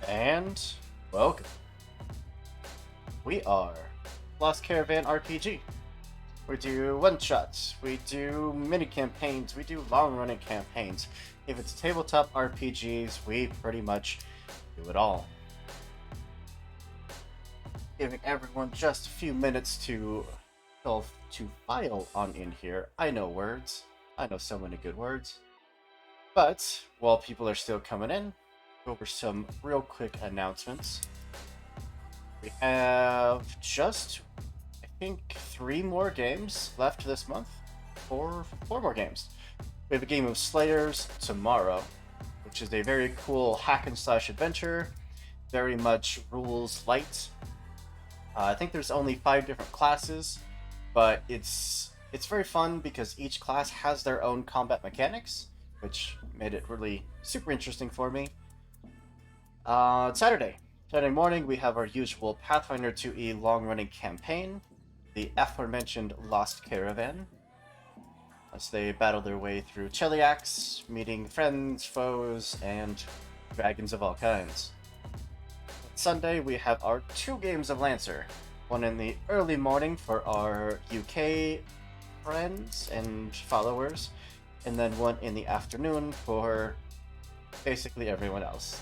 And welcome. We are Lost Caravan RPG. We do one-shots, we do mini-campaigns, we do long-running campaigns. If it's tabletop RPGs, we pretty much do it all. Giving everyone just a few minutes to file on in here. I know words. I know so many good words. But while people are still coming in, go over some real quick announcements. We have just, I think, 3 more games left this month. Four more games. We have a game of Slayers tomorrow, which is a very cool hack and slash adventure. Very much rules light. I think there's only 5 different classes, but it's very fun because each class has their own combat mechanics, which made it really super interesting for me. Saturday morning, we have our usual Pathfinder 2e long-running campaign, the aforementioned Lost Caravan, as they battle their way through Cheliax, meeting friends, foes, and dragons of all kinds. Sunday, we have our 2 games of Lancer, one in the early morning for our UK friends and followers, and then one in the afternoon for basically everyone else.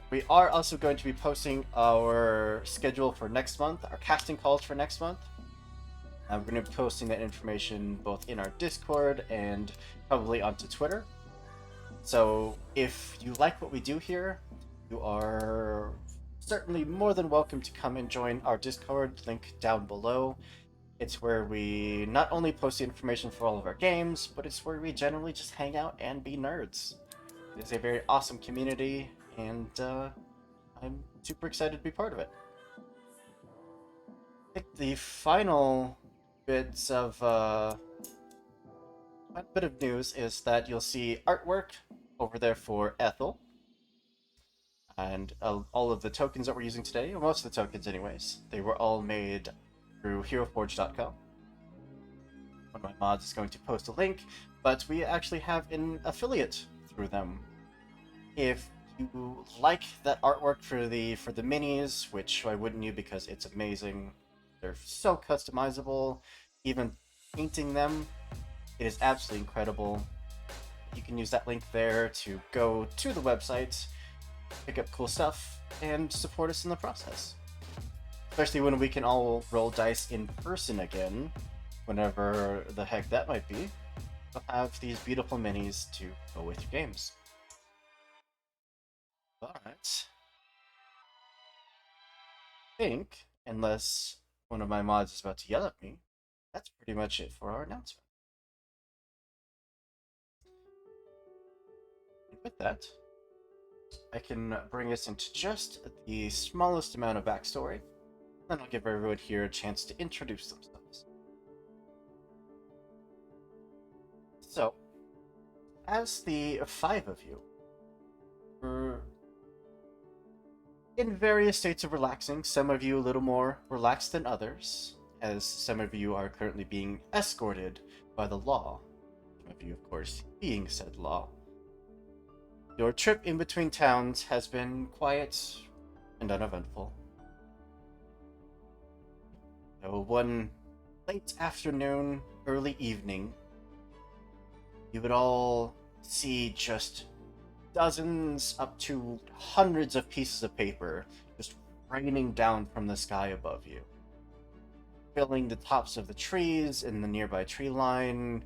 We are also going to be posting our schedule for next month, our casting calls for next month. We're going to be posting that information both in our Discord and probably onto Twitter. So if you like what we do here, you are certainly more than welcome to come and join our Discord, link down below. It's where we not only post the information for all of our games, but it's where we generally just hang out and be nerds. It's a very awesome community, and I'm super excited to be part of it. I think the final bit of news is that you'll see artwork over there for Ethel. And all of the tokens that we're using today, or most of the tokens anyways, they were all made through HeroForge.com. One of my mods is going to post a link, but we actually have an affiliate through them. If you like that artwork for the minis, which why wouldn't you, because it's amazing. They're so customizable. Even painting them, it is absolutely incredible. You can use that link there to go to the website, pick up cool stuff, and support us in the process. Especially when we can all roll dice in person again, whenever the heck that might be. We'll have these beautiful minis to go with your games. But I think, unless one of my mods is about to yell at me, that's pretty much it for our announcement. And with that, I can bring us into just the smallest amount of backstory, then I'll give everyone here a chance to introduce themselves. So, as the 5 of you, we're in various states of relaxing, some of you a little more relaxed than others, as some of you are currently being escorted by the law, some of you, of course, being said law. Your trip in between towns has been quiet and uneventful. So one late afternoon, early evening, you would all see just dozens up to hundreds of pieces of paper just raining down from the sky above you, filling the tops of the trees in the nearby tree line,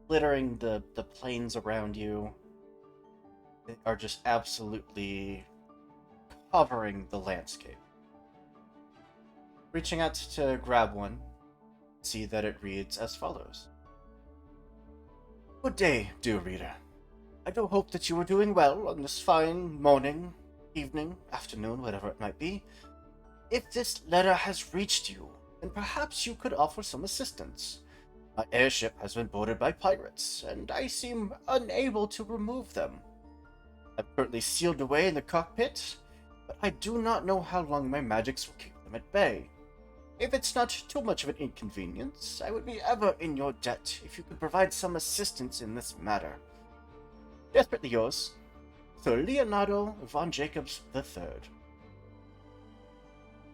littering the plains around you. They are just absolutely covering the landscape. Reaching out to grab one, see that it reads as follows. Good day, dear reader. I do hope that you are doing well on this fine morning, evening, afternoon, whatever it might be. If this letter has reached you, then perhaps you could offer some assistance. My airship has been boarded by pirates, and I seem unable to remove them. I'm currently sealed away in the cockpit, but I do not know how long my magics will keep them at bay. If it's not too much of an inconvenience, I would be ever in your debt if you could provide some assistance in this matter. Desperately yours, Dr. Leonardo von Jacobs III.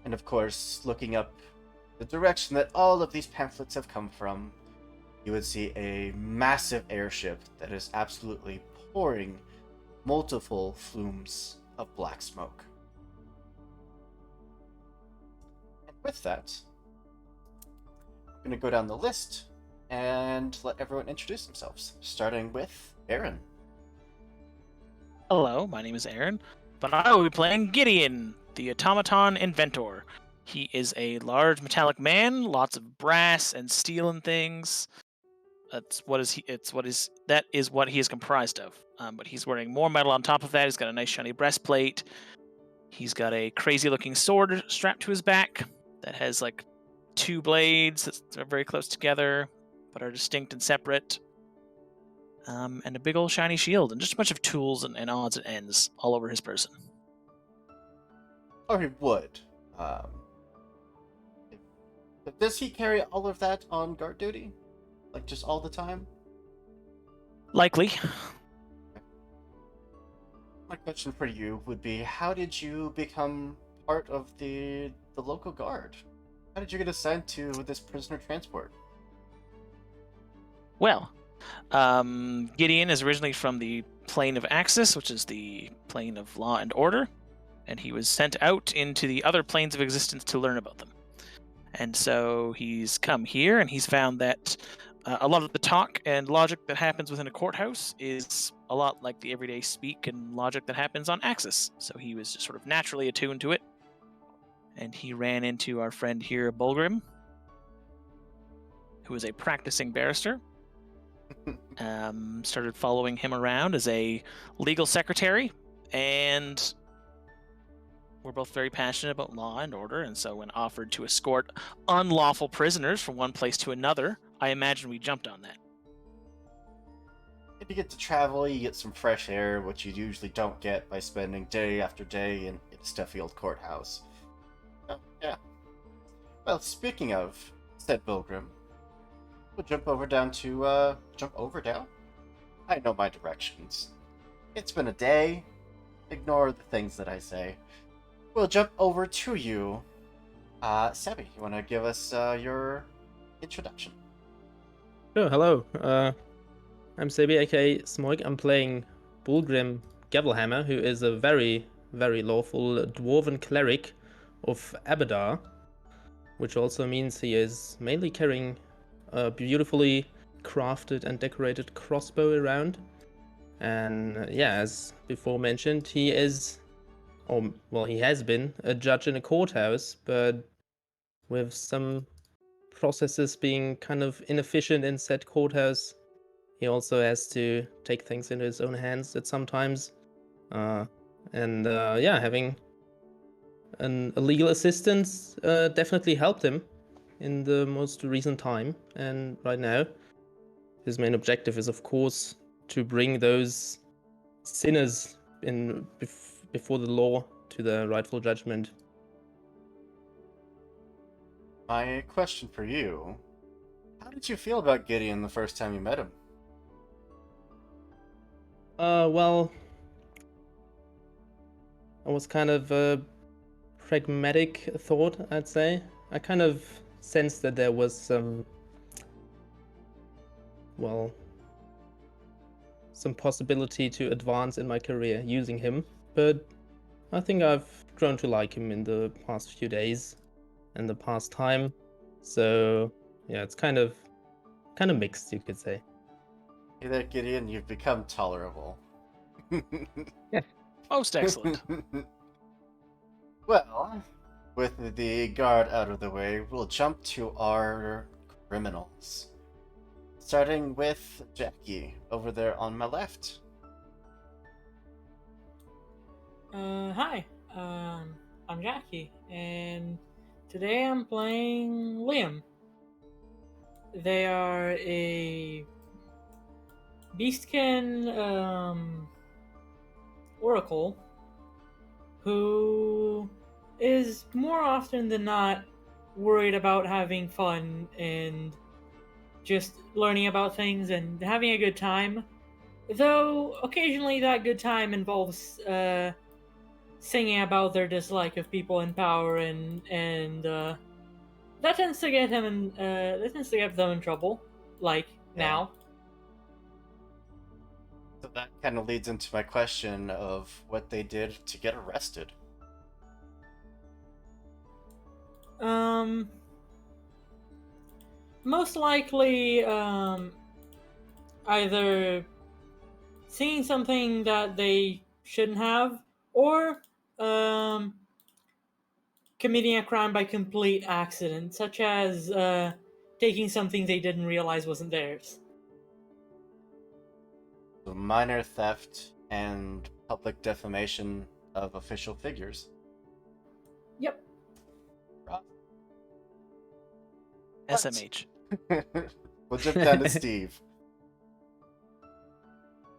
And of course, looking up the direction that all of these pamphlets have come from, you would see a massive airship that is absolutely pouring multiple flumes of black smoke. And with that, I'm going to go down the list and let everyone introduce themselves, starting with Aaron. Hello, my name is Aaron, but I will be playing Gideon, the automaton inventor. He is a large metallic man, lots of brass and steel and things. That is what he is comprised of. But he's wearing more metal on top of that. He's got a nice shiny breastplate. He's got a crazy-looking sword strapped to his back that has like 2 blades that are very close together, but are distinct and separate. And a big old shiny shield, and just a bunch of tools and odds and ends all over his person. Or he would. Does he carry all of that on guard duty? Like, just all the time? Likely. My question for you would be, how did you become part of the local guard? How did you get assigned to this prisoner transport? Well, Gideon is originally from the plane of Axis, which is the plane of law and order, and he was sent out into the other planes of existence to learn about them. And so he's come here, and he's found that a lot of the talk and logic that happens within a courthouse is a lot like the everyday speak and logic that happens on Axis. So he was just sort of naturally attuned to it. And he ran into our friend here, Bulgrim, who is a practicing barrister. Started following him around as a legal secretary, and we're both very passionate about law and order, and so when offered to escort unlawful prisoners from one place to another, I imagine we jumped on that. If you get to travel, you get some fresh air, which you usually don't get by spending day after day in a stuffy old courthouse. Oh, yeah. Well, speaking of, said Pilgrim, we'll jump down? I know my directions. It's been a day. Ignore the things that I say. We'll jump over to you. Sebi, you want to give us your introduction? Oh, hello. I'm Sebi, aka Smoig. I'm playing Bulgrim Gavelhammer, who is a very, very lawful dwarven cleric of Abadar, which also means he is mainly carrying a beautifully crafted and decorated crossbow around. And yeah, as before mentioned, he has been a judge in a courthouse, but with some processes being kind of inefficient in said courthouse, he also has to take things into his own hands at some times. Having a legal assistance definitely helped him in the most recent time. And right now, his main objective is, of course, to bring those sinners before the law to the rightful judgment. My question for you, how did you feel about Gideon the first time you met him? Well, I was kind of a pragmatic thought, I'd say. I kind of sensed that there was some possibility to advance in my career using him, but I think I've grown to like him in the past few days and the past time. So yeah, it's kind of mixed, you could say. Hey there, Gideon, you've become tolerable. Yeah. Most excellent. Well, with the guard out of the way, we'll jump to our criminals. Starting with Jackie, over there on my left. Hi, I'm Jackie, and today I'm playing Liam. They are a beastkin oracle who is more often than not worried about having fun and just learning about things and having a good time. Though occasionally that good time involves singing about their dislike of people in power, and that tends to get them in trouble. Like Yeah. now. So that kind of leads into my question of what they did to get arrested. Most likely, either seeing something that they shouldn't have, or um, committing a crime by complete accident, such as taking something they didn't realize wasn't theirs. So minor theft and public defamation of official figures. Yep. Rough. SMH. We'll jump down to Steve.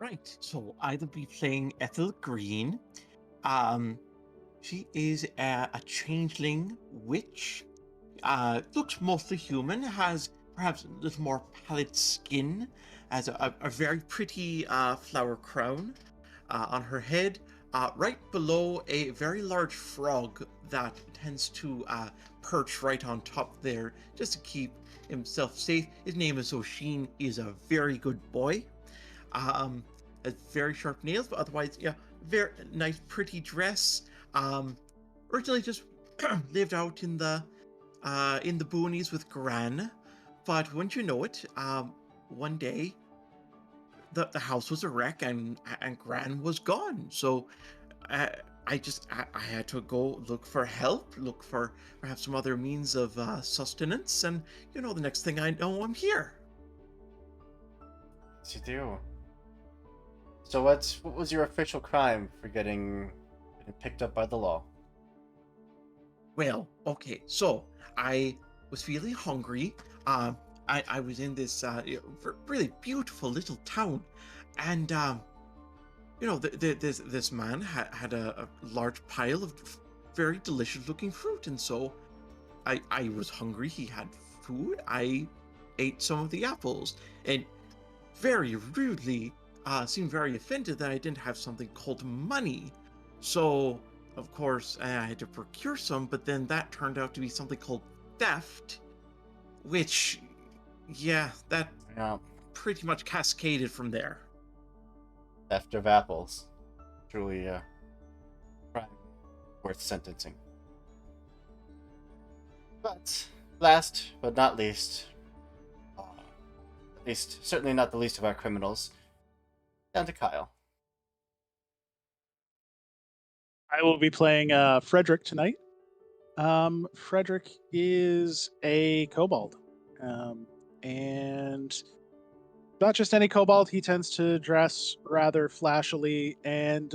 Right, so I will be playing Ethel Green. She is a changeling witch. Looks mostly human, has perhaps a little more pallid skin, has a very pretty flower crown on her head, right below a very large frog that tends to perch right on top there just to keep himself safe. His name is Oshin. He's a very good boy. Has very sharp nails, but otherwise, yeah, very nice, pretty dress. Originally just lived out in the boonies with Gran, but wouldn't you know it, one day the house was a wreck and Gran was gone. So I had to go look for help, look for perhaps some other means of sustenance, and the next thing I know, I'm here. Yes, you do. So what was your official crime for getting picked up by the law? Well, okay, so I was feeling hungry. I was in this really beautiful little town, and this man had a large pile of very delicious looking fruit, and so I was hungry. He had food. I ate some of the apples, and very rudely seemed very offended that I didn't have something called money. So, of course, I had to procure some, but then that turned out to be something called theft, which, yeah, that Yeah, pretty much cascaded from there. theft of apples. Truly a crime worth sentencing. But last but not least, at least certainly not the least of our criminals, down to Kyle. I will be playing Frederick tonight. Frederick is a kobold, and not just any kobold. He tends to dress rather flashily, and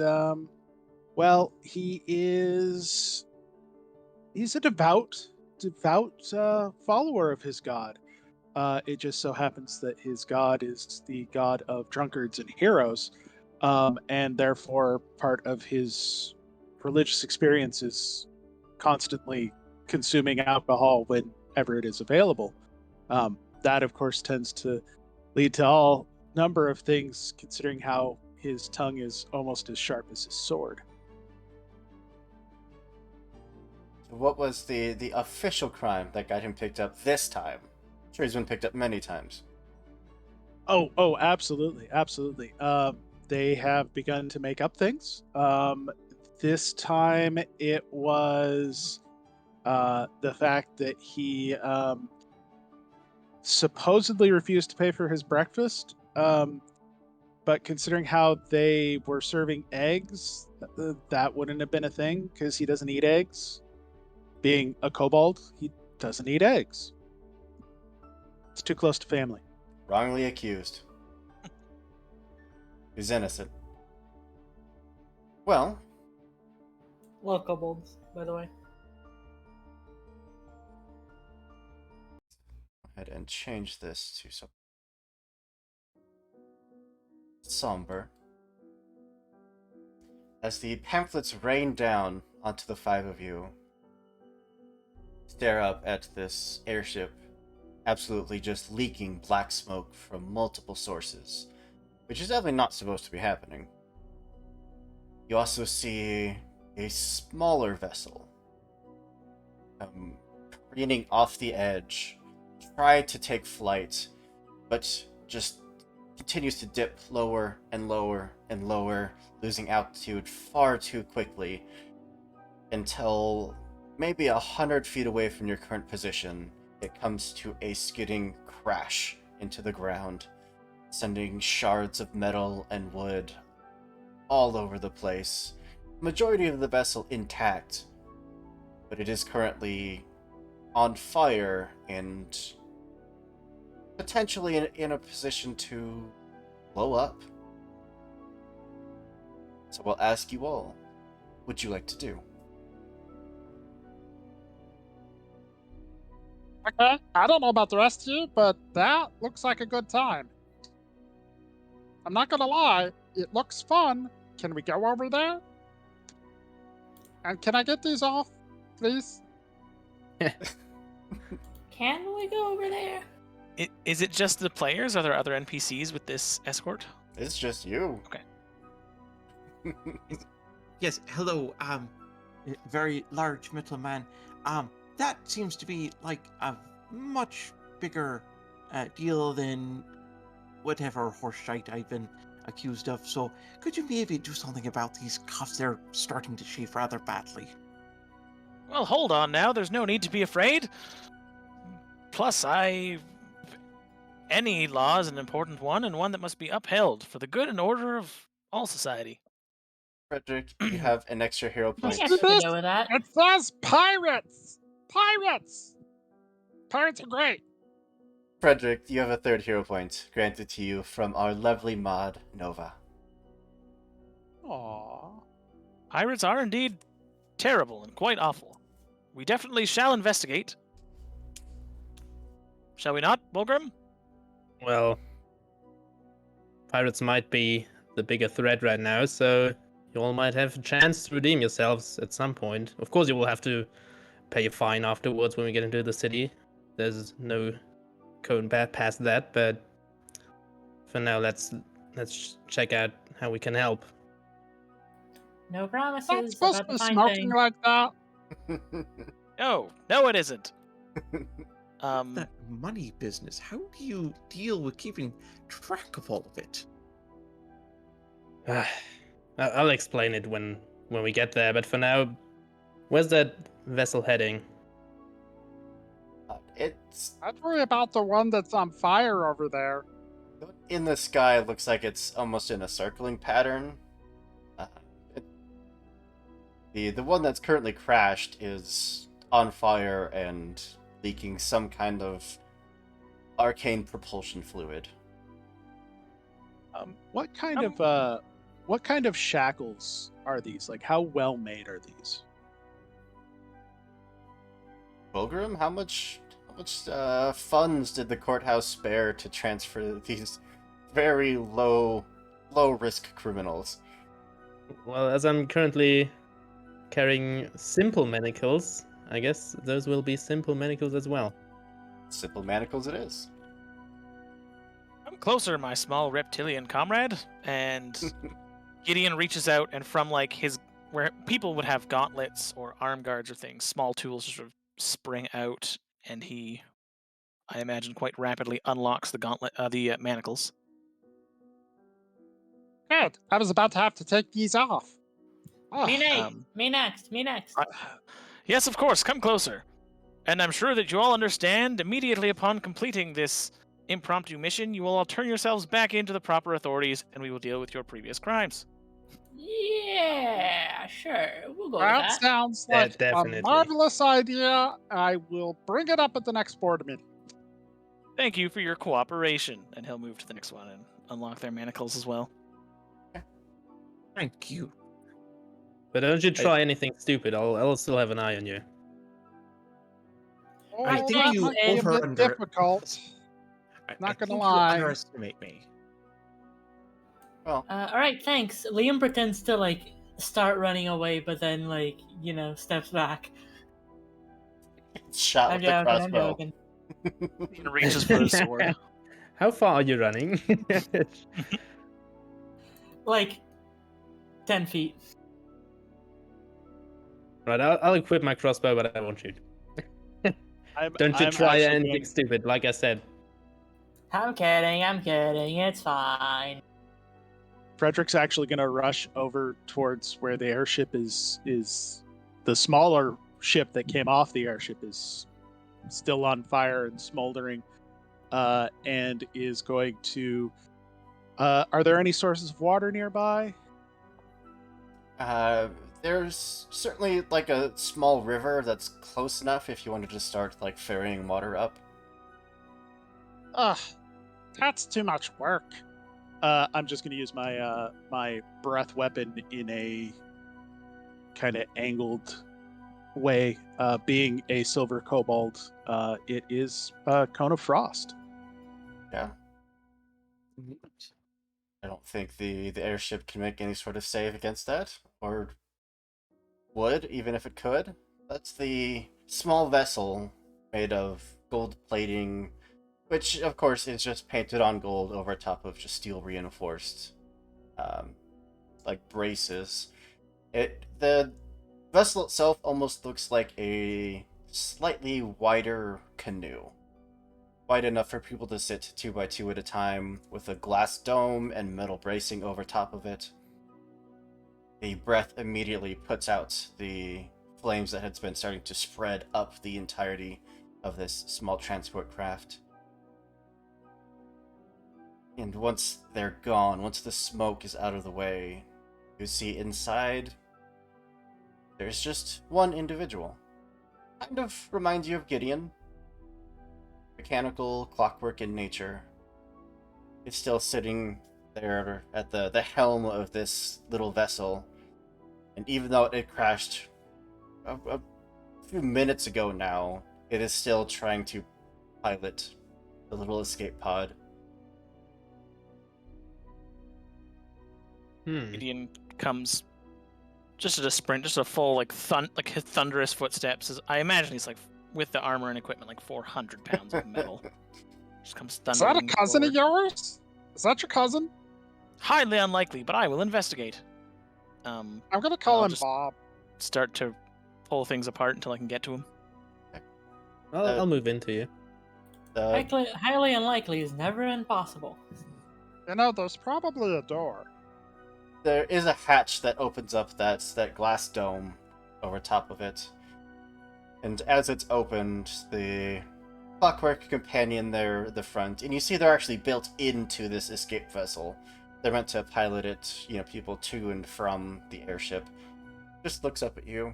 he's a devout follower of his god. It just so happens that his god is the god of drunkards and heroes, and therefore part of his religious experience is constantly consuming alcohol whenever it is available. That, of course, tends to lead to all number of things, considering how his tongue is almost as sharp as his sword. So what was the official crime that got him picked up this time? I'm sure he's been picked up many times. Oh, absolutely. They have begun to make up things. This time it was the fact that he supposedly refused to pay for his breakfast. But considering how they were serving eggs, that wouldn't have been a thing because he doesn't eat eggs. Being a kobold, he doesn't eat eggs. It's too close to family. Wrongly accused. He's innocent. Well, Love kobolds, by the way. go ahead and change this to something somber. As the pamphlets rain down onto the five of you, stare up at this airship, absolutely just leaking black smoke from multiple sources. which is definitely not supposed to be happening. You also see a smaller vessel careening off the edge, try to take flight, but just continues to dip lower and lower and lower, losing altitude far too quickly until maybe 100 feet away from your current position, it comes to a skidding crash into the ground, sending shards of metal and wood all over the place. Majority of the vessel intact, but it is currently on fire and potentially in a position to blow up. So I'll ask you all, what would you like to do? Okay, I don't know about the rest of you, but that looks like a good time. I'm not gonna lie, it looks fun. Can we go over there? And can I get these off, please? Can we go over there? Is it just the players? Are there other NPCs with this escort? It's just you. Okay. Yes, hello, very large metal man. That seems to be like a much bigger deal than whatever horse shite I've been accused of. So could you maybe do something about these cuffs? They're starting to chafe rather badly. Well, hold on now. There's no need to be afraid. Plus, any law is an important one, and one that must be upheld for the good and order of all society. Frederick, you have an extra hero I point. guess we could go with that. It says pirates! Pirates! Pirates are great. Frederick, you have a third hero point granted to you from our lovely mod, Nova. Aww. Pirates are indeed terrible and quite awful. We definitely shall investigate. Shall we not, Bulgrim? Well, pirates might be the bigger threat right now, so you all might have a chance to redeem yourselves at some point. Of course, you will have to pay a fine afterwards when we get into the city. There's no going back past that, but for now, let's check out how we can help. No promises Not supposed about to the be fine smoking thing. like that. No, it isn't. That money business, how do you deal with keeping track of all of it? I'll explain it when we get there, but for now, where's that vessel heading? It's I'd worry about the one that's on fire over there. in the sky. It looks like it's almost in a circling pattern. The one that's currently crashed is on fire and leaking some kind of arcane propulsion fluid. What kind of shackles are these? Like, how well made are these? Bulgrim, how much funds did the courthouse spare to transfer these very low risk criminals? Well, as I'm currently carrying simple manacles, I guess those will be simple manacles as well. Simple manacles it is. Come closer, my small reptilian comrade. And Gideon reaches out, and from like where people would have gauntlets or arm guards or things, small tools just sort of spring out, and he, I imagine, quite rapidly unlocks the manacles. Good. I was about to have to take these off. Oh, Me next. Yes, of course, come closer. And I'm sure that you all understand, immediately upon completing this impromptu mission, you will all turn yourselves back into the proper authorities, and we will deal with your previous crimes. Yeah, sure. We'll go with that that. sounds Yeah, like a definitely. marvelous idea. I will bring it up at the next board meeting. Thank you for your cooperation. And he'll move to the next one and unlock their manacles as well. Thank you. But don't you try anything stupid. I'll still have an eye on you. Oh, I think that you might be a bit over-under- difficult. I Not gonna think lie. You underestimate me. Well, All right, thanks. Liam pretends to like start running away, but then steps back. shot I'm with the joking. I'm crossbow. joking. He reaches for his sword. How far are you running? like 10 feet. Right, I'll equip my crossbow, but I won't shoot. Don't you I'm try actually anything going- stupid, like I said. I'm kidding, it's fine. Frederick's actually going to rush over towards where the airship is the smaller ship that came off the airship is still on fire and smoldering, and is going to. Are there any sources of water nearby? There's certainly like a small river that's close enough if you wanted to start like ferrying water up. Ugh, that's too much work. I'm just going to use my my breath weapon in a kind of angled way. Being a silver kobold, it is a cone of frost. Yeah. I don't think the airship can make any sort of save against that, or would, even if it could. That's the small vessel made of gold plating, which of course is just painted on gold over top of just steel reinforced, like braces. The vessel itself almost looks like a slightly wider canoe. Wide enough for people to sit 2x2 at a time, with a glass dome and metal bracing over top of it. The breath immediately puts out the flames that had been starting to spread up the entirety of this small transport craft. And once they're gone, once the smoke is out of the way, you see inside there's just one individual. Kind of reminds you of Gideon. Mechanical, clockwork in nature. He's still sitting there at the helm of this little vessel. And even though it crashed a few minutes ago now, it is still trying to pilot the little escape pod. Gideon comes just at a sprint, just a full like his thunderous footsteps. I imagine he's like with the armor and equipment like 400 pounds of metal. Just comes Is that a thundering cousin forward. of yours? Is that your cousin? Highly unlikely, but I will investigate. I'm gonna call I'll him just- Bob. Start to pull things apart until I can get to him. I'll move into you. Highly unlikely is never impossible. You know, there's probably a door. There is a hatch that opens up that glass dome over top of it. And as it's opened, the clockwork companion there, the front, and you see they're actually built into this escape vessel. They're meant to pilot it, people to and from the airship. Just looks up at you.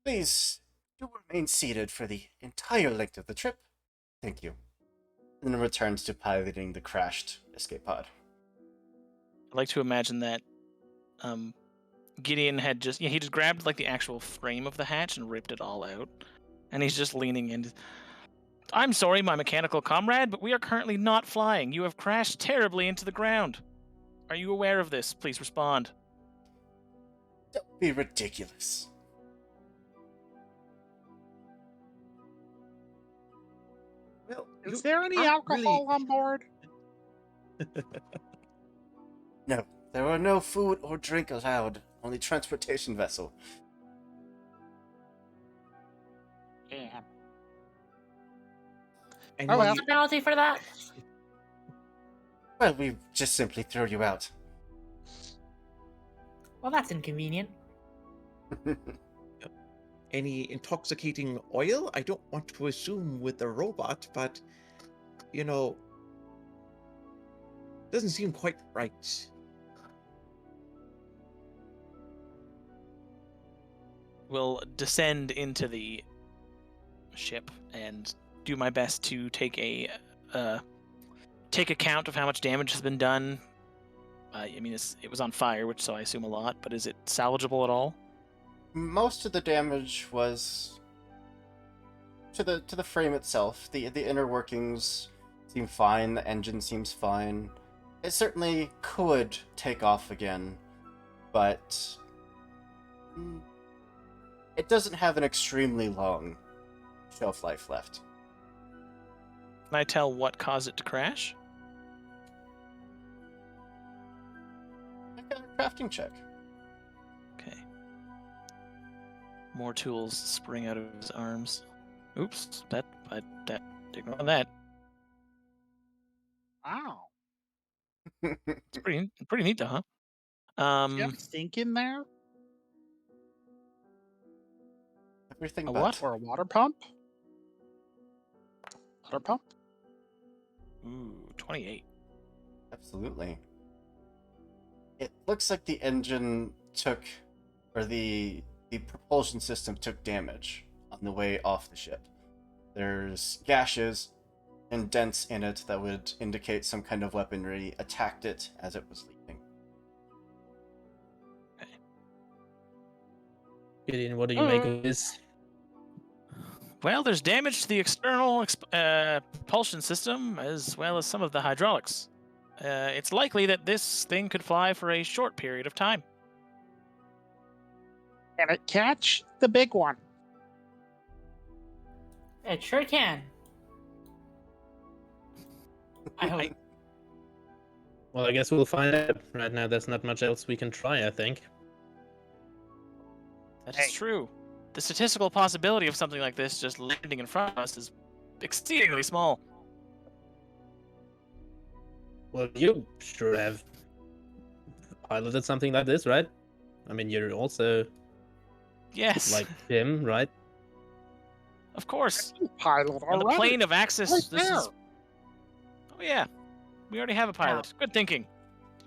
Please, do remain seated for the entire length of the trip. Thank you. And then returns to piloting the crashed escape pod. I like to imagine that Gideon had he just grabbed like the actual frame of the hatch and ripped it all out. And he's just leaning in. I'm sorry, my mechanical comrade, but we are currently not flying. You have crashed terribly into the ground. Are you aware of this? Please respond. Don't be ridiculous. Well, Is you there any aren't alcohol really- on board? No, there are no food or drink allowed on the transportation vessel. Yeah. And Oh, well. you- Penalty for that? Well, we just simply throw you out. Well, that's inconvenient. any intoxicating oil? I don't want to assume with a robot, but doesn't seem quite right. Will descend into the ship and do my best to take account of how much damage has been done. It was on fire, which so I assume a lot, but is it salvageable at all? Most of the damage was to the frame itself. The inner workings seem fine. The engine seems fine. It certainly could take off again, but it doesn't have an extremely long shelf life left. Can I tell what caused it to crash? a crafting check. Okay. More tools spring out of his arms. Oops, that ignore that. Wow. It's pretty neat though, huh? Do you have a sink in there? Everything A but. what? Or a water pump? Water pump? Ooh, 28. Absolutely. It looks like the engine took, or the propulsion system took damage on the way off the ship. There's gashes and dents in it that would indicate some kind of weaponry attacked it as it was leaving. Gideon, what do you make of this? Well, there's damage to the external propulsion system as well as some of the hydraulics. It's likely that this thing could fly for a short period of time. Can it catch the big one? It sure can. I hope. Well, I guess we'll find out. Right now, there's not much else we can try, I think. That is true. The statistical possibility of something like this just landing in front of us is exceedingly small. Well, you sure have piloted something like this, right? I mean, you're also Yes, like him, right? of course. Pilot On the already. plane of Axis, Right this there. is... Oh yeah, we already have a pilot. Good thinking.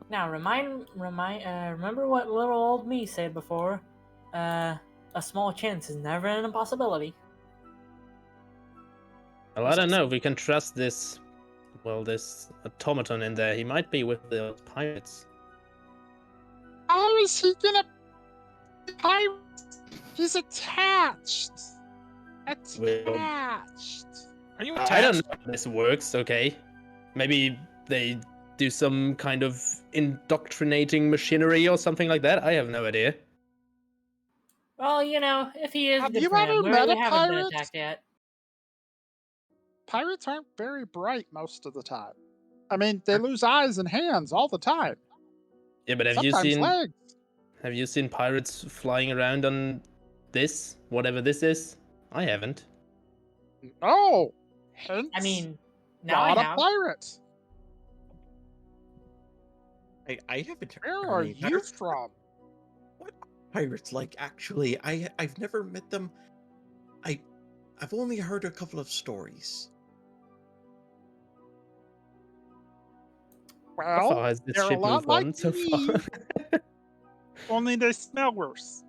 Now, remember what little old me said before. A small chance is never an impossibility. Well, I don't know. We can trust this. Well, this automaton in there. He might be with the pirates. How is he gonna... Pirate? He's attached. Attached. Are you I attached? don't know how this works. Okay, maybe they do some kind of indoctrinating machinery or something like that. I have no idea. Well, you know, if he is Have a good you friend, ever we met a haven't been pirate? attacked yet. Pirates aren't very bright most of the time. I mean, they lose eyes and hands all the time. Yeah, but Sometimes legs. have you seen pirates flying around on this, whatever this is? I haven't. No. Hence, I mean, now not I a have. pirate. I haven't heard Where are any you pirates. from? What are pirates like? Actually, I've never met them. I've only heard a couple of stories. How Well, far has this they're a ship lot moved like on so me, far? only they smell worse.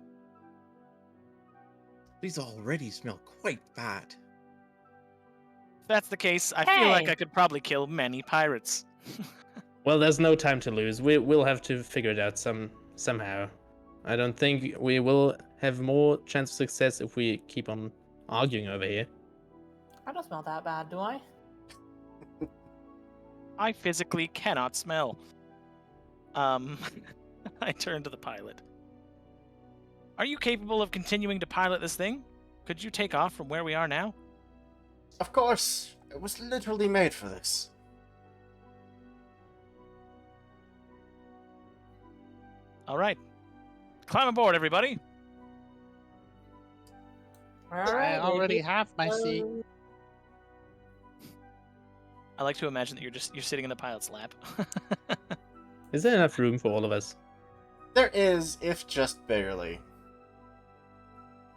These already smell quite bad. If that's the case, I feel like Hey! I could probably kill many pirates. Well, there's no time to lose. We'll have to figure it out somehow. I don't think we will have more chance of success if we keep on arguing over here. I don't smell that bad, do I? I physically cannot smell. I turn to the pilot. Are you capable of continuing to pilot this thing? Could you take off from where we are now? Of course, it was literally made for this. All right. Climb aboard, everybody. I already have my seat. I like to imagine that you're sitting in the pilot's lap. Is there enough room for all of us? There is, if just barely.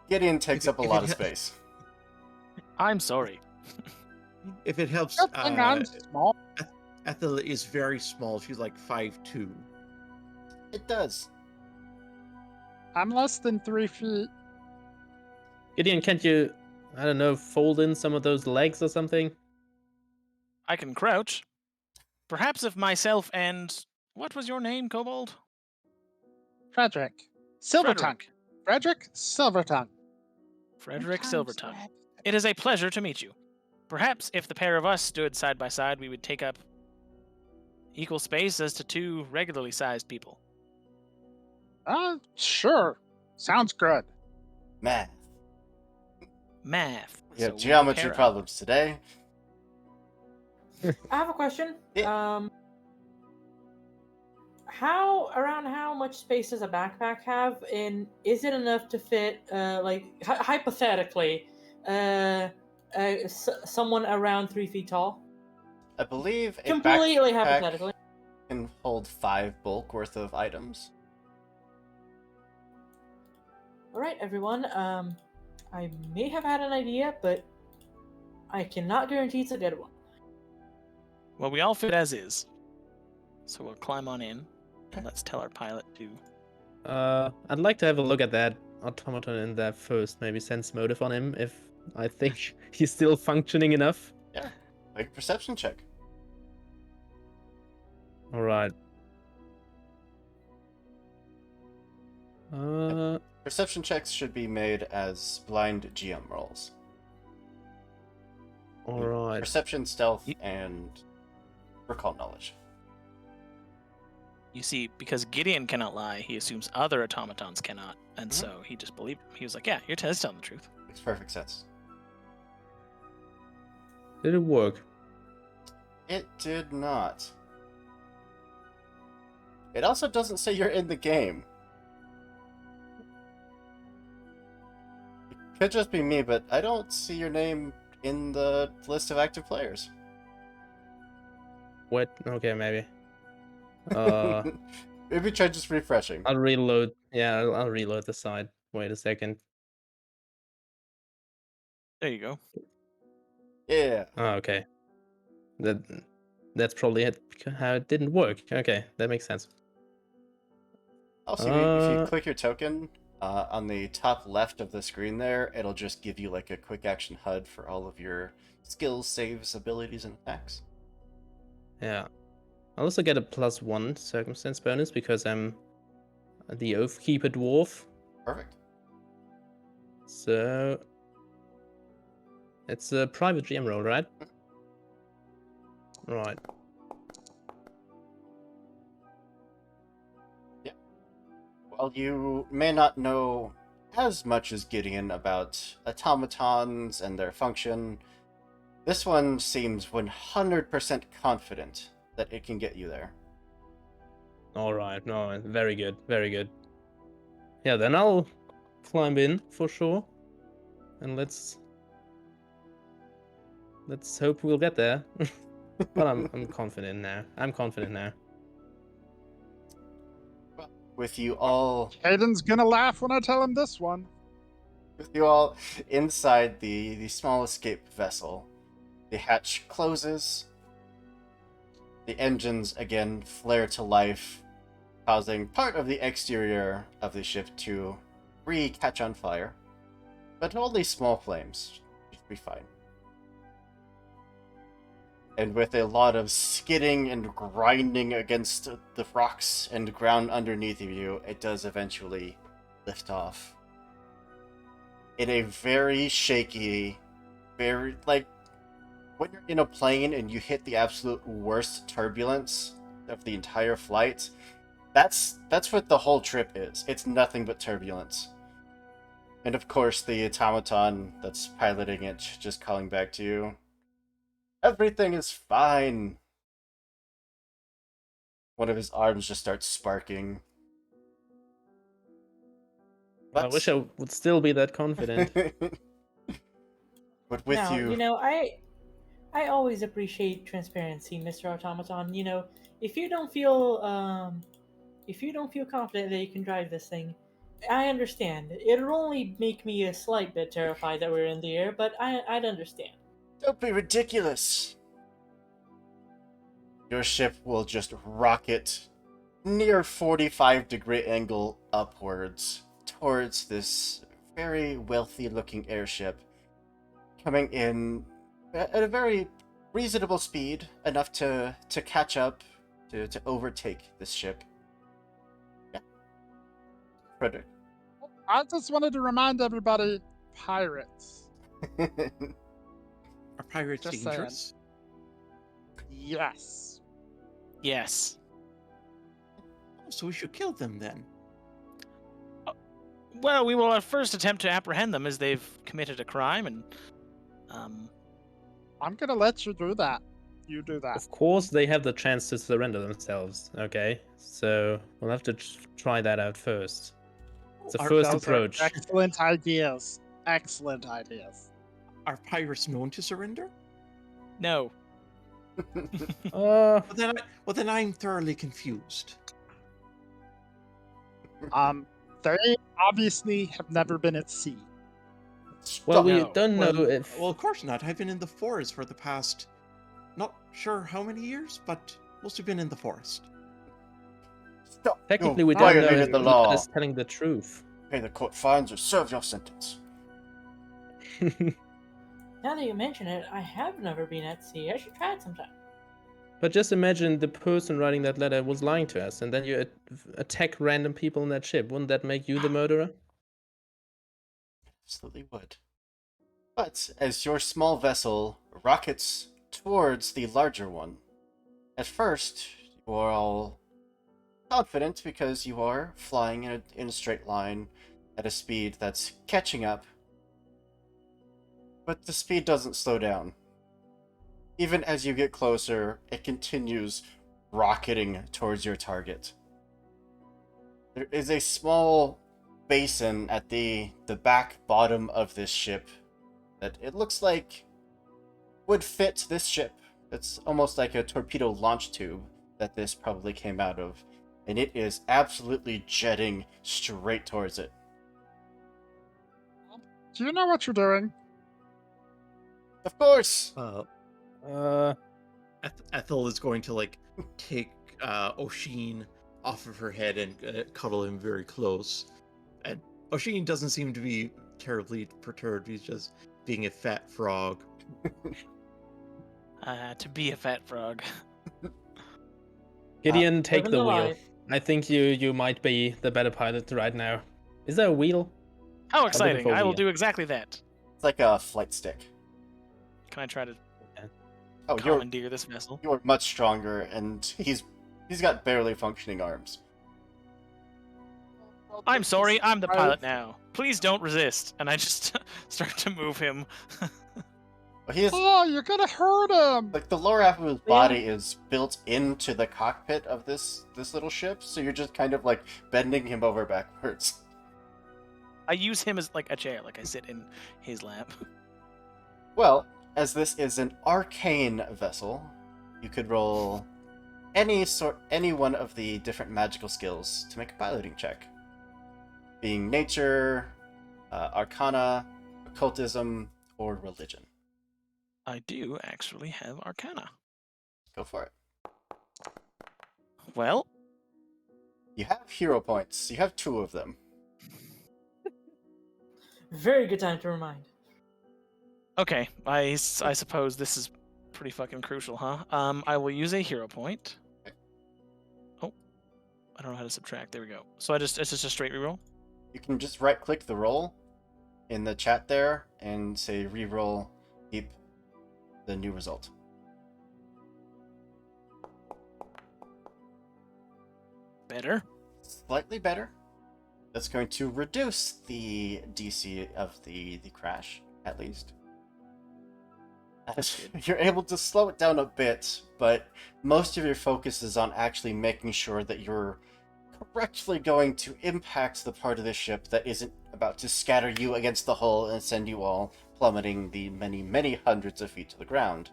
Gideon takes up a If lot it of ha- space. I'm sorry. If it helps, Good thing I'm small. Ethel is very small. She's like 5'2". It does. I'm less than 3 feet. Gideon, can't you, I don't know, fold in some of those legs or something? I can crouch. Perhaps if myself and... What was your name, Cobalt? Frederick. Silvertongue. Frederick Silvertongue. Frederick Sometimes Silvertongue. Fred- It is a pleasure to meet you. Perhaps if the pair of us stood side by side, we would take up equal space as to two regularly sized people. Sure. Sounds good. Math. Math. We have So we geometry pair up. problems today. I have a question. Yeah. how much space does a backpack have, and is it enough to fit hypothetically someone around 3 feet tall? I believe a Completely backpack hypothetically. can hold 5 bulk worth of items. All right, everyone. I may have had an idea, but I cannot guarantee it's a good one. Well, we all fit as is. So we'll climb on in. And let's tell our pilot to... I'd like to have a look at that automaton in there first. Maybe sense motive on him if I think he's still functioning enough. Yeah, make a perception check. All right. Perception checks should be made as blind GM rolls. All right. Perception, stealth, and recall knowledge. You see, because Gideon cannot lie, he assumes other automatons cannot. And Mhm. so he just believed him. He was like, yeah, you're telling the truth. Makes perfect sense. Did it work? It did not. It also doesn't say you're in the game. It could just be me, but I don't see your name in the list of active players. What? Okay, maybe. Maybe try just refreshing. I'll reload. Yeah, I'll reload the site. Wait a second. There you go. Yeah. Oh, okay. That's probably how it didn't work. Okay, that makes sense. Also, if you click your token on the top left of the screen there, it'll just give you like a quick action HUD for all of your skills, saves, abilities, and attacks. Yeah. I'll also get a +1 circumstance bonus because I'm the Oathkeeper dwarf. Perfect. So it's a private GM roll, right? Right. While you may not know as much as Gideon about automatons and their function, this one seems 100% confident that it can get you there. All right. No, very good. Very good. Yeah, then I'll climb in for sure, and let's hope we'll get there. But I'm confident now. I'm confident now. With you all Hayden's gonna laugh when I tell him this one. inside the small escape vessel, the hatch closes. The engines again flare to life, causing part of the exterior of the ship to catch on fire. But only small flames. You should be fine. And with a lot of skidding and grinding against the rocks and ground underneath of you, it does eventually lift off. In a very shaky, very, like, when you're in a plane and you hit the absolute worst turbulence of the entire flight, that's what the whole trip is. It's nothing but turbulence. And of course, the automaton that's piloting it just calling back to you. Everything is fine. One of his arms just starts sparking. I wish I would still be that confident. But with now, you... I always appreciate transparency, Mr. Automaton. If you don't feel confident that you can drive this thing, I understand. It'll only make me a slight bit terrified that we're in the air, but I'd understand. Don't be ridiculous. Your ship will just rocket near 45-degree angle upwards towards this very wealthy-looking airship, coming in at a very reasonable speed, enough to catch up, to overtake this ship. Yeah. Frederick. I just wanted to remind everybody, pirates. Are pirates Just saying. dangerous? Yes. Yes. Oh, so we should kill them then. Well, we will at first attempt to apprehend them as they've committed a crime, and I'm gonna let you do that. You do that. Of course, they have the chance to surrender themselves. Okay, so we'll have to try that out first. It's a Are- first Those are approach. excellent ideas. Excellent ideas. Are pirates known to surrender? No. Uh, Well, then I'm thoroughly confused. They obviously have never been at sea. well, Stop. we No. don't know Well, if. well, of course not. I've been in the forest for the past, not sure how many years, but mostly been in the forest. Stop. Technically, You we don't know violated if the the law. is telling the truth. Pay the court fines or serve your sentence. Now that you mention it, I have never been at sea. I should try it sometime. But just imagine the person writing that letter was lying to us, and then you attack random people on that ship. Wouldn't that make you the murderer? Absolutely would. But as your small vessel rockets towards the larger one, at first you are all confident because you are flying in a straight line at a speed that's catching up. But the speed doesn't slow down. Even as you get closer, it continues rocketing towards your target. There is a small basin at the back bottom of this ship that it looks like would fit this ship. It's almost like a torpedo launch tube that this probably came out of, and it is absolutely jetting straight towards it. Do you know what you're doing? Of course! Ethel is going to like take Oshin off of her head and cuddle him very close. And Oshin doesn't seem to be terribly perturbed. He's just being a fat frog. To be a fat frog. Gideon, take Living the the wheel. life. I think you might be the better pilot right now. Is there a wheel? How looking exciting! for I will wheel. do exactly that. It's like a flight stick. Can I try to Oh, you're commandeer this vessel? much stronger, and he's got barely functioning arms. I'm sorry, I'm the pilot now. Please don't resist. And I just start to move him. But he is Oh, you're gonna hurt him! like the lower half of his body is built into the cockpit of this little ship, so you're just kind of like bending him over backwards. I use him as like a chair, like I sit in his lap. Well, as this is an arcane vessel, you could roll any one of the different magical skills to make a piloting check. Being nature, arcana, occultism, or religion. I do actually have Arcana. Go for it. Well, You have hero points. You have 2 of them. Very good time to remind. okay. I suppose this is pretty fucking crucial, huh? I will use a hero point. Oh, I don't know how to subtract. There we go. So it's just a straight reroll. You can just right-click the roll in the chat there and say reroll, keep the new result. Better. Slightly better. That's going to reduce the DC of the crash, at least. You're able to slow it down a bit, but most of your focus is on actually making sure that you're correctly going to impact the part of the ship that isn't about to scatter you against the hull and send you all plummeting the many, many hundreds of feet to the ground.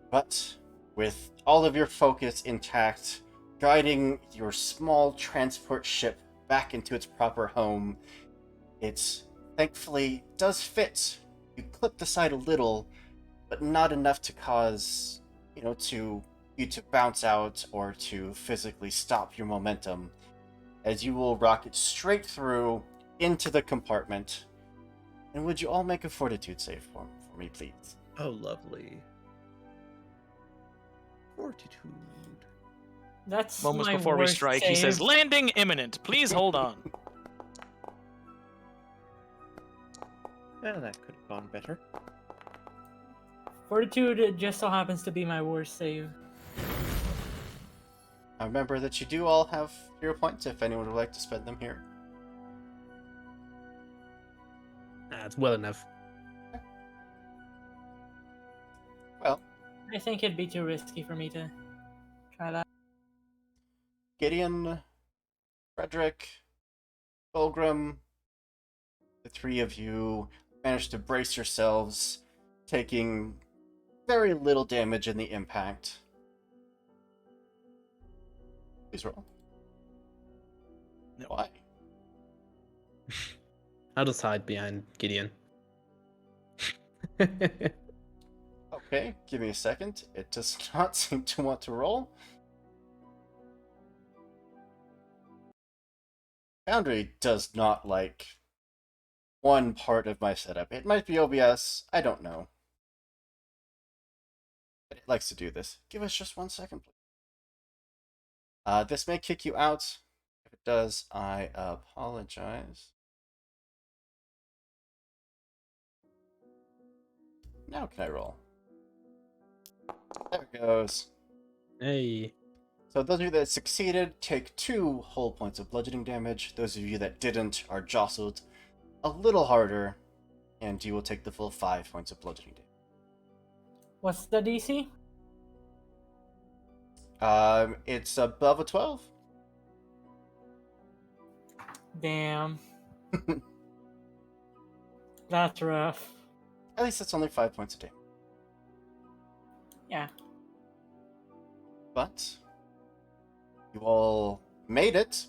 But with all of your focus intact, guiding your small transport ship back into its proper home, it thankfully does fit. You clip the side a little, but not enough to cause, you to bounce out or to physically stop your momentum, as you will rocket straight through into the compartment. And would you all make a fortitude save for me, please? Oh, lovely. Fortitude. That's Moments my before we worst strike, save. he says, "Landing imminent. Please hold on." Yeah, that could have gone better. Fortitude just so happens to be my worst save. Now remember that you do all have hero points if anyone would like to spend them here. That's well enough. Well, I think it'd be too risky for me to try that. Gideon, Frederick, Fulgrim, the three of you managed to brace yourselves, taking very little damage in the impact. Please roll. No. Why? I'll just hide behind Gideon. Okay, give me a second. It does not seem to want to roll. Foundry does not like one part of my setup. It might be OBS, I don't know. But it likes to do this. Give us just 1 second, please. This may kick you out. If it does, I apologize. Now can I roll? There it goes. Hey. So those of you that succeeded take 2 whole points of bludgeoning damage. Those of you that didn't are jostled a little harder, and you will take the full 5 points of bludgeoning damage. What's the DC? It's above a 12. Damn. That's rough. At least it's only 5 points of damage. Yeah. But you all made it,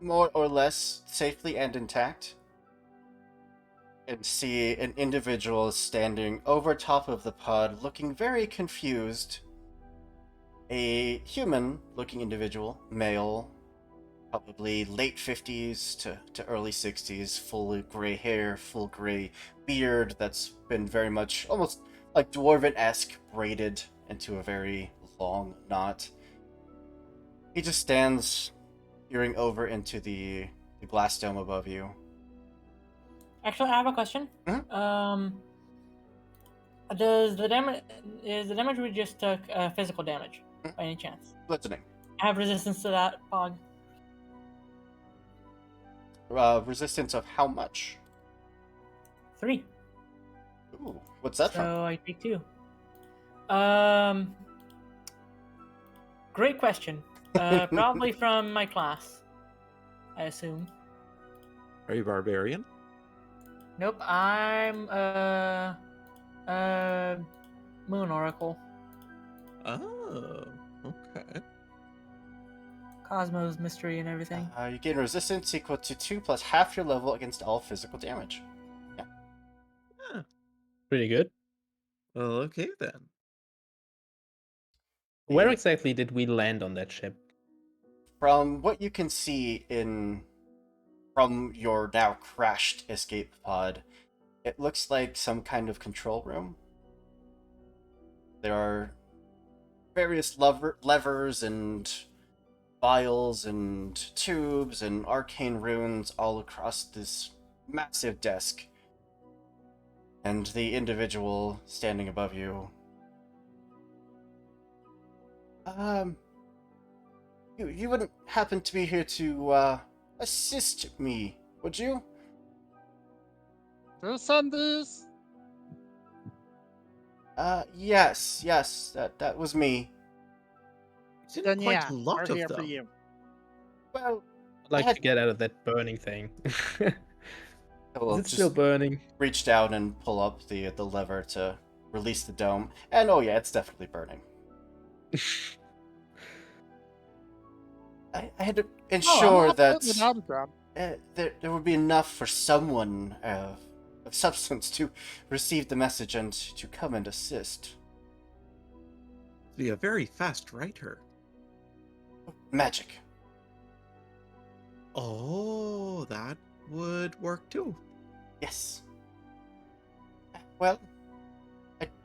more or less safely and intact, and see an individual standing over top of the pod, looking very confused. A human-looking individual, male, probably late 50s to early 60s, full gray hair, full gray beard that's been very much almost like dwarven-esque braided into a very long knot. He just stands peering over into the glass dome above you. Actually, I have a question. Mhm. Is the damage we just took physical damage by any chance? Bludgeoning. I have resistance to that, Pog. Resistance of how much? 3. Ooh, what's that from? So I take 2. Great question. Probably from my class, I assume. Are you barbarian? Nope, I'm Moon Oracle. Oh, okay. Cosmos mystery and everything. You gain resistance equal to 2 plus half your level against all physical damage. Pretty good. Well, okay then. Where The- exactly did we land on that ship? From what you can see from your now crashed escape pod, it looks like some kind of control room. There are various levers and vials and tubes and arcane runes all across this massive desk. And the individual standing above you. You wouldn't happen to be here to assist me, would you? Do send these? Yes, that was me. It's Then quite yeah, a lot we're of here for them. you. Well, I'd like had- to get out of that burning thing. Is well, it still burning? reach down and pull up the lever to release the dome. And oh yeah, it's definitely burning. I had to Oh, ensure I'm that not putting it out again. there would be enough for someone of substance to receive the message and to come and assist. Be a very fast writer. Magic. Oh, that would work too. Yes. Well,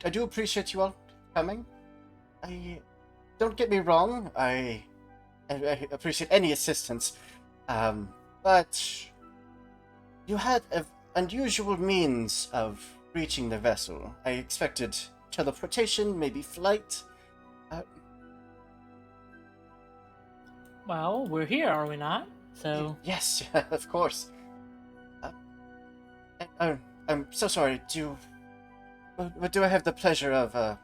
I do appreciate you all coming. Don't get me wrong, I appreciate any assistance, but you had an unusual means of reaching the vessel. I expected teleportation, maybe flight. Well, we're here, are we not? So Yes, of course. I'm so sorry. Do I have the pleasure of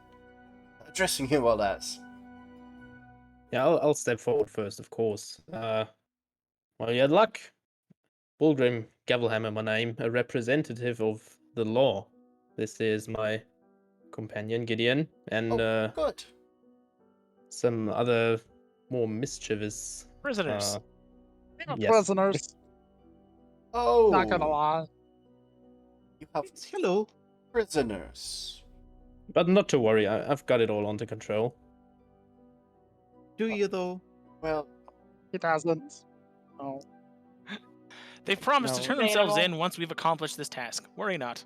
addressing you all as? Yeah, I'll step forward first, of course. Well, you had luck. Bulgrim Gavelhammer, my name, a representative of the law. This is my companion Gideon, and Oh, good. some other more mischievous. Prisoners. Yeah, Yes. prisoners. Oh, Not gonna lie. you have Hello. prisoners. But not to worry, I've got it all under control. Do you though? Well, He doesn't. Oh. They've promised to No. turn themselves Debatable. in once we've accomplished this task. Worry not.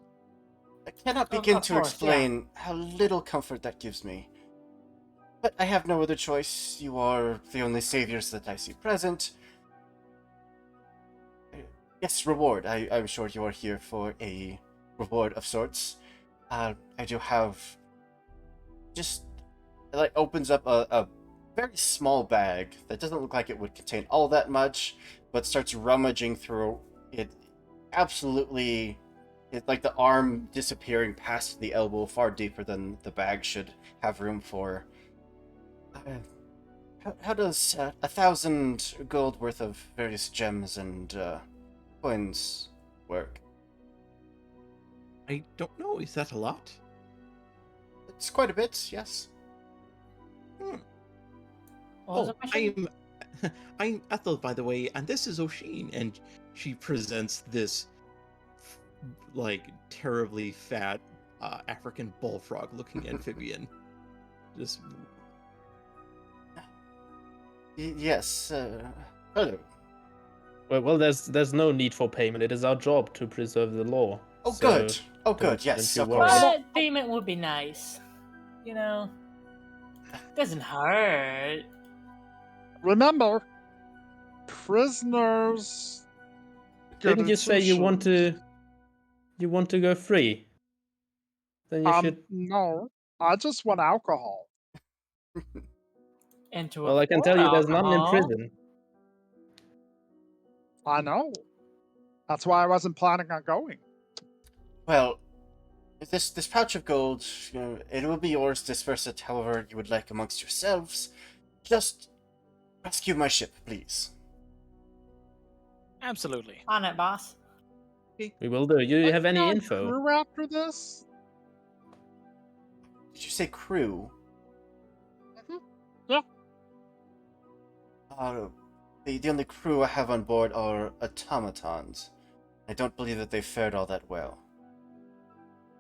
I cannot Of- begin of to course, explain how little comfort that gives me. But I have no other choice. You are the only saviors that I see present. Yes, reward. I'm sure you are here for a reward of sorts. I do have... Just... It like opens up a very small bag that doesn't look like it would contain all that much, but starts rummaging through it. Absolutely... It's like the arm disappearing past the elbow, far deeper than the bag should have room for. How does 1,000 gold worth of various gems and coins work? I don't know. Is that a lot? It's quite a bit, yes. What was the question? I'm Ethel, by the way, and this is Oshin, and she presents this like terribly fat African bullfrog-looking amphibian. Just Yes. Hello. Well, there's no need for payment. It is our job to preserve the law. Oh, So good. Oh, good. don't Yes, you of worry. course. But payment would be nice. You know, doesn't hurt. Remember, prisoners. get Didn't you say you want institutions. to go free? Then you should. No, I just want alcohol. And to Well, I can afford tell you, there's none in alcohol- prison. I know. That's why I wasn't planning on going. Well, this pouch of gold, it will be yours. Disperse it however you would like amongst yourselves. Just rescue my ship, please. Absolutely. On it, boss. We will do. You have any Got info? crew after this? Did you say crew? Mhm. Yeah. The only crew I have on board are automatons. I don't believe that they fared all that well.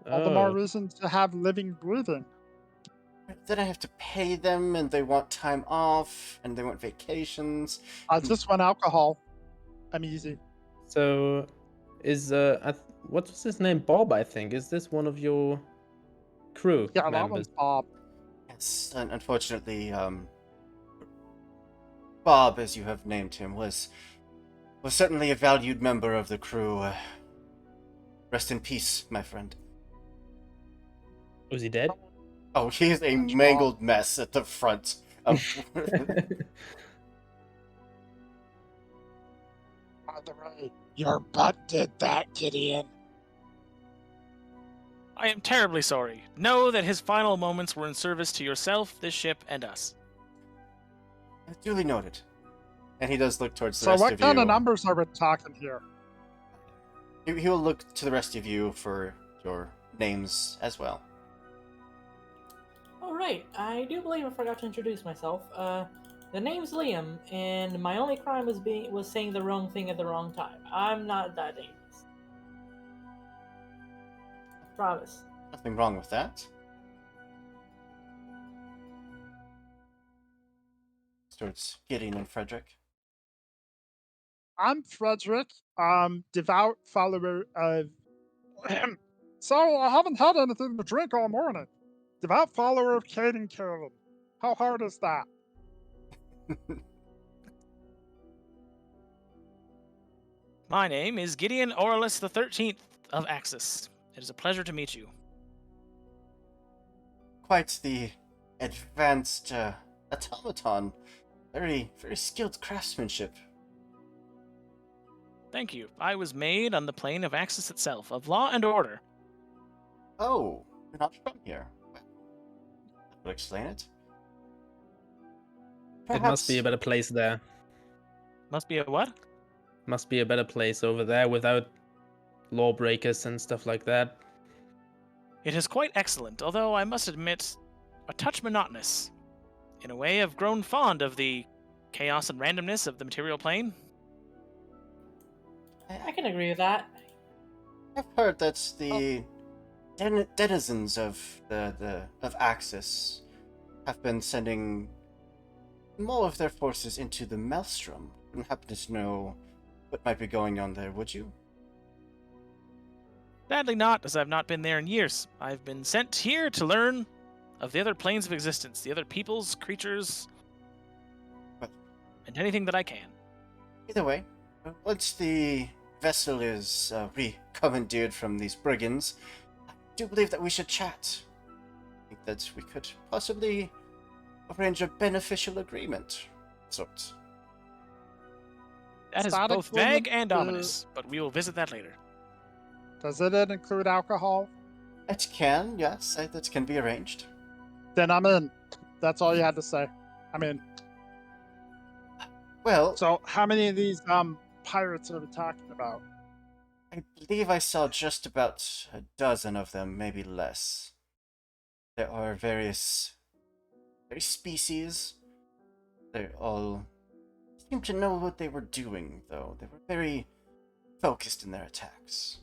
All the more Oh. reason to have living, breathing. Then I have to pay them, and they want time off, and they want vacations. I just want alcohol. I'm easy. So, is what was his name? Bob, I think. Is this one of your crew Yeah, that members? one's Bob. Yes, and unfortunately, Bob, as you have named him, was certainly a valued member of the crew. Rest in peace, my friend. Was he dead? Oh, he is a That's mangled mess at the front of. By the way, your butt did that, Gideon. I am terribly sorry. Know that his final moments were in service to yourself, this ship, and us. Duly noted. And he does look towards the So rest what of kind you. of numbers are we talking here? He will look to the rest of you for your names as well. Oh, right. I do believe I forgot to introduce myself. The name's Liam, and my only crime was saying the wrong thing at the wrong time. I'm not that dangerous. I promise. Nothing wrong with that. Towards Gideon and Frederick. I'm Frederick. Devout follower of. So I haven't had anything to drink all morning. Devout follower of Kate and Carolyn. How hard is that? My name is Gideon Orlus the 13th of Axis. It is a pleasure to meet you. Quite the advanced automaton. Very, very skilled craftsmanship. Thank you. I was made on the plane of Axis itself, of law and order. Oh, you're not from here. will explain it. It must be Perhaps- a better place there. Must be a what? Must be a better place over there without lawbreakers and stuff like that. It is quite excellent, although I must admit, a touch monotonous. In a way, I've grown fond of the chaos and randomness of the material plane. I can agree with that. I've heard that the denizens of of Axis have been sending more of their forces into the Maelstrom. Wouldn't happen to know what might be going on there, would you? Sadly not, as I've not been there in years. I've been sent here to learn of the other planes of existence, the other peoples, creatures, Well- and anything that I can. Either way, once the vessel is recommandeered from these brigands, I do believe that we should chat. I think that we could possibly arrange a beneficial agreement of sorts. That is Static both vague limit, and ominous, but we will visit that later. Does it include alcohol? It can, yes, that can be arranged. Then I'm in. That's all you had to say. I'm in. Well, So, how many of these pirates are we talking about? I believe I saw just about a dozen of them, maybe less. There are various species. They all seem to know what they were doing, though. They were very focused in their attacks.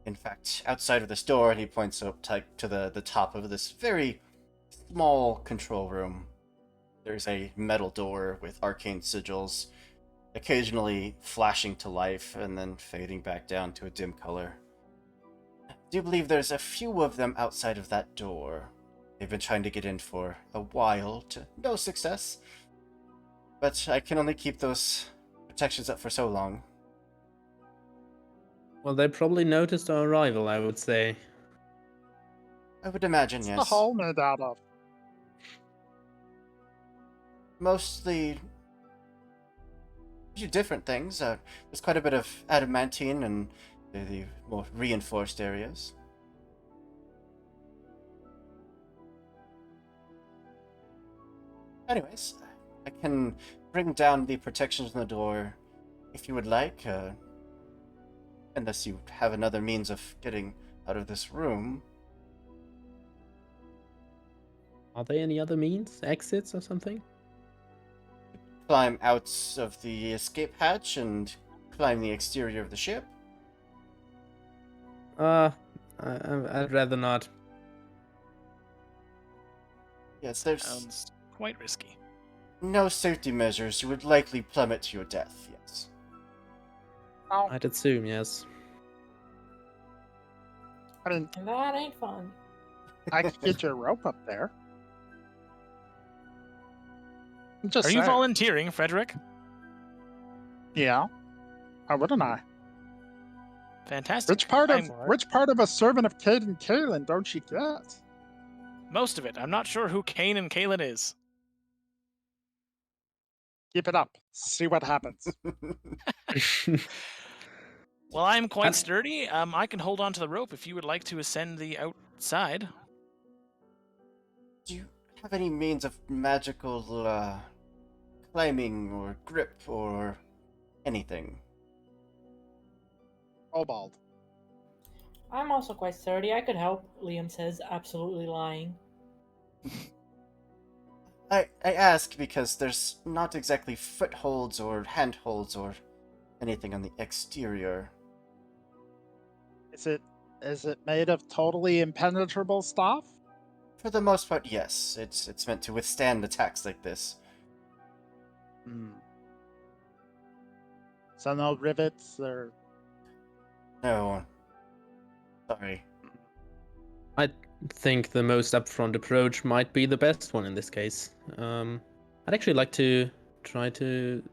In fact, outside of this door, and he points up to the top of this very small control room. There's a metal door with arcane sigils, occasionally flashing to life and then fading back down to a dim color. I do believe there's a few of them outside of that door. They've been trying to get in for a while, to no success. But I can only keep those protections up for so long. Well, they probably noticed our arrival, I would say. I would imagine, What's yes. the hull made out of? Mostly few different things. There's quite a bit of adamantine and the more reinforced areas. Anyways, I can bring down the protections on the door if you would like, unless you have another means of getting out of this room. Are there any other means? Exits or something? Climb out of the escape hatch and climb the exterior of the ship. I'd rather not. Yes, there's Sounds quite risky. no safety measures. You would likely plummet to your death, yes. Oh, I'd assume, yes. I mean, That ain't fun. I could get you a rope up there. Just Are you saying. volunteering, Frederick? Yeah. How wouldn't I? Fantastic. Which part I'm- of a servant of Caden Kalen don't you get? Most of it. I'm not sure who Kane and Kalen is. Keep it up. See what happens. Well, I'm quite And- sturdy. I can hold on to the rope if you would like to ascend the outside. Do you have any means of magical climbing or grip or anything? Cobalt. I'm also quite sturdy. I could help, Liam says, absolutely lying. I ask because there's not exactly footholds or handholds or anything on the exterior. Is it made of totally impenetrable stuff? For the most part, yes. It's meant to withstand attacks like this. So no rivets or No. Sorry. I think the most upfront approach might be the best one in this case. I'd actually like to try to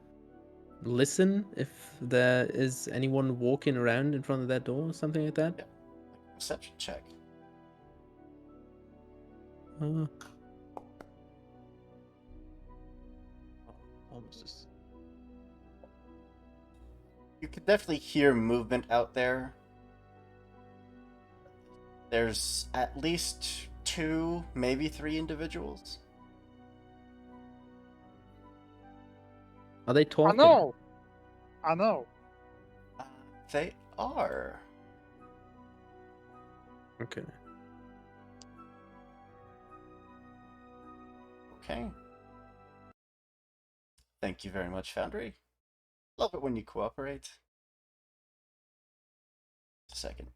listen if there is anyone walking around in front of that door or something like that. Perception check. Almost. You can definitely hear movement out there. There's at least 2, maybe 3 individuals. Are they I talking? know. I know. Uh, they are. Okay. Okay. Thank you very much, Foundry. Love it when you cooperate. Just a second.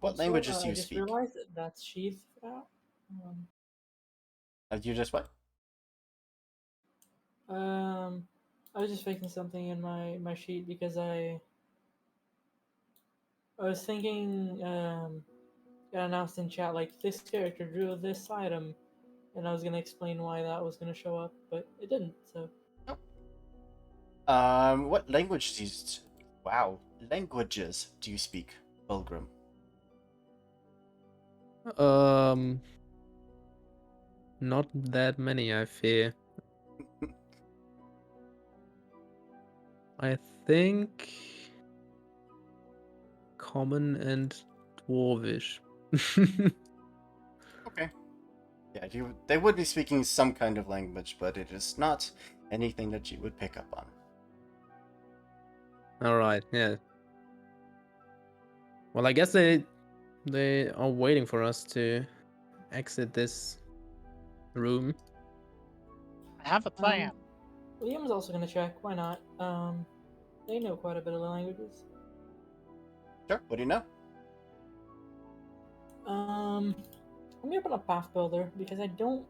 What Also, languages do I you just speak? realized that that's sheath for that. You just what? I was just fixing something in my sheet because I was thinking got announced in chat like this character drew this item, and I was gonna explain why that was gonna show up, but it didn't. So What language do you... Wow. Languages do you speak, Pilgrim? Not that many, I fear. I think Common and Dwarvish. Okay. Yeah, they would be speaking some kind of language, but it is not anything that you would pick up on. All right, yeah. Well, I guess they are waiting for us to exit this room. I have a plan. Liam's also gonna check. Why not? They know quite a bit of the languages. Sure, what do you know? Let me open up Path Builder because I don't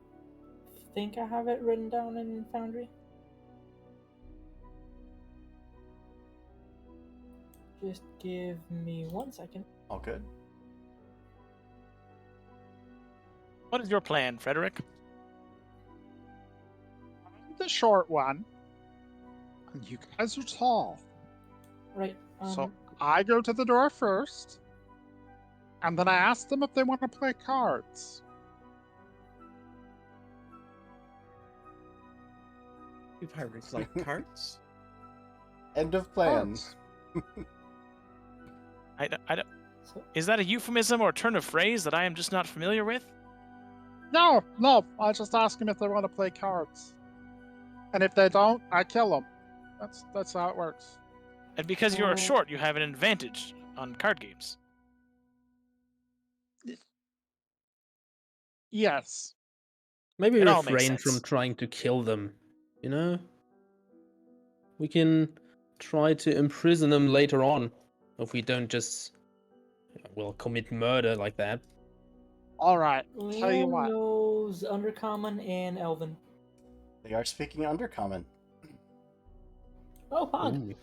think I have it written down in Foundry. Just give me 1 second. All good. What is your plan, Frederick? I'm the short one, and you guys are tall. Right. So I go to the door first, and then I ask them if they want to play cards. You pirates like cards? End of plan. Cards. I don't- So, Is that a euphemism or turn of phrase that I am just not familiar with? No, I just ask them if they want to play cards, and if they don't, I kill them. That's how it works. And because you're Oh. short, you have an advantage on card games. Yes. Maybe It all makes refrain from sense. trying to kill them. You know? We can try to imprison them later on if we don't just, well, commit murder like that. All right. Tell you Liam what. knows Undercommon and Elven. They are speaking Undercommon. Oh, Pog. Ooh.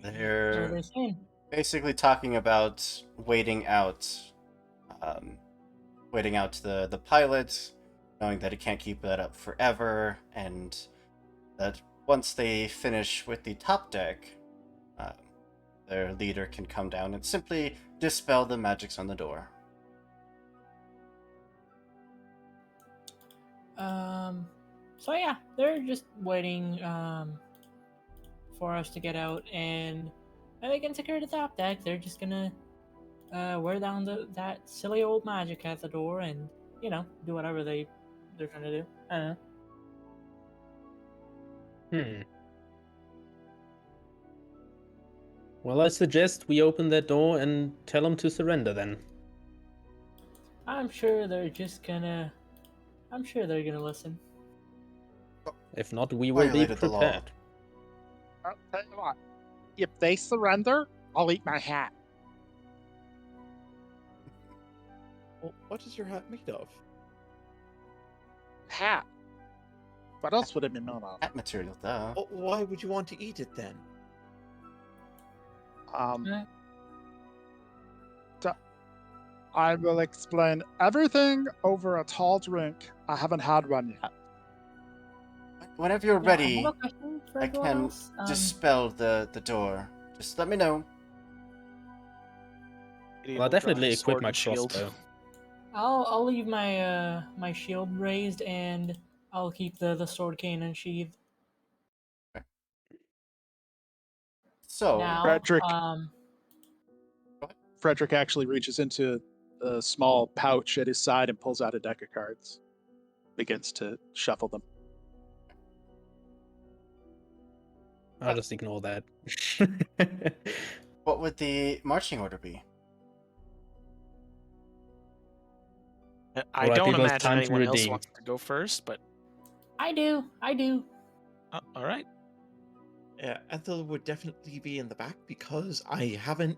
What are They're they saying? basically talking about waiting out the pilot, knowing that he can't keep that up forever, and that once they finish with the top deck, their leader can come down and simply dispel the magics on the door. So yeah, they're just waiting for us to get out, and they can secure the top deck. They're just gonna wear down that silly old magic at the door, and do whatever they're trying to do. I don't know. Well, I suggest we open that door and tell them to surrender then. I'm sure they're just gonna. I'm sure they're gonna listen. If not, we will be Violated the law. prepared. I'll tell you what. If they surrender, I'll eat my hat. Well, what is your hat made of? Hat. What else would it be made of? Hat material, duh. Well, why would you want to eat it then? I will explain everything over a tall drink. I haven't had one yet. Whenever you're Yeah, ready, I have a question for I everyone can else. dispel the door. Just let me know. Idiot Well, I will draw definitely his equip sword my and shield. crossbow. I'll leave my my shield raised, and I'll keep the sword cane unsheathed. So, Now, Frederick. Go ahead. Frederick actually reaches into a small pouch at his side and pulls out a deck of cards. Begins to shuffle them. I'll just ignore that. What would the marching order be? I Alright, don't people, it's imagine time to anyone else redeem. wants to go first, but I do. all right. Yeah, Ethel would definitely be in the back because I haven't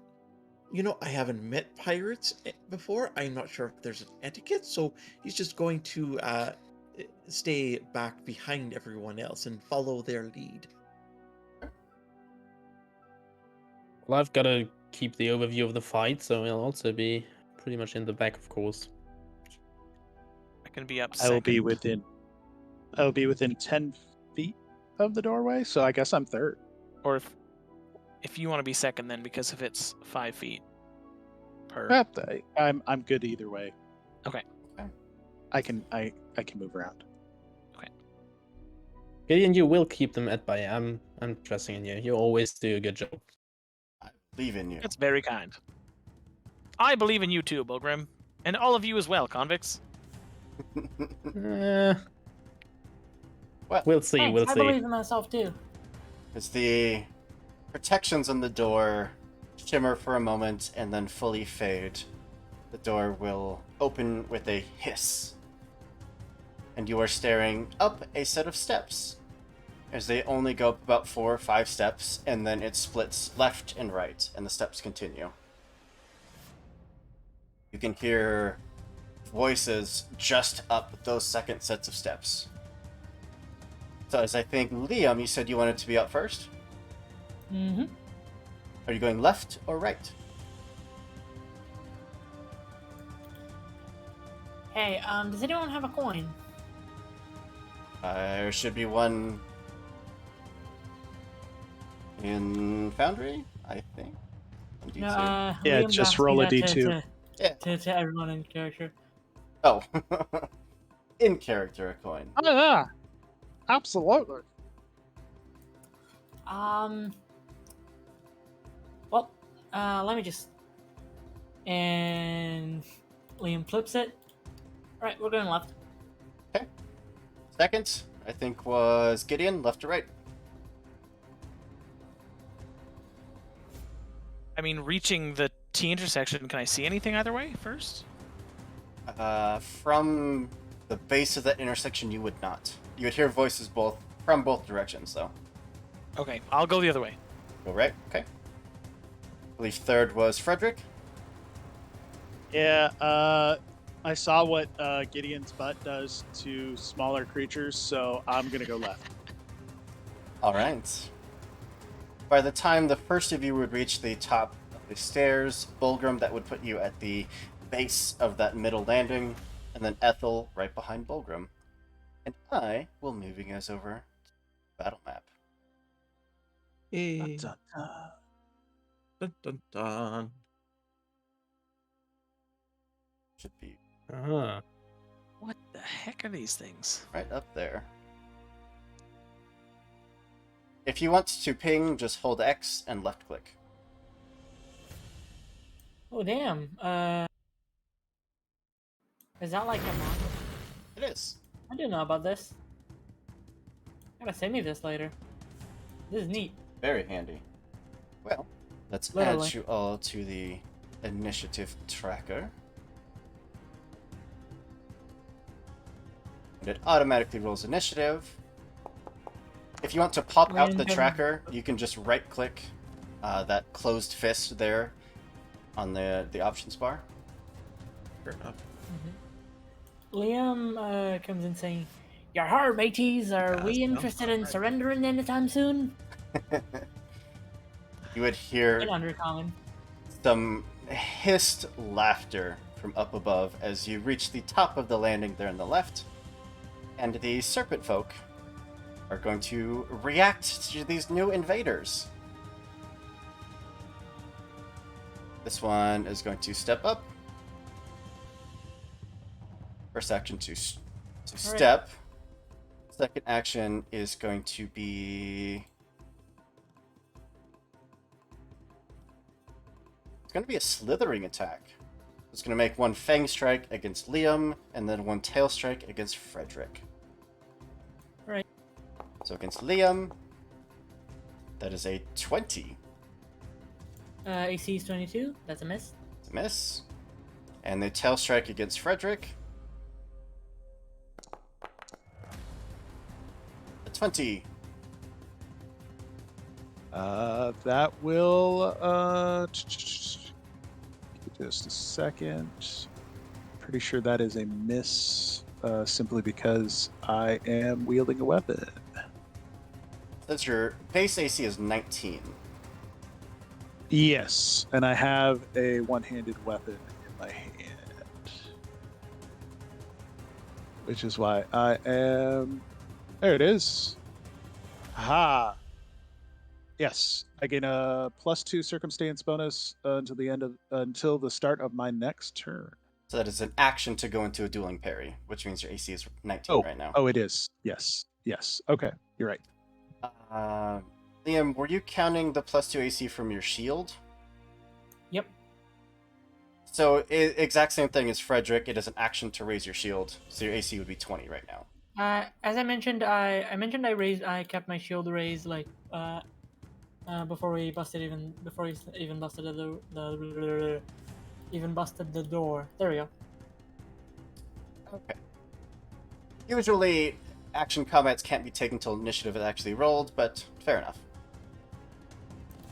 met pirates before. I'm not sure if there's an etiquette, so he's just going to stay back behind everyone else and follow their lead. Well, I've got to keep the overview of the fight, so I'll also be pretty much in the back, of course. I can be up I will be second. within 10 feet of the doorway, so I guess I'm third. Or if you want to be second, then because if it's 5 feet per. I'm good either way. Okay. I can move around. Gideon, you will keep them at bay. I'm trusting in you. You always do a good job. I believe in you. That's very kind. I believe in you too, Bulgrim, and all of you as well, convicts. Well, we'll see. Thanks, We'll I see. believe in myself too. As the protections on the door shimmer for a moment and then fully fade, the door will open with a hiss. And you are staring up a set of steps, as they only go up about 4 or 5 steps, and then it splits left and right, and the steps continue. You can hear voices just up those second sets of steps. So as I think, Liam, you said you wanted to be up first? Mm-hmm. Are you going left or right? Hey, does anyone have a coin? There should be one in Foundry, I think. On D2. No, Yeah, Liam's just asking roll a that D2. Yeah. To everyone in character. Oh. In character, a coin. Oh yeah, absolutely. Well, let me just. And Liam flips it. Alright, we're going left. Second, I think, was Gideon, left to right. I mean, reaching the T intersection, can I see anything either way first? From the base of that intersection, you would not. You would hear voices from both directions, though. Okay, I'll go the other way. Go right, okay. I believe third was Frederick. Yeah, I saw what Gideon's butt does to smaller creatures, so I'm gonna go left. Alright. By the time the first of you would reach the top of the stairs, Bulgrim, that would put you at the base of that middle landing, and then Ethel right behind Bulgrim. And I will move you guys over to the battle map. Hey. Dun, dun, Dun, dun, dun. Should be Uh-huh. What the heck are these things? right up there. If you want to ping, just hold X and left click. Oh, damn. Is that like a mod? It is. I didn't know about this. Gotta send me this later. This is neat. Very handy. Well, let's Literally. add you all to the initiative tracker. And it automatically rolls initiative. If you want to pop out the Random. tracker, you can just right-click that closed fist there on the options bar. Fair enough. Liam comes in saying, "Your heart, mateys, are Yes, we I'm interested in alright. surrendering anytime soon?" You would hear In Undercommon. some hissed laughter from up above as you reach the top of the landing there on the left, and the serpent folk are going to react to these new invaders. This one is going to step up. First action to step. Second action is going to be... It's going to be a Slithering Attack. It's going to make one Fang Strike against Liam, and then one Tail Strike against Frederick. Right. So against Liam, that is a 20. AC is 22. That's a miss. It's a miss. And the Tail Strike against Frederick. A 20. That will just a second. Pretty sure that is a miss, simply because I am wielding a weapon. That's your base AC is 19. Yes, and I have a one-handed weapon in my hand, which is why I am. There it is. Ha. Yes, I gain a +2 circumstance bonus until the start of my next turn. So that is an action to go into a dueling parry, which means your AC is 19 right now. Oh, it is. Yes. Okay, you're right. Liam, were you counting the +2 AC from your shield? Yep. So exact same thing as Frederick. It is an action to raise your shield, so your AC would be 20 right now. As I mentioned, I kept my shield raised before he busted the door. There we go. Okay. Usually, action combats can't be taken until initiative is actually rolled, but fair enough.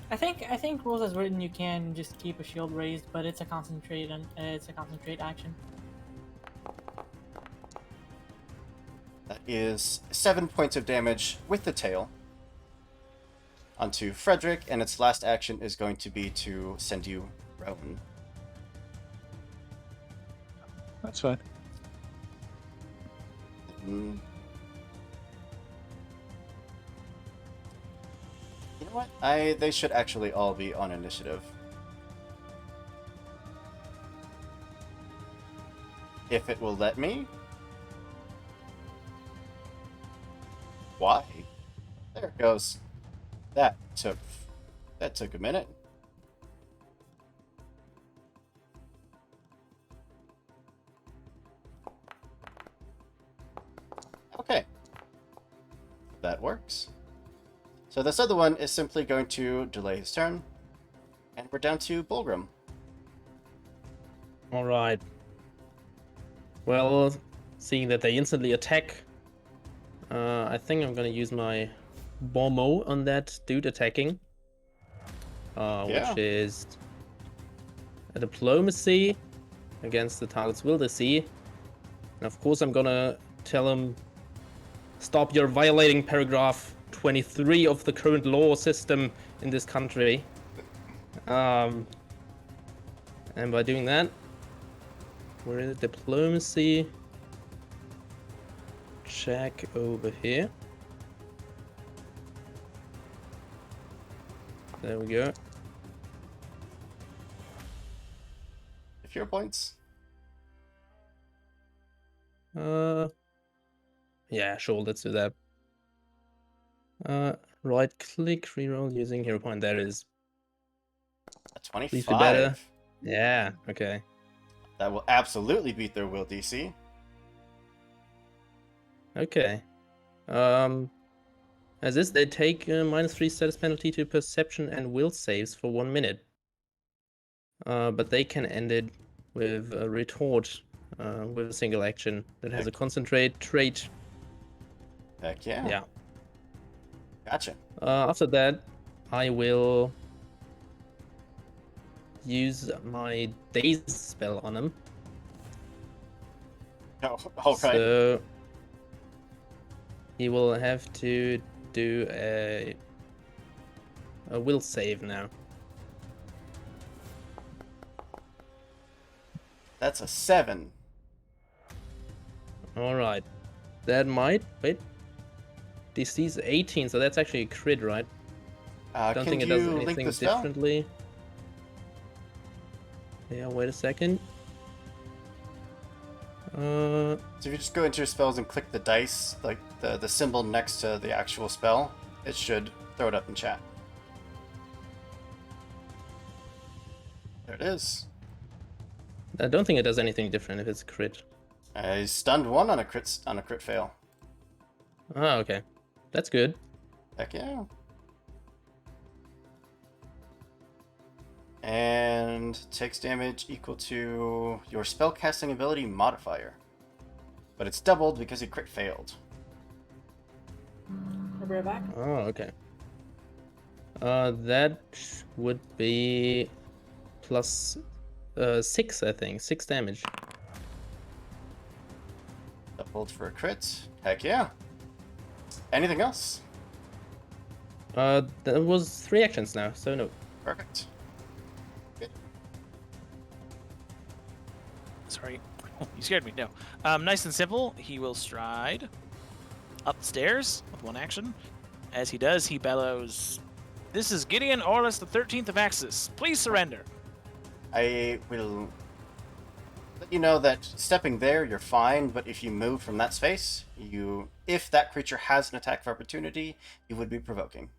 I think rules as written you can just keep a shield raised, but it's a concentrate action. That is 7 points of damage with the tail onto Frederick, and its last action is going to be to send you prone. That's fine. You know what? They should actually all be on initiative. If it will let me. Why? There it goes. That took a minute. Okay. That works. So this other one is simply going to delay his turn, and we're down to Bulgrim. All right. Well, seeing that they instantly attack, I think I'm gonna use my Bombo on that dude attacking, which is a diplomacy against the target's will to see. And of course, I'm gonna tell him, stop your violating paragraph 23 of the current law system in this country. And by doing that, we're in a diplomacy check over here. There we go. If your points. Yeah, sure, let's do that. Right click, reroll using hero point. There it is. A Please be better. 25. Yeah, okay. That will absolutely beat their will DC. Okay. As this, they take -3 status penalty to perception and will saves for 1 minute. But they can end it with a retort with a single action that has a concentrate trait. Heck yeah. Yeah. Gotcha. After that, I will use my Daze spell on him. Oh, all right. So he will have to do a will save now. That's a 7. All right, that might wait. DC's 18, so that's actually a crit, right? Don't Can think it you does link anything the spell? differently. Yeah, wait a second. So if you just go into your spells and click the dice, like the symbol next to the actual spell, it should throw it up in chat. There it is. I don't think it does anything different if it's a crit. I stunned one on a crit fail. Oh, okay. That's good. Heck yeah. And takes damage equal to your spellcasting ability modifier. But it's doubled because he crit failed. I'll be right back. Oh, okay. That would be plus 6, I think. 6 damage. Doubled for a crit. Heck yeah. Anything else? That was 3 actions now, so no. Perfect. Good. Sorry, you scared me. No. Nice and simple. He will stride upstairs with 1 action. As he does, he bellows, "This is Gideon Orlis, the 13th of Axis. Please surrender." I will let you know that stepping there, you're fine, but if you move from that space, if that creature has an attack of opportunity, you would be provoking.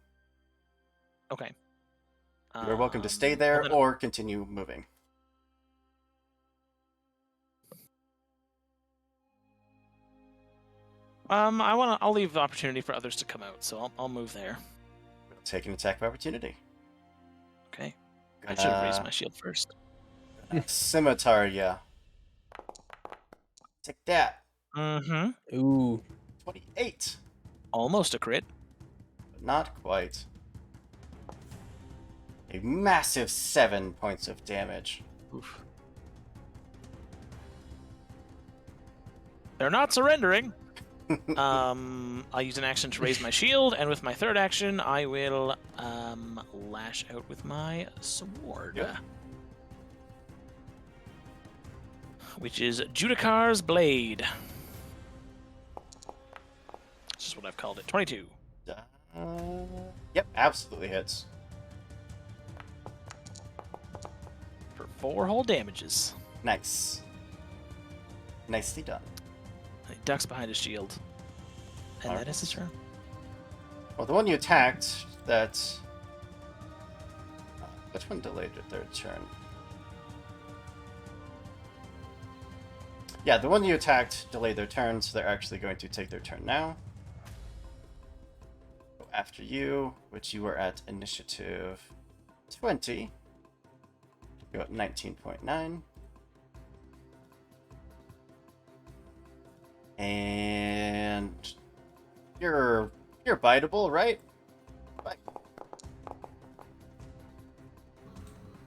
Okay. You're welcome to stay well there then- or continue moving. I'll leave the opportunity for others to come out, so I'll move there. Take an attack of opportunity. Okay. I should have raised my shield first. Scimitar, yeah. Take that. Mm-hmm. Ooh. 28. Almost a crit. But not quite. A massive 7 points of damage. Oof. They're not surrendering. I'll use an action to raise my shield, and with my third action, I will lash out with my sword. Yep. Which is Judicar's Blade. That's just what I've called it. 22. Yep, absolutely hits. For 4 whole damages. Nice. Nicely done. He ducks behind his shield. And that is his turn. Well, the one you attacked, that... which one delayed their turn? Yeah, the one you attacked delayed their turn, so they're actually going to take their turn now. Go after you, which you were at initiative 20. Go at 19.9. And you're biteable, right? Bite.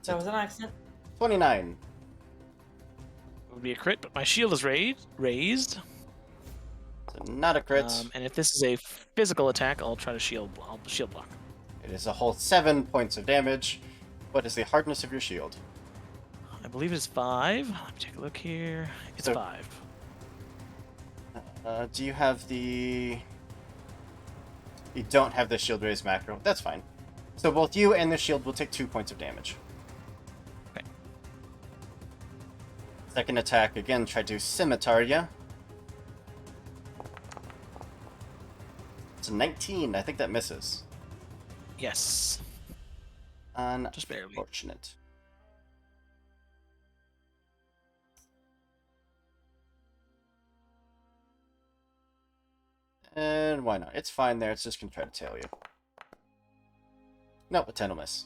That was an accident. 29. It would be a crit, but my shield is raised. So not a crit. And if this is a physical attack, I'll try to shield block. It is a whole 7 points of damage. What is the hardness of your shield? I believe it's 5. Let me take a look here. It's So- 5. Do you have the... You don't have the shield raise macro. That's fine. So both you and the shield will take 2 points of damage. Okay. Second attack, again, try to scimitar ya. It's a 19. I think that misses. Yes. Just barely. Unfortunate. And why not? It's fine there. It's just going to try to tail you. Nope, a 10 will miss.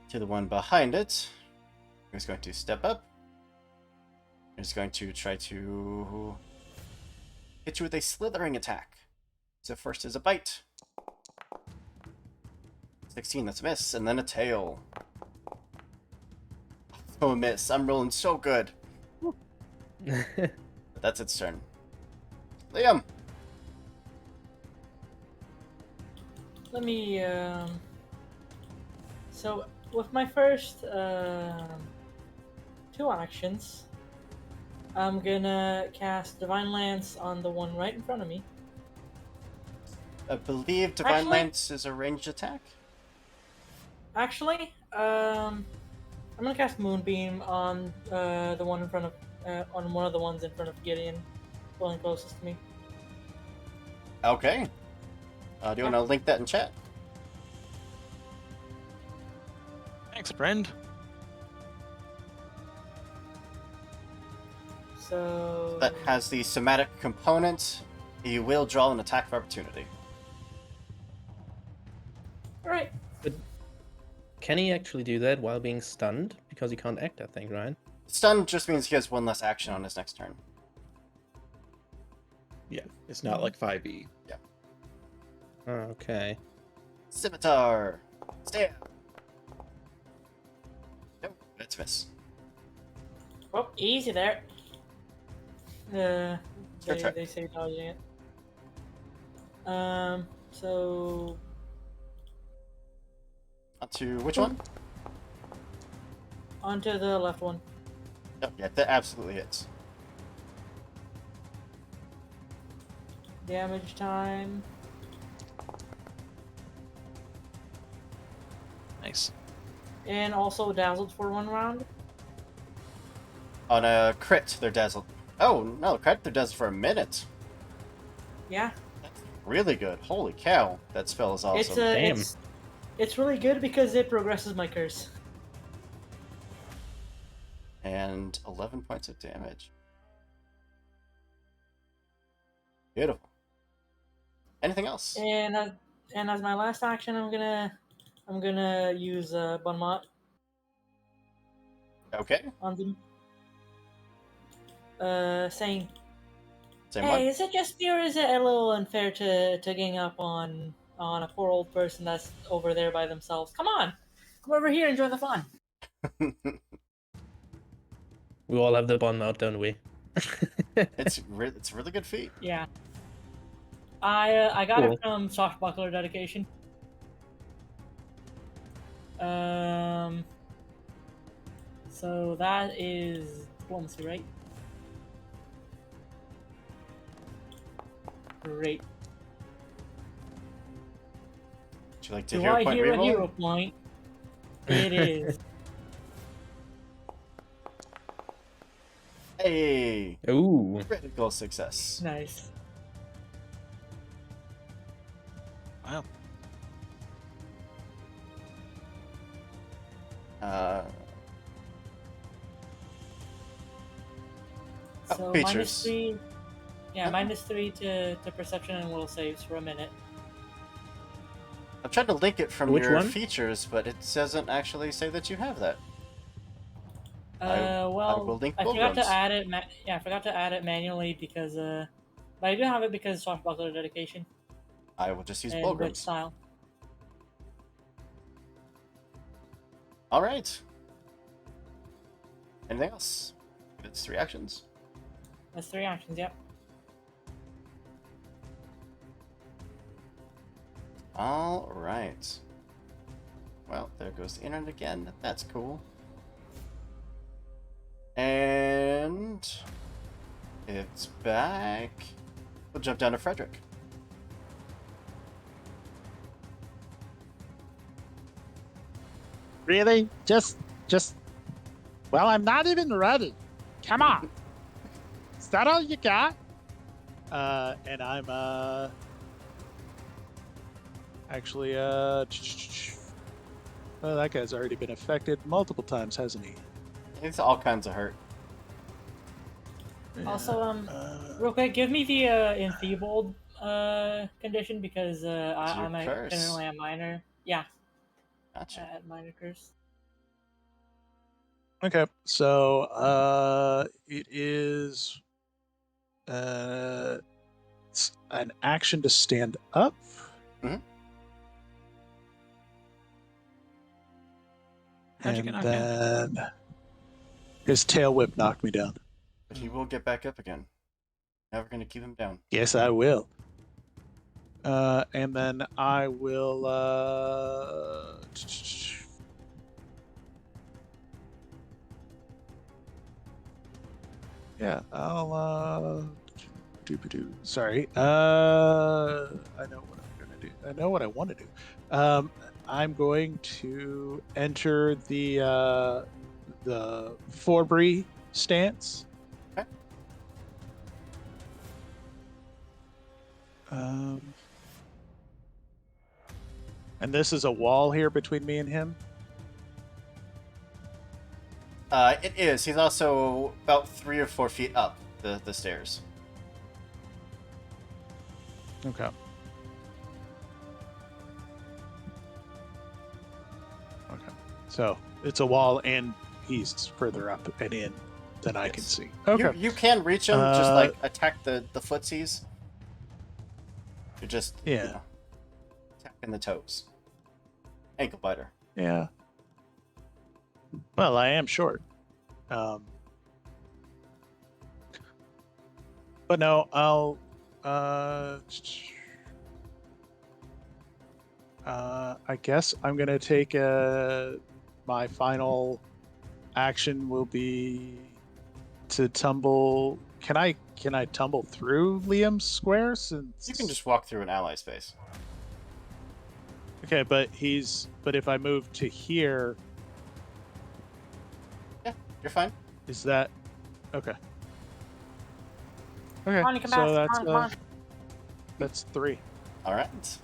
To the one behind it, who's going to step up. He's going to try to hit you with a slithering attack. So first is a bite. 16, that's a miss, and then a tail. Oh, a miss. I'm rolling so good. But that's its turn. Liam! Let me, So, with my first, 2 actions, I'm gonna cast Divine Lance on the one right in front of me. I believe Divine Actually- Lance is a ranged attack. Actually, I'm gonna cast Moonbeam on the one in front of, on one of the ones in front of Gideon, the one closest to me. Okay. Do you want to link that in chat? Thanks, friend. So That has the somatic component. You will draw an attack of opportunity. all right. Can he actually do that while being stunned? Because he can't act, I think, right? Stun just means he has one less action on his next turn. Yeah, it's not like 5e. Oh, okay. Scimitar! Stab! Nope, that's a miss. Oh, easy there. Your turn. They say dodging it. So Onto which one? onto the left one. Oh, yeah, that absolutely hits. Damage time. Nice. And also dazzled for 1 round. On a crit, they're dazzled. Oh, no, crit, they're dazzled for a minute. Yeah. That's really good. Holy cow, that spell is awesome. Damn. It's really good because it progresses my curse. And 11 points of damage. Beautiful. Anything else? And as my last action, I'm gonna use Bon Mot Okay. on them. Saying, Same hey, one. is it just me or is it a little unfair to gang up on a poor old person that's over there by themselves? Come on, come over here and join the fun. We all have the bond mode, don't we? It's a really good feat. Yeah. I got Cool. it from Swashbuckler Dedication. So that is diplomacy, right? Great. Would you like to Do hero I point hear a reroll? hero point? It is. Hey! Ooh. Critical success. Nice. Wow. So features. -3. Yeah, -3 to perception and will saves for a minute. I'm trying to link it from Which your one? features, but it doesn't actually say that you have that. I Well, will link I forgot to Pilgrims. add it. I forgot to add it manually because but I do have it because Swashbuckler Dedication I will just use and with Pilgrims. style. Alright. Anything else? It's 3 actions. That's 3 actions. Yep. Alright. Well, there goes the internet again. That's cool. And it's back. We'll jump down to Frederick. Really? Just. Well, I'm not even ready. Come on. Is that all you got? And I'm actually well, that guy's already been affected multiple times, hasn't he? It's all kinds of hurt. Also, real quick, give me the enfeebled condition because your I'm curse. generally a minor. Yeah, Gotcha. at minor curse. Okay, so it is it's an action to stand up. Mhm. How'd you get And knocked down? then his tail whip knocked me down. But he will get back up again. Never gonna keep him down. Yes, I will. And then I will yeah, I'll doo-ba-doo. Sorry. I know what I'm gonna do. I know what I want to do. I'm going to enter the Forbury stance. Okay. And this is a wall here between me and him. It is. He's also about 3 or 4 feet up the stairs. Okay. Okay. So it's a wall, and he's further up and in than I can Yes. see. Okay. You can reach him, just like attack the footsies. You're just Yeah. attacking the toes. Ankle biter. Yeah. Well, I am short. But no, I'll I guess I'm gonna take my final action will be to tumble. Can I tumble through Liam's square since You can just walk through an ally space. okay, but if I move to here, Yeah, you're fine. is that okay? Okay, Come on, you can so pass. that's Come on. that's 3. All right.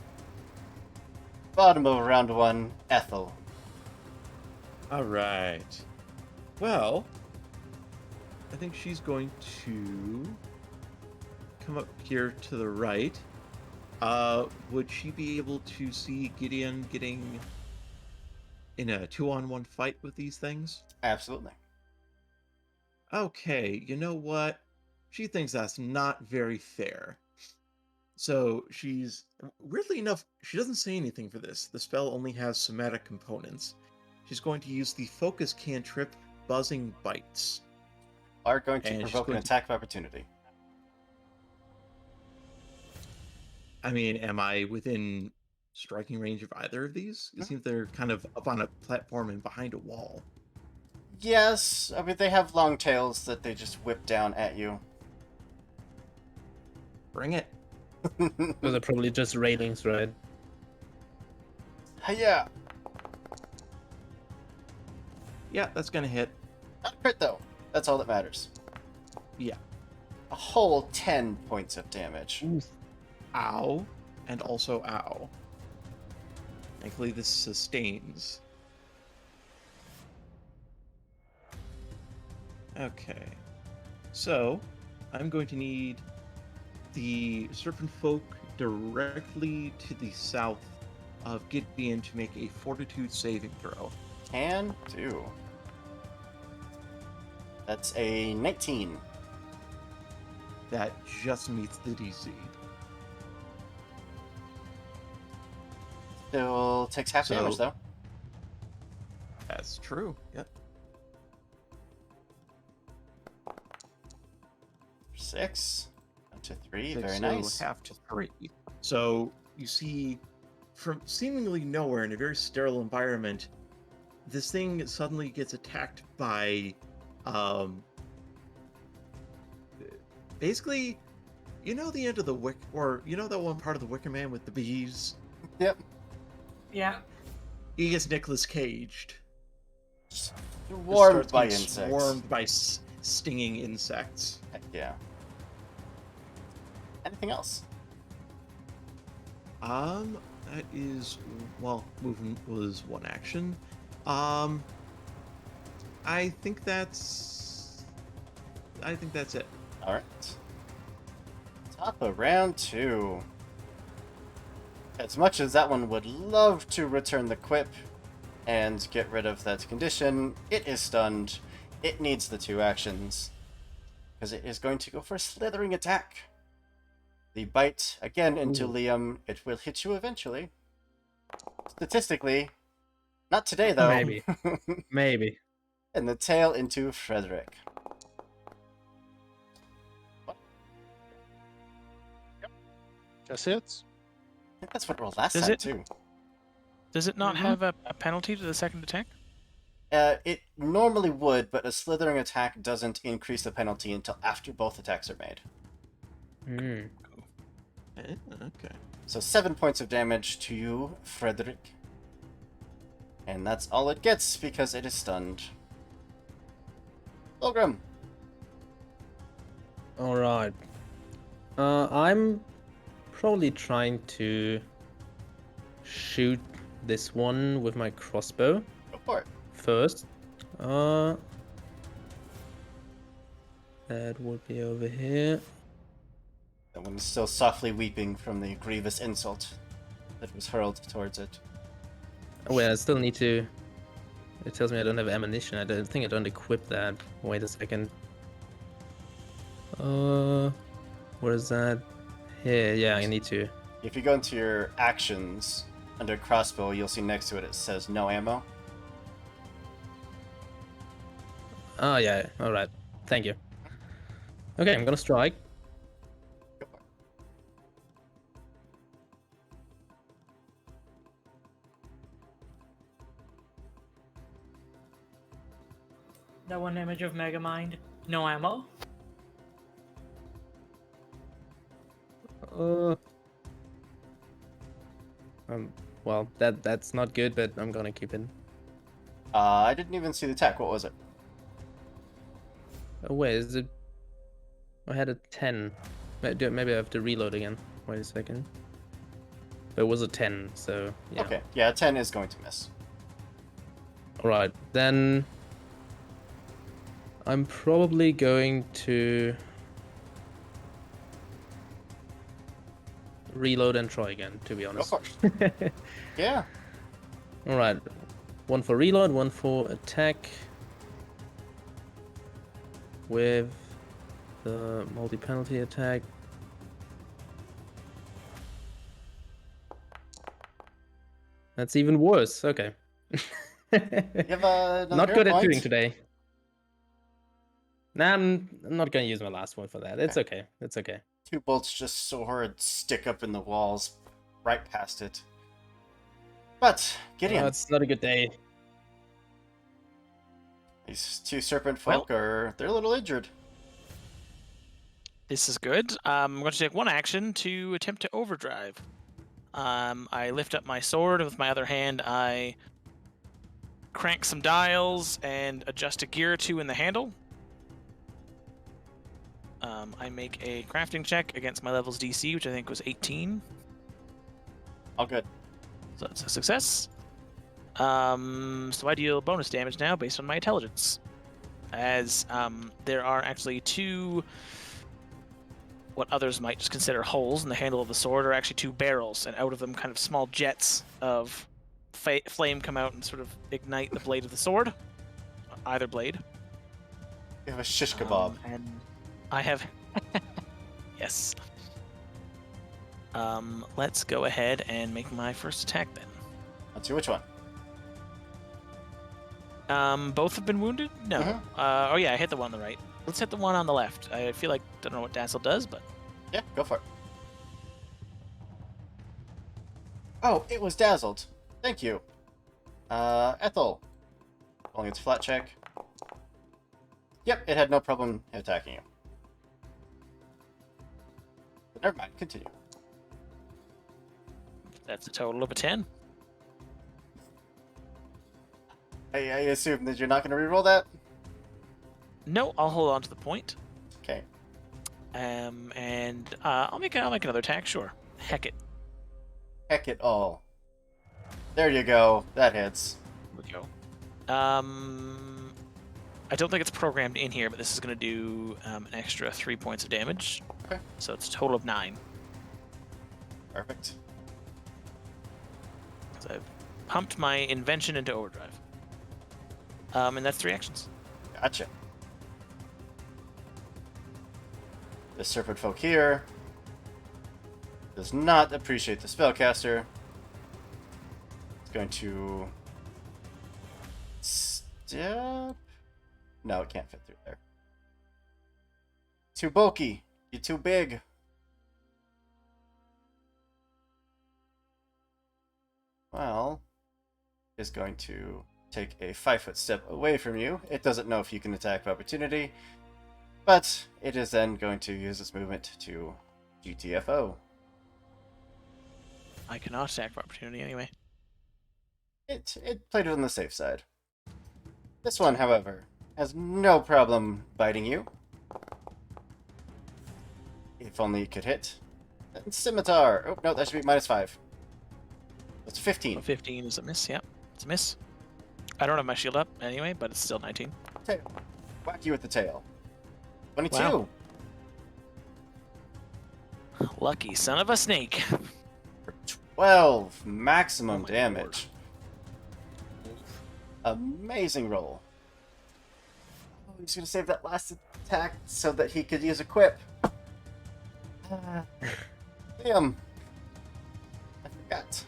Bottom of round 1, Ethel. All right. Well, I think she's going to come up here to the right. Would she be able to see Gideon getting in a 2-on-1 fight with these things? Absolutely. Okay, you know what? She thinks that's not very fair. So she's, weirdly enough, she doesn't say anything for this. The spell only has somatic components. She's going to use the focus cantrip Buzzing Bites. Are going to And she's provoke an going to- attack of opportunity. I mean, am I within striking range of either of these? It seems they're kind of up on a platform and behind a wall. Yes, I mean, they have long tails that they just whip down at you. Bring it. Those are probably just railings, right? Hiya! Yeah, that's gonna hit. Not a crit, though. That's all that matters. Yeah. A whole 10 points of damage. Ow. And also ow. Thankfully, this sustains. Okay. So, I'm going to need the Serpent Folk directly to the south of Gideon to make a Fortitude saving throw. Can do. That's a 19. That just meets the DC. Still takes half So- damage, though. That's true. Yep. 6. Up to 3. Six, Very so nice. half to 3. So you see, from seemingly nowhere in a very sterile environment, this thing suddenly gets attacked by, basically, you know the end of the wick, or you know that one part of the Wicker Man with the bees? Yep. Yeah. He gets Nicolas Caged. Just Just warmed starts by getting insects. Swarmed by stinging insects. Heck yeah. Anything else? That is, well, movement was one action. I think that's it. Alright. Top of round 2. As much as that one would love to return the quip and get rid of that condition, it is stunned. It needs the 2 actions. Because it is going to go for a Slithering Attack. The bite, again, into Liam. It will hit you eventually. Statistically, not today, though. Maybe. Maybe. And the tail into Frederick. Just hits. I think that's what it rolled last Does time, it- too. Does it not Mhm. have a penalty to the second attack? It normally would, but a Slithering Attack doesn't increase the penalty until after both attacks are made. Hmm. Okay. So 7 points of damage to you, Frederick. And that's all it gets because it is stunned. Pilgrim. Alright. I'm probably trying to shoot this one with my crossbow Go for it. first. That would be over here. That one is still softly weeping from the grievous insult that was hurled towards it. Oh, wait, I still need to... It tells me I don't have ammunition. I don't think I don't equip that. Wait a second. Where is that? Here, yeah, I need to. If you go into your actions under crossbow, you'll see next to it it says no ammo. Oh, yeah, alright. Thank you. Okay, I'm gonna strike. Go for it. That one image of Megamind. No ammo. Well, that's not good, but I'm gonna keep it. I didn't even see the attack. What was it? Oh, wait, is it... I had a 10. Maybe I have to reload again. Wait a second. It was a 10, so yeah. Okay, yeah, 10 is going to miss. Alright, then... I'm probably going to... reload and try again, to be honest. Go for it. Yeah. Alright. One for reload, one for attack. With the multi-penalty attack. That's even worse. Okay. You have another Not good at point? doing today. Nah, I'm not gonna use my last one for that. It's okay. It's okay. 2 bolts just soared, stick up in the walls, right past it. But, Gideon, It's not a good day. these 2 serpent folk they're a little injured. This is good. I'm going to take one action to attempt to overdrive. I lift up my sword, and with my other hand, I crank some dials and adjust a gear or 2 in the handle. I make a crafting check against my level's DC, which I think was 18. All good. So that's a success. So I deal bonus damage now based on my intelligence. As there are actually 2, what others might just consider holes in the handle of the sword, are actually 2 barrels, and out of them kind of small jets of flame come out and sort of ignite the blade of the sword. Either blade. You have a shish kebab. And I have... yes. Let's go ahead and make my first attack then. Let's see which one. Both have been wounded? No. Mhm. Oh yeah, I hit the one on the right. Let's hit the one on the left. I feel like, don't know what Dazzle does, but... Yeah, go for it. Oh, it was dazzled. Thank you. Ethel. Rolling its flat check. Yep, it had no problem attacking you. But never mind, continue. That's a total of a 10. I assume that you're not going to reroll that? No, I'll hold on to the point. Okay. And I'll make another attack, sure. Heck it. Heck it all. There you go. That hits. Here we go. I don't think it's programmed in here, but this is going to do an extra 3 points of damage. Okay. So it's a total of 9. Perfect. So I've pumped my invention into overdrive. And that's 3 actions. Gotcha. The serpent folk here does not appreciate the spellcaster. It's going to step. No, it can't fit through there. Too bulky. You're too big. Well, is going to take a 5-foot step away from you. It doesn't know if you can attack of opportunity, but it is then going to use its movement to GTFO. I cannot attack for opportunity anyway. It played it on the safe side. This one, however, has no problem biting you. If only it could hit. And scimitar. Oh, no, that should be -5. That's 15. 15 is a miss, yeah. It's a miss. I don't have my shield up anyway, but it's still 19. Tail. Whack you with the tail. 22. Wow. Lucky son of a snake. For 12 maximum Oh my damage. Amazing roll. Oh, he's gonna save that last attack so that he could use equip. Damn. I forgot.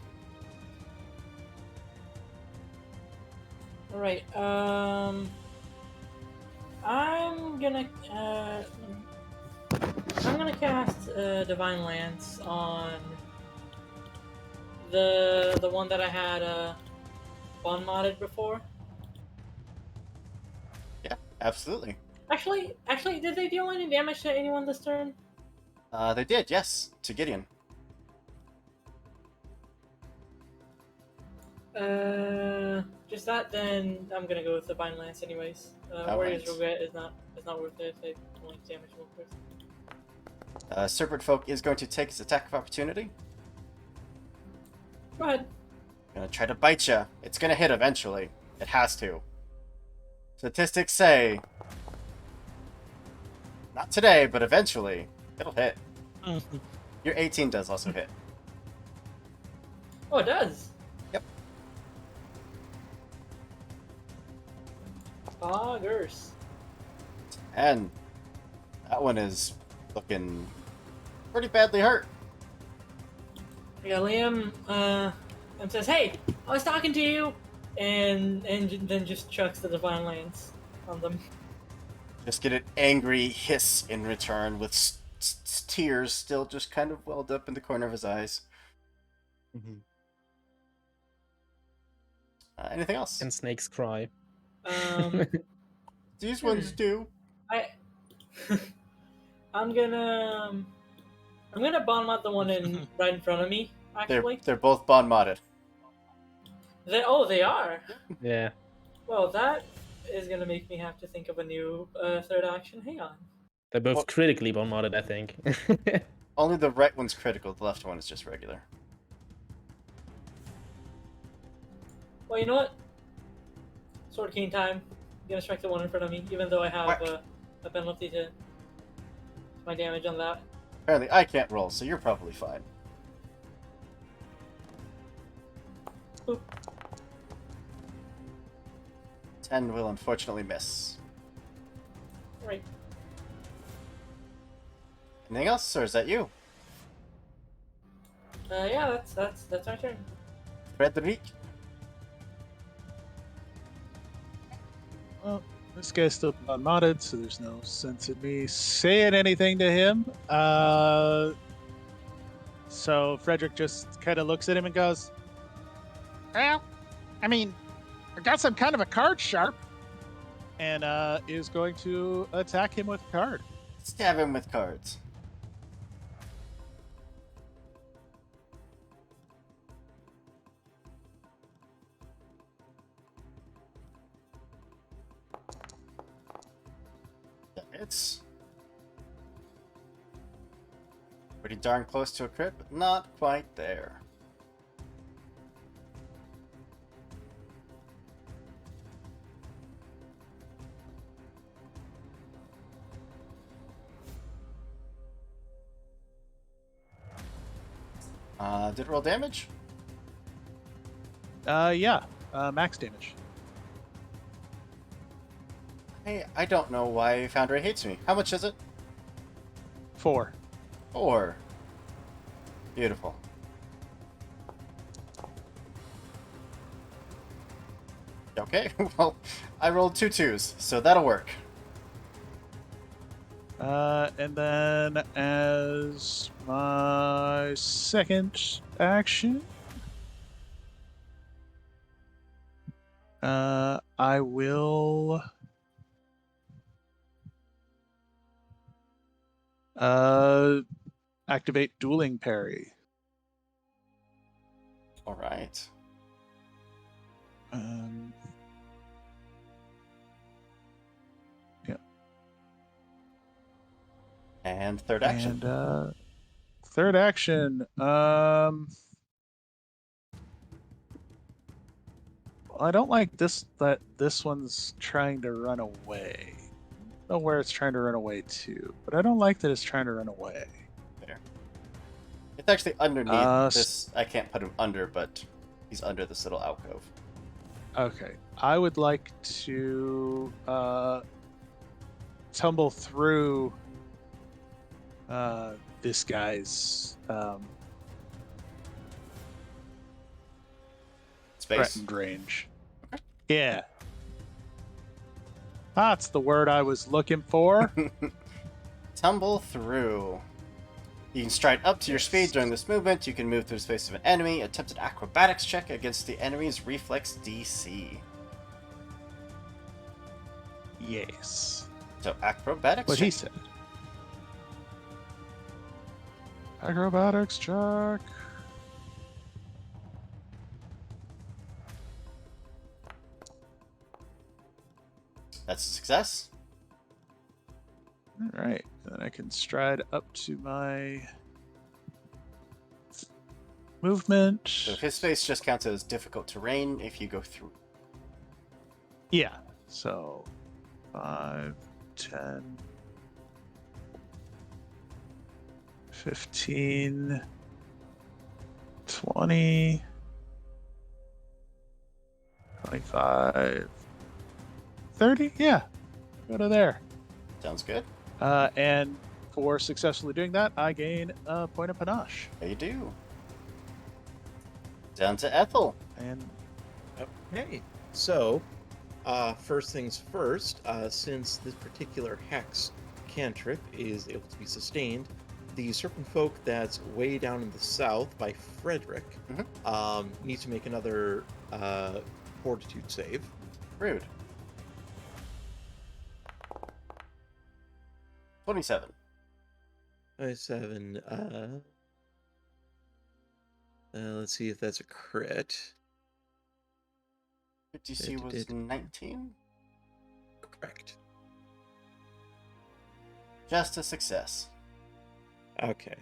All right. I'm gonna cast Divine Lance on the one that I had bond modded before. Yeah, absolutely. Actually, did they deal any damage to anyone this turn? They did, yes, to Gideon. Just that. Then I'm gonna go with Divine Lance, anyways. Warrior's Alright. Regret is not worth it. They only damage one person. Serpent Folk is going to take his attack of opportunity. Go ahead. Gonna try to bite you. It's gonna hit eventually. It has to. Statistics say, not today, but eventually, it'll hit. Your 18 does also hit. Oh, it does. Yep. Boggers. And that one is looking pretty badly hurt. Yeah, Liam and says, "Hey, I was talking to you," and then just chucks the Divine Lance on them. Just get an angry hiss in return with tears still just kind of welled up in the corner of his eyes. Anything else? And snakes cry. These ones do. I'm gonna bond mod the one right in front of me. Actually, They're both bond modded. they are. Yeah. Well, that is gonna make me have to think of a new third action. Hang on. They're both Well- critically bomb modded, I think. Only the right one's critical, the left one is just regular. Well, you know what? Sword Cane time. I'm gonna strike the one in front of me, even though I have Whack. a penalty to my damage on that. Apparently I can't roll, so you're probably fine. Boop. 10 will unfortunately miss. Right. Anything else, or is that you? Yeah, that's my turn. Frederic? Well, this guy's still unmodded, so there's no sense in me saying anything to him. So Frederick just kind of looks at him and goes, Well, I mean, I got some kind of a card sharp. and is going to attack him with a card. Stab him with cards. That hits. Pretty darn close to a crit, but not quite there. Did it roll damage? Yeah, max damage. Hey, I don't know why Foundry hates me. How much is it? 4. 4. Beautiful. Okay, well, I rolled 2 2s, so that'll work. And then as my second action, I will activate Dueling Parry. All right. Yeah. And third action. And third action. I don't like this. That this one's trying to run away. know where it's trying to run away to, but I don't like that it's trying to run away. There. It's actually underneath Uh, this. I can't put him under, but he's under this little alcove. Okay, I would like to tumble through this guy's Space. threatened range. Yeah. That's the word I was looking for. Tumble through. You can stride up to your speed during this movement. You can move through the space of an enemy. Attempt an acrobatics check against the enemy's reflex DC. Yes. So acrobatics What check. he said. Acrobatics check. That's a success. All right. Then I can stride up to my movement. So his space just counts as difficult terrain if you go through. Yeah. So 5, 10, 15, 20, 25, 30. Yeah. Go to there. Sounds good. And for successfully doing that, I gain a point of panache. There you do. Down to Ethel. And Okay, so first things first, since this particular hex cantrip is able to be sustained, the serpent folk that's way down in the south by Frederick needs to make another fortitude save. Rude. 27. 27. Let's see if that's a crit. DC was 19? Correct. Just a success. Okay.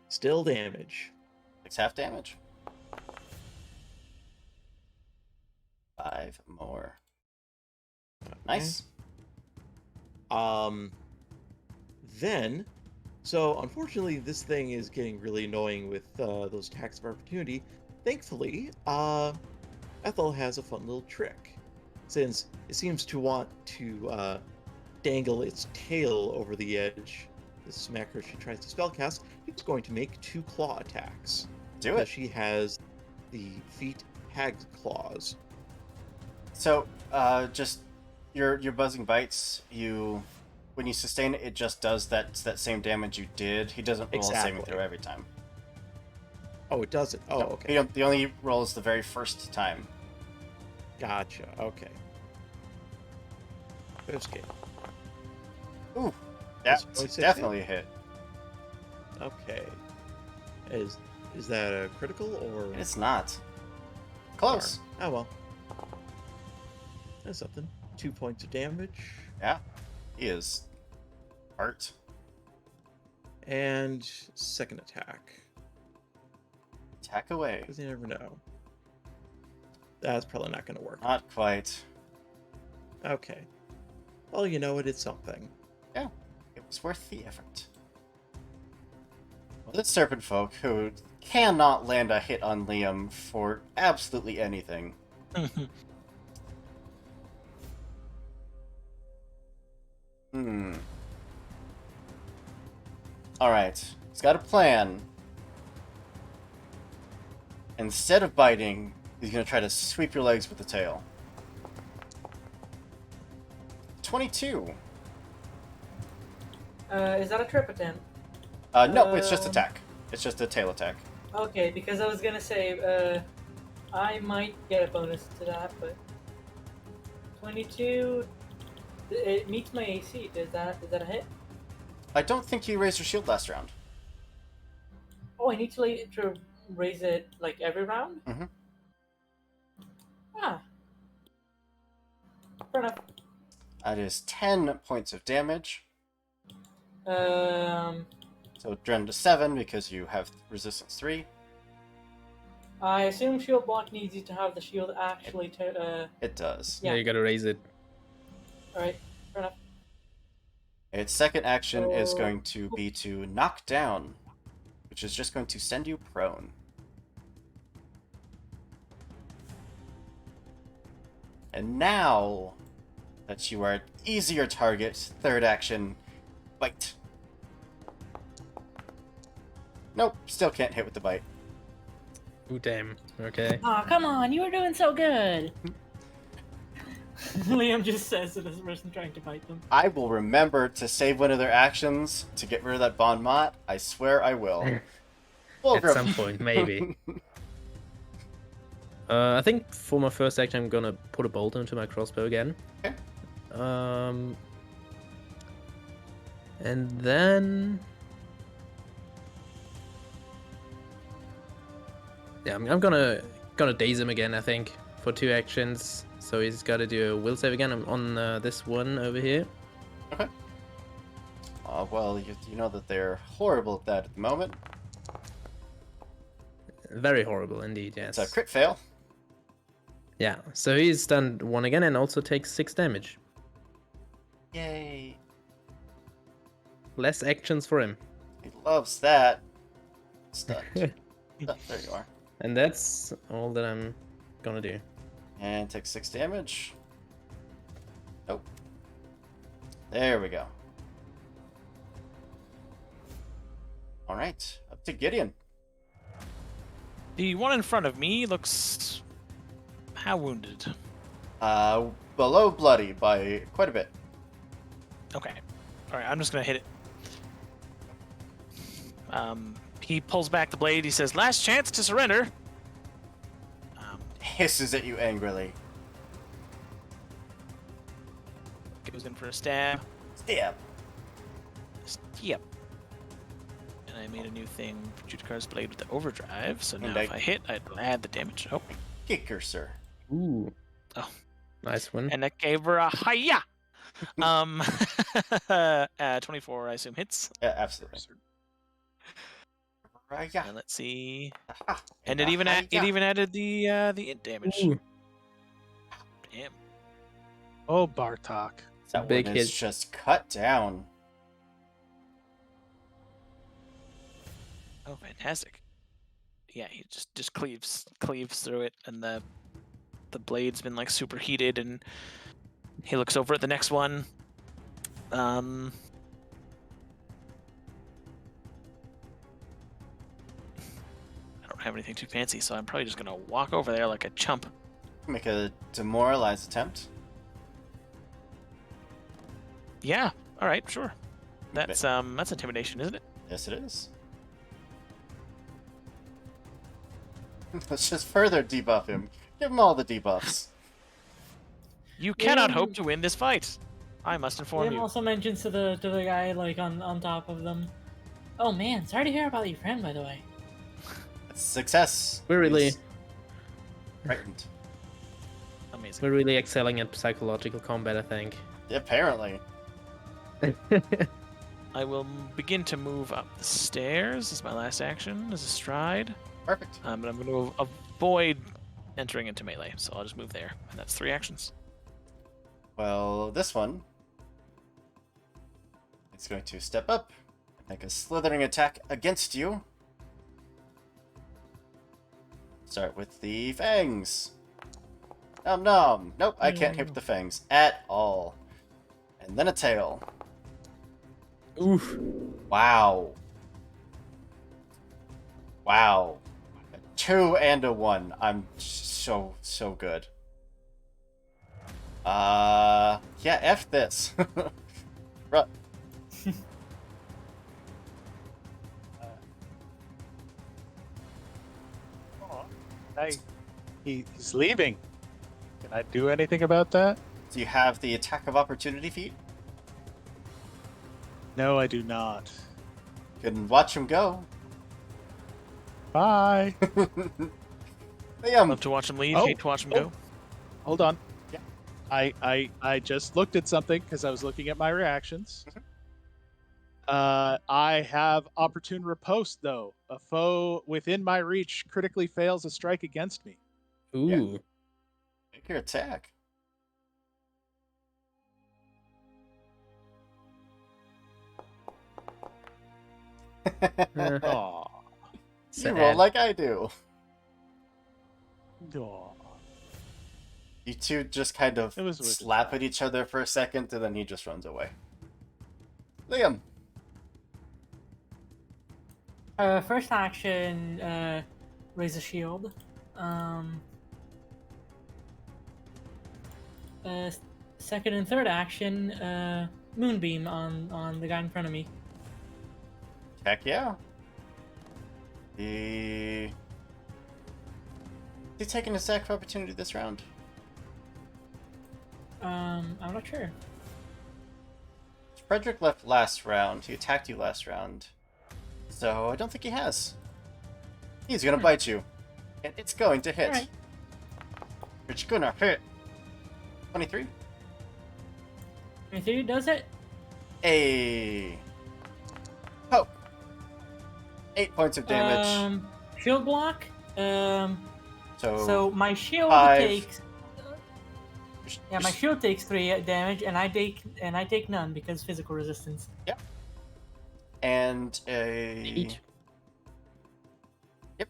Still damage. 6 half damage. 5 more. Nice. Then, so unfortunately, this thing is getting really annoying with those attacks of opportunity. Thankfully, Ethel has a fun little trick. Since it seems to want to dangle its tail over the edge, the smacker she tries to spellcast, it's going to make 2 claw attacks. Do Because it. she has the feet hag's claws. So, just your buzzing bites, when you sustain it, it just does that same damage you did. He doesn't roll a saving Exactly. throw every time. Oh, it doesn't. Oh, No, okay. The only roll is the very first time. Gotcha. Okay. Okay. Ooh, That's that's 26 definitely a hit. Okay. Is that a critical or? It's not. Close. Oh well. That's something. 2 points of damage. Yeah, he is hurt. And second attack. Attack away. Because you never know. That's probably not going to work. Not quite. Okay. Well, you know what? It's something. Yeah, it was worth the effort. Well, this serpent folk who cannot land a hit on Liam for absolutely anything. Alright, he's got a plan. Instead of biting, he's going to try to sweep your legs with the tail. 22. Is that a trip attempt? No, it's just attack. It's just a tail attack. Okay, because I was gonna say, I might get a bonus to that, but 22, it meets my AC. Is that a hit? I don't think you raised your shield last round. Oh, I need to raise it like every round. Mhm. Ah, fair enough. That is 10 points of damage. So down to 7 because you have resistance 3. I assume shield block needs you to have the shield actually to. It does. Yeah, Yeah. you gotta raise it. All right. Fair enough. Its second action is going to be to knock down, which is just going to send you prone. And now that you are an easier target, third action, bite. Nope, still can't hit with the bite. Ooh, damn. Okay. Aw, come on, you were doing so good. Liam just says to this person trying to fight them. I will remember to save one of their actions to get rid of that Bon Mot. I swear I will. At Fulgrim. some point, maybe. I think for my first action, I'm gonna put a bolt into my crossbow again. Okay. And then... Yeah, I'm gonna daze him again, I think, for 2 actions. So he's got to do a will save again on this one over here. Okay. Well, you know that they're horrible at that at the moment. Very horrible indeed, yes. It's a crit fail. Yeah, so he's done 1 again and also takes 6 damage. Yay. Less actions for him. He loves that. Stunned. Oh, there you are. And that's all that I'm gonna do. And take 6 damage. Nope. There we go. Alright, up to Gideon. The one in front of me looks... how wounded? Below bloody by quite a bit. Okay. Alright, I'm just gonna hit it. He pulls back the blade, he says, "Last chance to surrender." Hisses at you angrily. Goes in for a stab. Stab. Yep. And I made a new thing for Judicar's blade with the overdrive, so now Okay. if I hit, I'd add the damage. Oh. Kicker, sir. Ooh. Oh. Nice one. And that gave her a hiya! 24, I assume, hits. Yeah, absolutely. Yeah. And let's see. Aha. And it even added the int damage. Ooh. Damn. Oh, Bartok. That Big one is hit. just cut down. Oh, fantastic. Yeah, he just cleaves through it, and the blade's been like super heated, and he looks over at the next one. I don't have anything too fancy, so I'm probably just gonna walk over there like a chump. Make a demoralize attempt. Yeah. All right. Sure. That's intimidation, isn't it? Yes, it is. Let's just further debuff him. Give him all the debuffs. You cannot Yeah. hope to win this fight. I must inform Liam you. also mentions to the guy like on top of them. Oh man, sorry to hear about your friend, by the way. Success. We're really, He's frightened. Amazing. we're really excelling at psychological combat, I think. Apparently. I will begin to move up the stairs as my last action, as a stride. Perfect. But I'm going to avoid entering into melee, so I'll just move there. And that's 3 actions. Well, this one is going to step up, make a slithering attack against you. Start with the fangs. Nom nom. Nope, I can't hit the fangs at all. And then a tail. Oof. Wow. Wow. A 2 and a 1. I'm so good. Yeah, F this. Right. He's leaving. Can I do anything about that? Do you have the attack of opportunity feat? No, I do not. You can watch him go. Bye. Love to watch him leave, Oh, hate to watch him oh. go. Hold on. Yeah. I just looked at something because I was looking at my reactions. I have opportune riposte though. A foe within my reach critically fails a strike against me. Ooh. Make your attack. Aw. You roll Sad. like I do. Aw. You two just kind of It was worth a slap try. at each other for a second, and then he just runs away. Liam. First action, raise a shield. Second and third action, moonbeam on the guy in front of me. Heck yeah. Is he taking a sack of opportunity this round? I'm not sure. Frederick left last round. He attacked you last round. So I don't think he has. He's gonna bite you. And it's going to hit. Alright. It's gonna hit. 23? 23 does it. A poke. 8 points of damage. Shield block. So my shield 5. takes. Yeah, my shield takes 3 damage, and I take none because physical resistance. Yep. And a. Eight. Yep.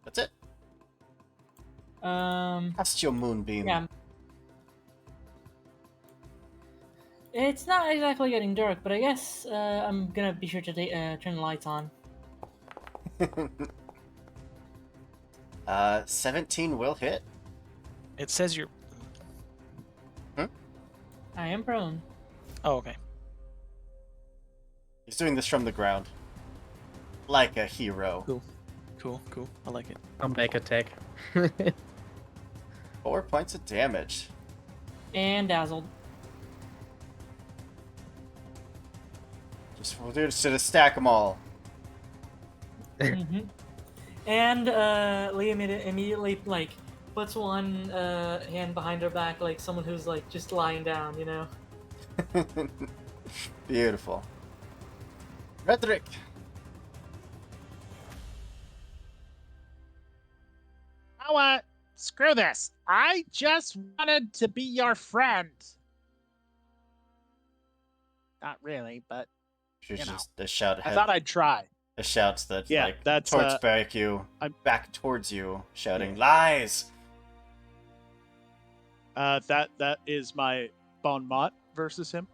That's it. Um, Cast your moonbeam. yeah. It's not exactly getting dark, but I guess I'm gonna be sure to turn the lights on. 17 will hit. It says you're. I am prone. Oh, okay. He's doing this from the ground. Like a hero. Cool. I like it. Comeback attack. 4 points of damage. And dazzled. We'll do just to stack them all. Mm-hmm. And Liam immediately like puts one hand behind her back, like someone who's like just lying down, you know. Beautiful. Frederick. Oh, screw this. I just wanted to be your friend. Not really, but She's You know, just a shout I ahead. thought I'd try. The shouts that Yeah, like that's, towards back you, I'm- back towards you, shouting lies. That is my Bon Mot versus him.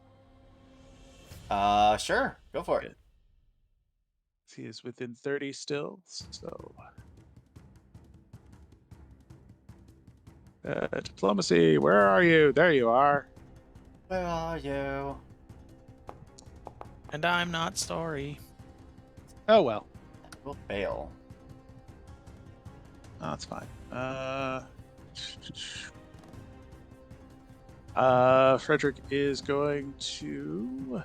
Sure, go for it. He is within 30 still, so. Diplomacy, where are you? There you are. Where are you? And I'm not sorry. Oh well, We'll fail. oh, that's fine. Frederick is going to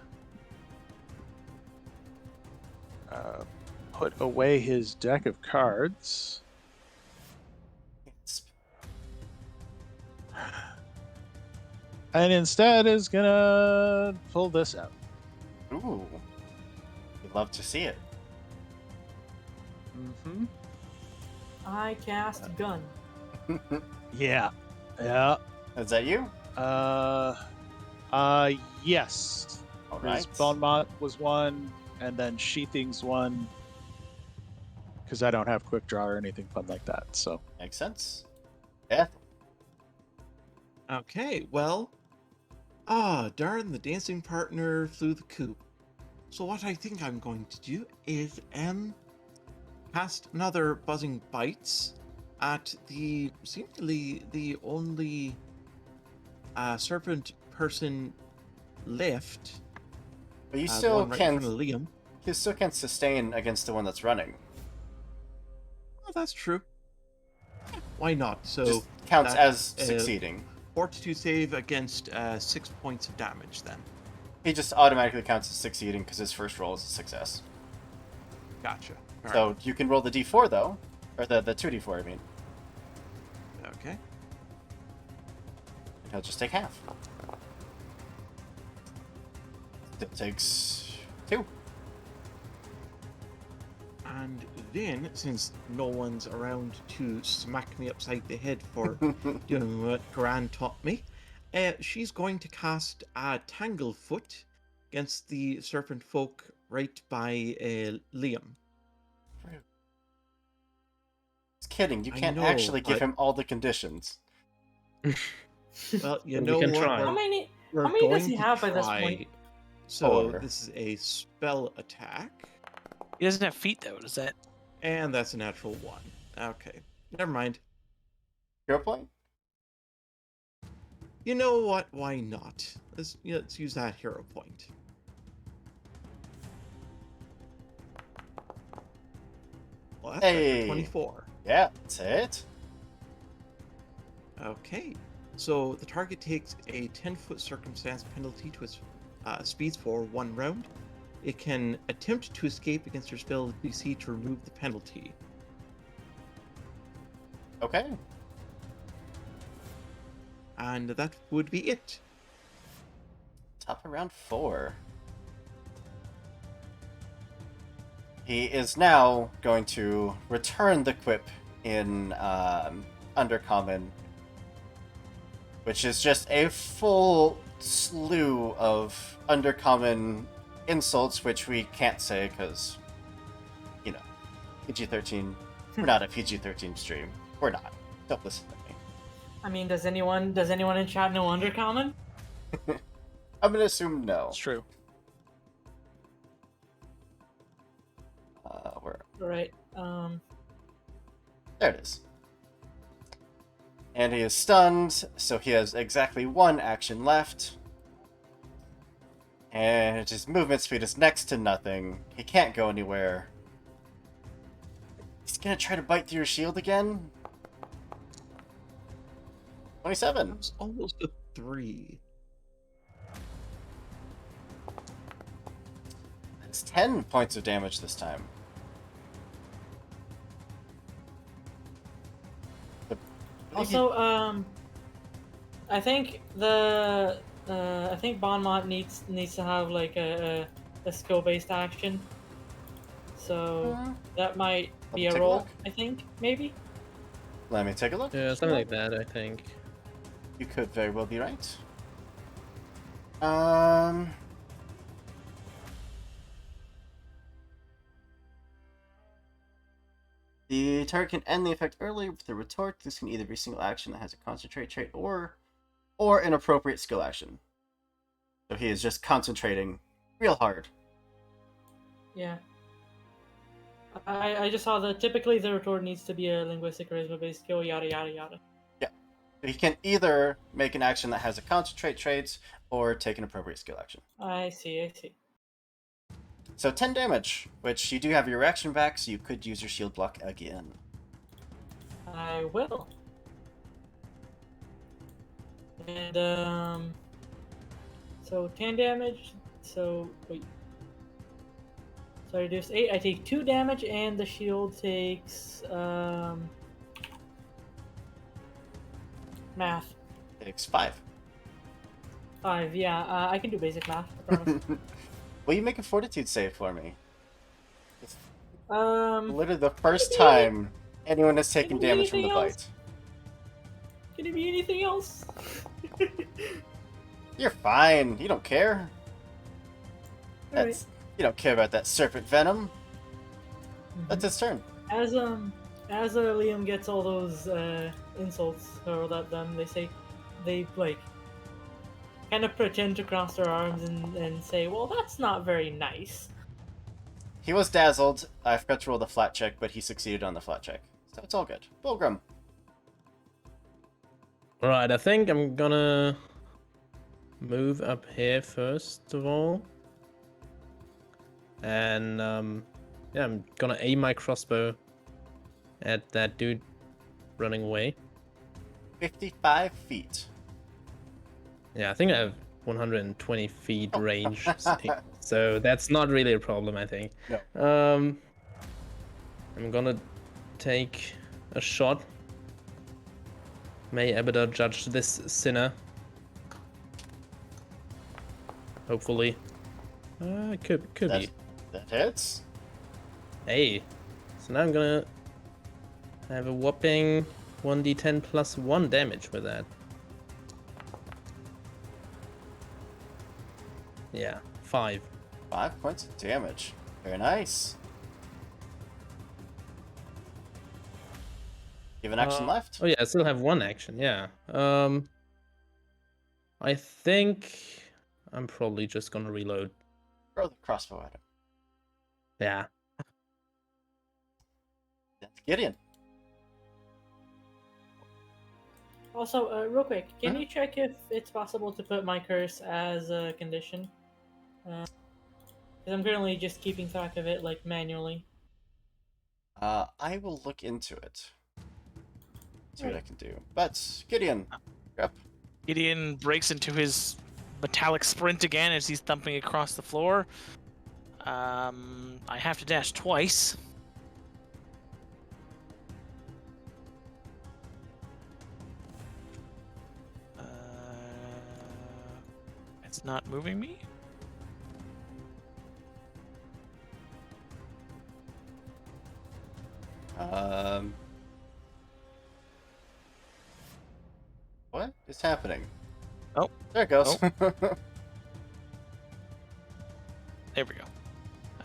put away his deck of cards. It's And instead is gonna pull this out. ooh. We'd love to see it. Mm-hmm. I cast gun. Yeah. Yeah. Is that you? Yes. All His right. Bon Mot was one, and then Sheathing's one. Because I don't have quick draw or anything fun like that. So Makes sense. Yeah. Okay, well. Darn, the dancing partner flew the coop. So what I think I'm going to do is cast another buzzing bites at seemingly the only serpent person left. But you the still one right in can. front of Liam. You still can sustain against the one that's running. Oh, that's true. Why not? So Just counts that, as succeeding. Fortitude save against 6 points of damage. Then He just automatically counts as succeeding because his first roll is a success. gotcha. All So you can roll the d4 though, or the 2d4. I mean, right. Okay. he'll just take half. It takes 2. And then, since no one's around to smack me upside the head for doing what Gran taught me, she's going to cast a Tanglefoot against the serpent folk right by Liam. Just kidding. You I can't know, actually give but- him all the conditions. Well, you Well, we know can what? try. We're, How many we're how many does going he to have by this try. point? So 4. this is a spell attack, He doesn't have feet though. Does that? and that's a natural 1. Okay, never mind. Hero point? You know what? Why not? Let's use that hero point. Well, that's Hey. 24. Yeah, that's it. Okay, so the target takes a 10-foot circumstance penalty to its speeds for 1 round. It can attempt to escape against your spell DC to remove the penalty. Okay. And that would be it. Top of round 4. He is now going to return the quip in Undercommon, which is just a full slew of Undercommon insults, which we can't say because, you know, PG-13. We're not a PG-13 stream. We're not. Don't listen to me. I mean, does anyone in chat know Undercommon? I'm gonna assume no. It's true. Where? Right. There it is. And he is stunned, so he has exactly 1 action left. And his movement speed is next to nothing. He can't go anywhere. He's gonna try to bite through your shield again. 27. That was almost a 3. It's 10 points of damage this time. Also, I think I think Bonmont needs to have like a skill-based action. So that might be me a take a roll. look. I think maybe. Let me take a look. Yeah, something like that, I think. You could very well be right. The target can end the effect early with a retort. This can either be a single action that has a concentrate trait or an appropriate skill action. So he is just concentrating real hard. Yeah. I just saw that typically the retort needs to be a linguistic charisma-based skill. Yada yada yada. He can either make an action that has a concentrate trait or take an appropriate skill action. I see. So 10 damage, which you do have your reaction back, so you could use your shield block again. I will. And so 10 damage. So wait. So I reduce 8. I take 2 damage, and the shield takes math. Takes 5. 5. Yeah, I can do basic math. I promise. Will you make a fortitude save for me? Um, Literally the first Can it be any- time anyone has taken can it be damage from the anything else? bite. can it be anything else? You're fine. You don't care. Alright. That's You don't care about that serpent venom. That's his turn. As Liam gets all those insults hurled at them, they like kind of pretend to cross their arms and say, "Well, that's not very nice." He was dazzled. I forgot to roll the flat check, but he succeeded on the flat check. So it's all good. Bulgrim. Alright, I think I'm gonna move up here first of all. And yeah, I'm gonna aim my crossbow at that dude running away. 55 feet. Yeah, I think I have 120 feet range, so that's not really a problem, I think. No. I'm gonna take a shot. May Abadar judge this sinner. Hopefully. Could be. That hits. Hey. So now I'm gonna have a whopping 1d10 plus 1 damage with that. Yeah, 5. 5 points of damage. Very nice. You have an action left? Oh yeah, I still have one action. Yeah. I think I'm probably just gonna reload. Throw the crossbow at him. Yeah. That's Gideon. Also, real quick, can you check if it's possible to put my curse as a condition? Because I'm currently just keeping track of it, like, manually. I will look into it. See what I can do. But, Gideon, you're up. Gideon breaks into his metallic sprint again as he's thumping across the floor. I have to dash twice. It's not moving me? What is happening? Oh. There it goes. There we go.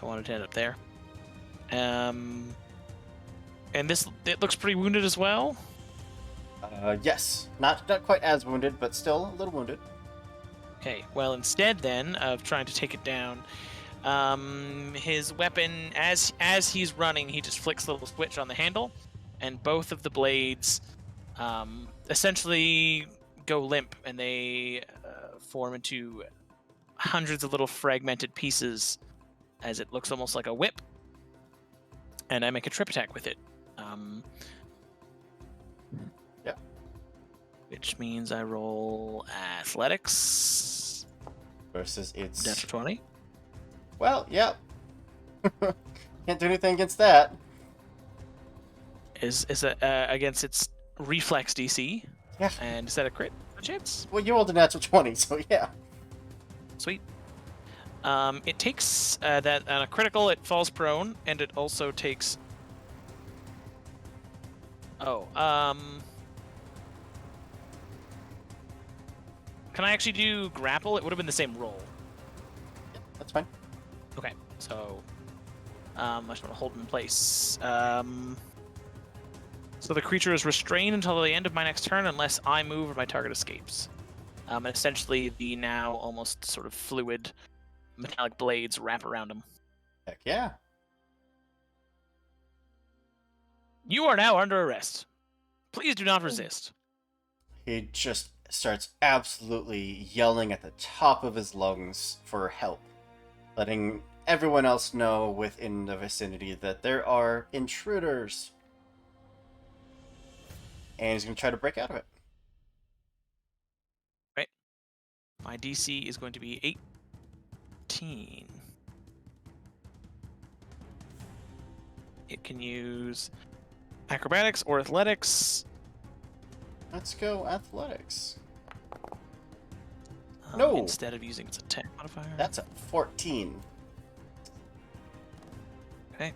I wanted to end up there. And this, it looks pretty wounded as well. Yes. Not quite as wounded, but still a little wounded. Okay, well, instead then of trying to take it down, his weapon, as he's running, he just flicks a little switch on the handle, and both of the blades essentially go limp, and they form into hundreds of little fragmented pieces, as it looks almost like a whip. And I make a trip attack with it. Yeah. Which means I roll athletics. Versus its... Natural 20. Well, yeah. Can't do anything against that. Is against its reflex DC. Yeah. And is that a crit chance? Well, you rolled a natural 20, so yeah. Sweet. It takes that on a critical, it falls prone, and it also takes. Oh, can I actually do grapple? It would have been the same roll. Yeah, that's fine. Okay, so I just want to hold him in place. So the creature is restrained until the end of my next turn, unless I move or my target escapes. And essentially, the now almost sort of fluid metallic blades wrap around him. Heck yeah. You are now under arrest. Please do not resist. He just starts absolutely yelling at the top of his lungs for help, letting everyone else know within the vicinity that there are intruders. And he's going to try to break out of it. Right. My DC is going to be 18. It can use acrobatics or athletics. Let's go athletics. No. Instead of using its attack modifier. That's a 14. Okay.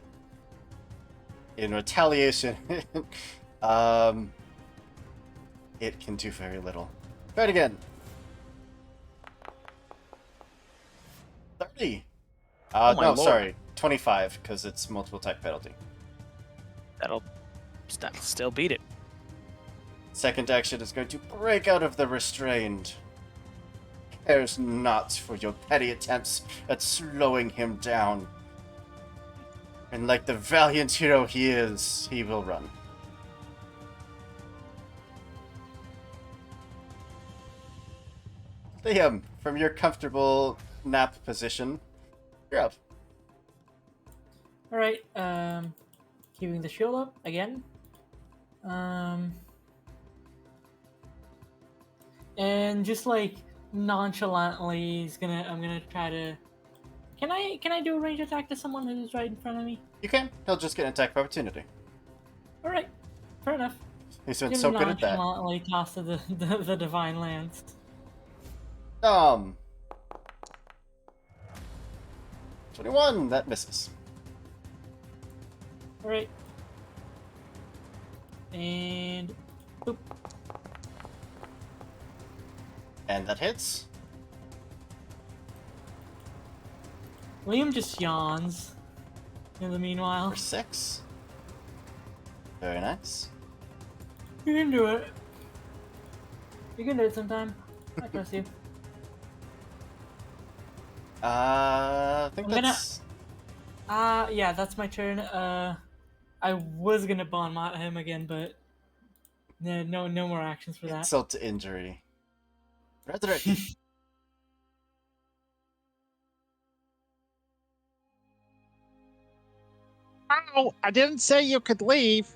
In retaliation, it can do very little. Try it again. 30. Oh my no, lord. sorry. 25, because it's multiple type penalty. That'll still beat it. Second action is going to break out of the restrained. Cares not for your petty attempts at slowing him down. And like the valiant hero he is, he will run. Liam, from your comfortable nap position, you're up. Alright, keeping the shield up again. And just like nonchalantly I'm gonna try to Can I do a range attack to someone who's right in front of me? You can. He'll just get an attack of opportunity. Alright, fair enough. He's been so good at that. Nonchalantly toss to the divine lance. 21, that misses. Alright. And boop. And that hits. Liam just yawns. In the meanwhile, For 6. Very nice. you can do it. You can do it sometime. I trust you. I think I'm gonna- that's... Yeah, that's my turn. I was gonna bon mot him again, but no more actions for that. Insult to injury. Resurrection. Ow! I didn't say you could leave.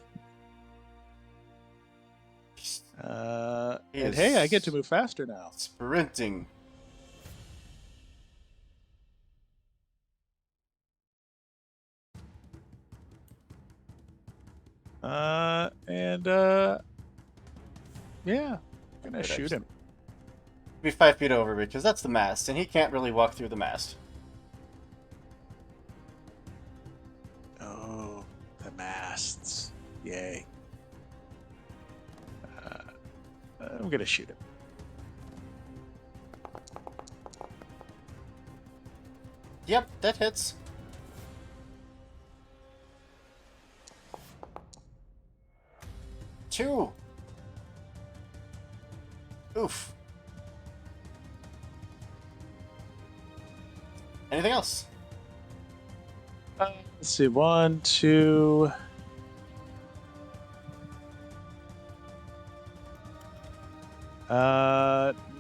And hey, I get to move faster now. Sprinting. Yeah, I'm gonna Good, shoot him. Be 5 feet over because that's the mast, and he can't really walk through the mast. Oh, the masts. Yay. I'm gonna shoot him. Yep, that hits. Two. Oof. Anything else? Let's see, 1, 2.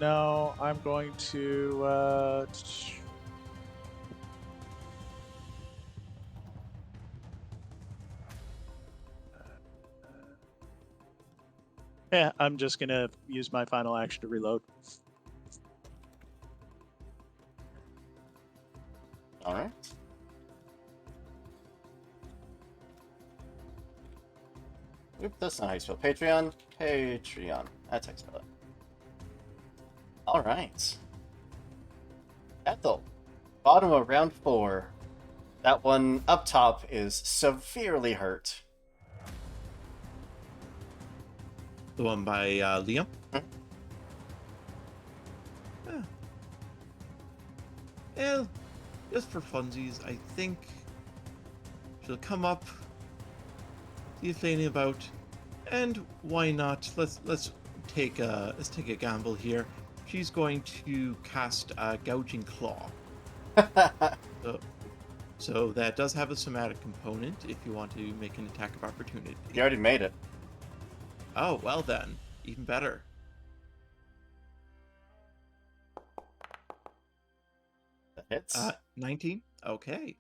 No, I'm going to. Yeah, I'm just gonna use my final action to reload. All right. Oop, that's not how you spell Patreon. Patreon. That's how you spell it. All right. Ethel. Bottom of round 4. That one up top is severely hurt. The one by Liam? Hmm. Yeah, just for funsies, I think she'll come up, see if anything about, and why not? Let's take a gamble here. She's going to cast a Gouging Claw. So that does have a somatic component if you want to make an attack of opportunity. You already made it. Oh, well then. Even better. That hits. 19? Okay.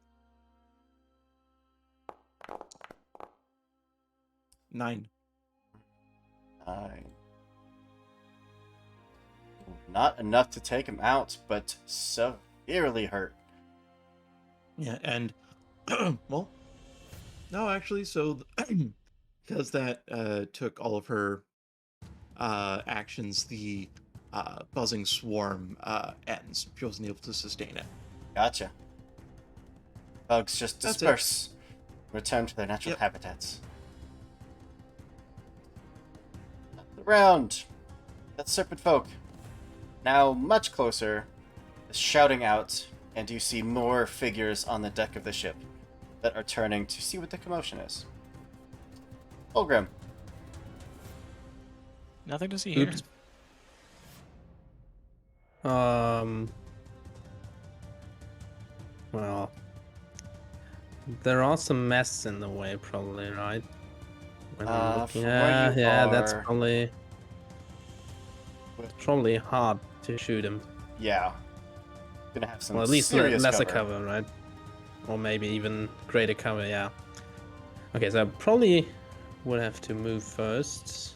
9. Not enough to take him out, but severely hurt. Yeah, and well, no, actually, so because that took all of her actions, the buzzing swarm ends. She wasn't able to sustain it. Gotcha. Bugs just That's it. disperse. Return to their natural Yep. habitats. The round. That serpent folk. Now much closer, is shouting out, and you see more figures on the deck of the ship that are turning to see what the commotion is. Fulgrim. Nothing to see here. Oops. Well, there are some mess in the way, probably, right? When I'm looking, from where you that's are- probably hard to shoot him. Yeah. Gonna have some Well, at least serious lesser cover. cover, right? Or maybe even greater cover, yeah. Okay, so I probably would have to move first.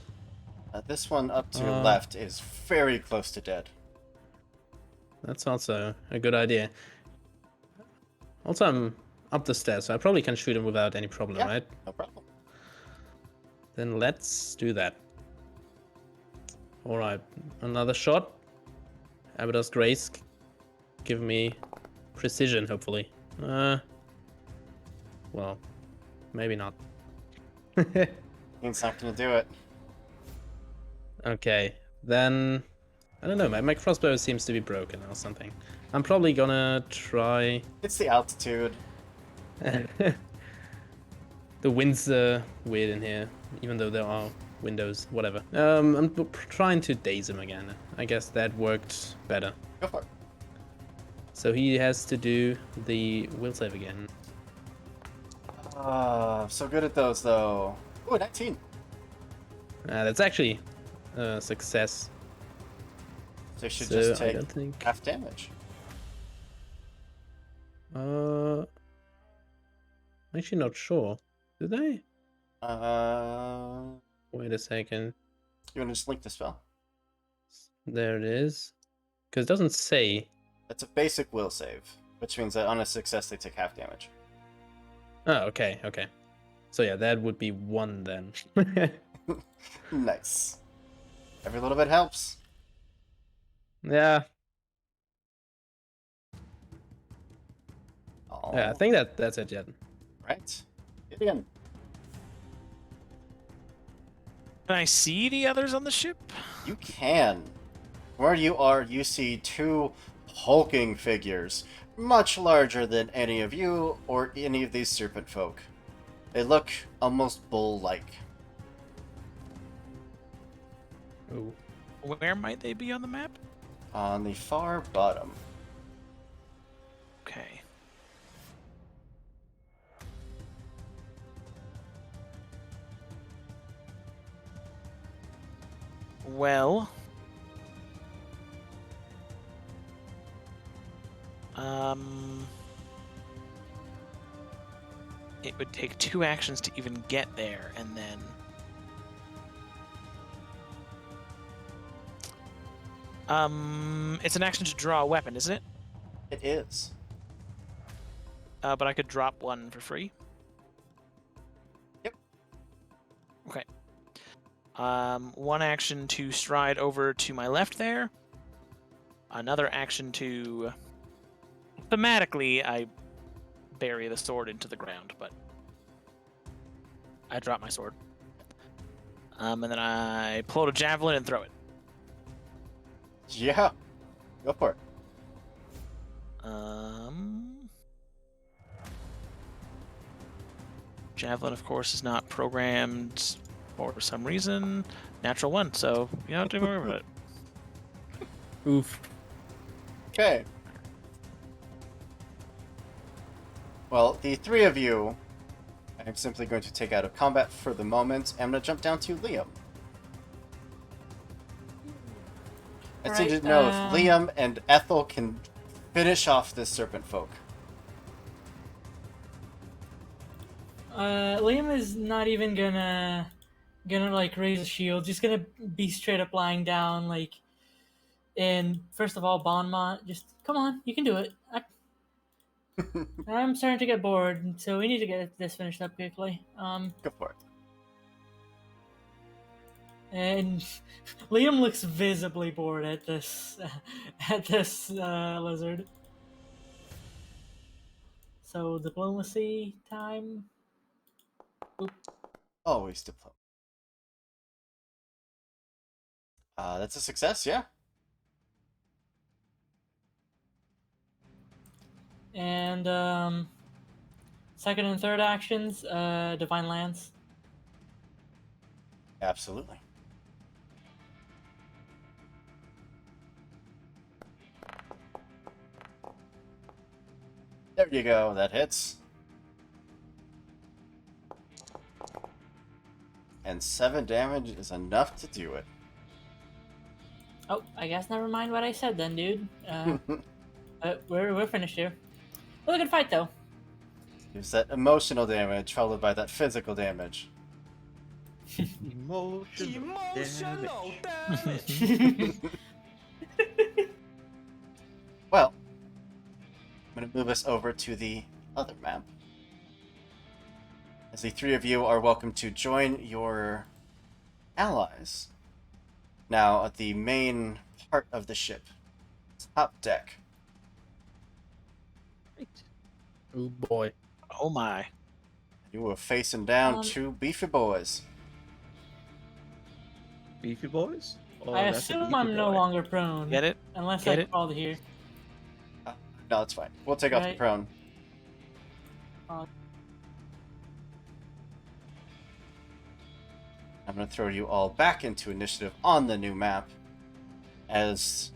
This one up to your Uh, left is very close to dead. That's also a good idea. Also, I'm up the stairs, so I probably can shoot him without any problem, Yeah. right? No problem. Then let's do that. Alright, another shot. Abaddon's Grace. Give me precision, hopefully. Well, maybe not. It's not gonna do it. Okay, then... I don't know, my crossbow seems to be broken or something. I'm probably gonna try. It's the altitude. The wind's weird in here, even though there are windows. Whatever. I'm trying to daze him again. I guess that worked better. Go for it. So he has to do the will save again. So good at those, though. Ooh, 19. That's actually a success. So you should So just I take don't think. half damage. Actually not sure. Do they? Uh, Wait a second. you want to just link the spell? There it is. Because it doesn't say. It's a basic will save, which means that on a success they take half damage. Oh, okay, okay. So yeah, that would be 1 then. Nice. Every little bit helps. Yeah. Oh, Yeah, I think that's it yet. right. Hit again. Can I see the others on the ship? You can. Where you are, you see 2 hulking figures, much larger than any of you or any of these serpent folk. They look almost bull-like. Ooh. Where might they be on the map? On the far bottom. Okay. Well. It would take 2 actions to even get there, and then... it's an action to draw a weapon, isn't it? It is. But I could drop 1 for free. Yep. Okay. 1 action to stride over to my left there. Another action to... Thematically, I bury the sword into the ground, but I drop my sword. And then I pull out a javelin and throw it. Yeah. Go for it. Javelin, of course, is not programmed for some reason. Natural 1, so you don't have to worry about it. Oof. Okay. Well, the 3 of you, I'm simply going to take out of combat for the moment. I'm going to jump down to Liam. I just need to know if Liam and Ethel can finish off this serpent folk. Liam is not even gonna like raise a shield. Just gonna be straight up lying down, like. And first of all, Bonmont, just come on, you can do it. I'm starting to get bored, so we need to get this finished up quickly. Go for it. And Liam looks visibly bored at this lizard. So diplomacy time. Oop. Always diplomacy. That's a success, yeah. And second and third actions, Divine Lance. Absolutely. There you go, that hits. And 7 damage is enough to do it. Oh, I guess never mind what I said then, dude. We're finished here. Well, a good fight though. There's that emotional damage followed by that physical damage. Emotional damage. Well, I'm going to move us over to the other map. As the 3 of you are welcome to join your allies. Now, at the main part of the ship, top deck. Oh boy. Oh my. You were facing down 2 beefy boys. Beefy boys? Oh, I that's a assume beefy I'm no boy. longer prone. Get it? Unless Get I it? crawled here. No, it's fine. We'll take off the Right. prone. I'm going to throw you all back into initiative on the new map. As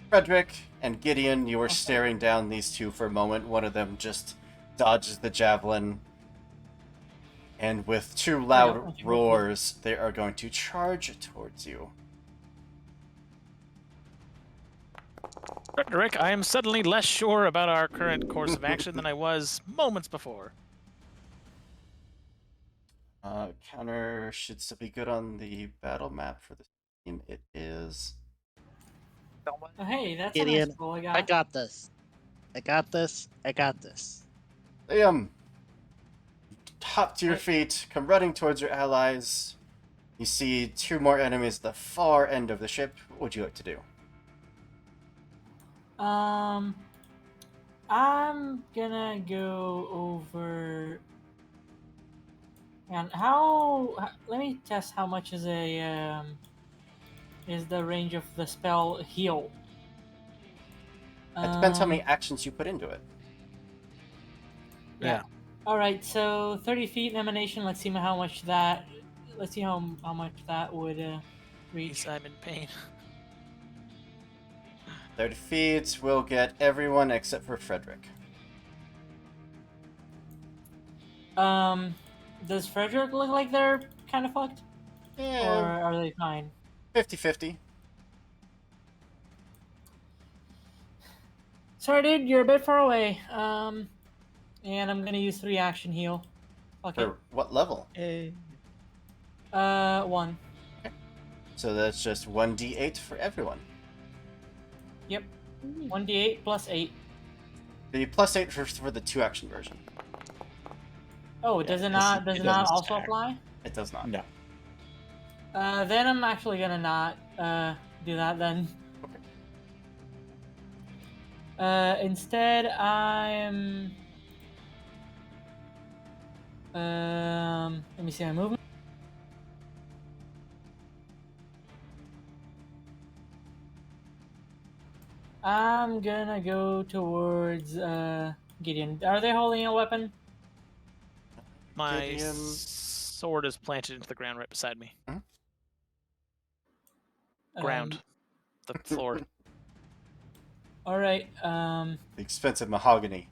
Frederick and Gideon, you are staring down these two for a moment. One of them just dodges the javelin. And with two loud roars, they are going to charge towards you. Frederick, I am suddenly less sure about our current course of action than I was moments before. Counter should still be good on the battle map for the team. It is. Oh, hey, that's a Gideon, nice roll I I got. got this. I got this. I got this. Liam, hop to your feet, come running towards your allies. You see two more enemies at the far end of the ship. What would you like to do? I'm gonna go over. And how? Let me test how much is the range of the spell heal. It depends how many actions you put into it. Yeah. All right, so 30 feet emanation. Let's see how much that. Let's see how much that would reach. I'm in pain. 30 feet will get everyone except for Frederick. Does Frederick look like they're kind of fucked, or Yeah, are they fine? 50-50. Sorry, dude, you're a bit far away. And I'm gonna use 3 action heal. Okay. For what level? Hey. 1. So that's just 1d8 for everyone. Yep. 1d8 plus 8. The plus 8 for the 2-action version. Oh, does it not? Does it not doesn't also stack. apply? It does not. No. Then I'm actually gonna not do that then. Instead, I'm. Let me see my movement. I'm gonna go towards Gideon. Are they holding a weapon? My Gideon. sword is planted into the ground right beside me. Ground. The floor. All right. The expensive mahogany.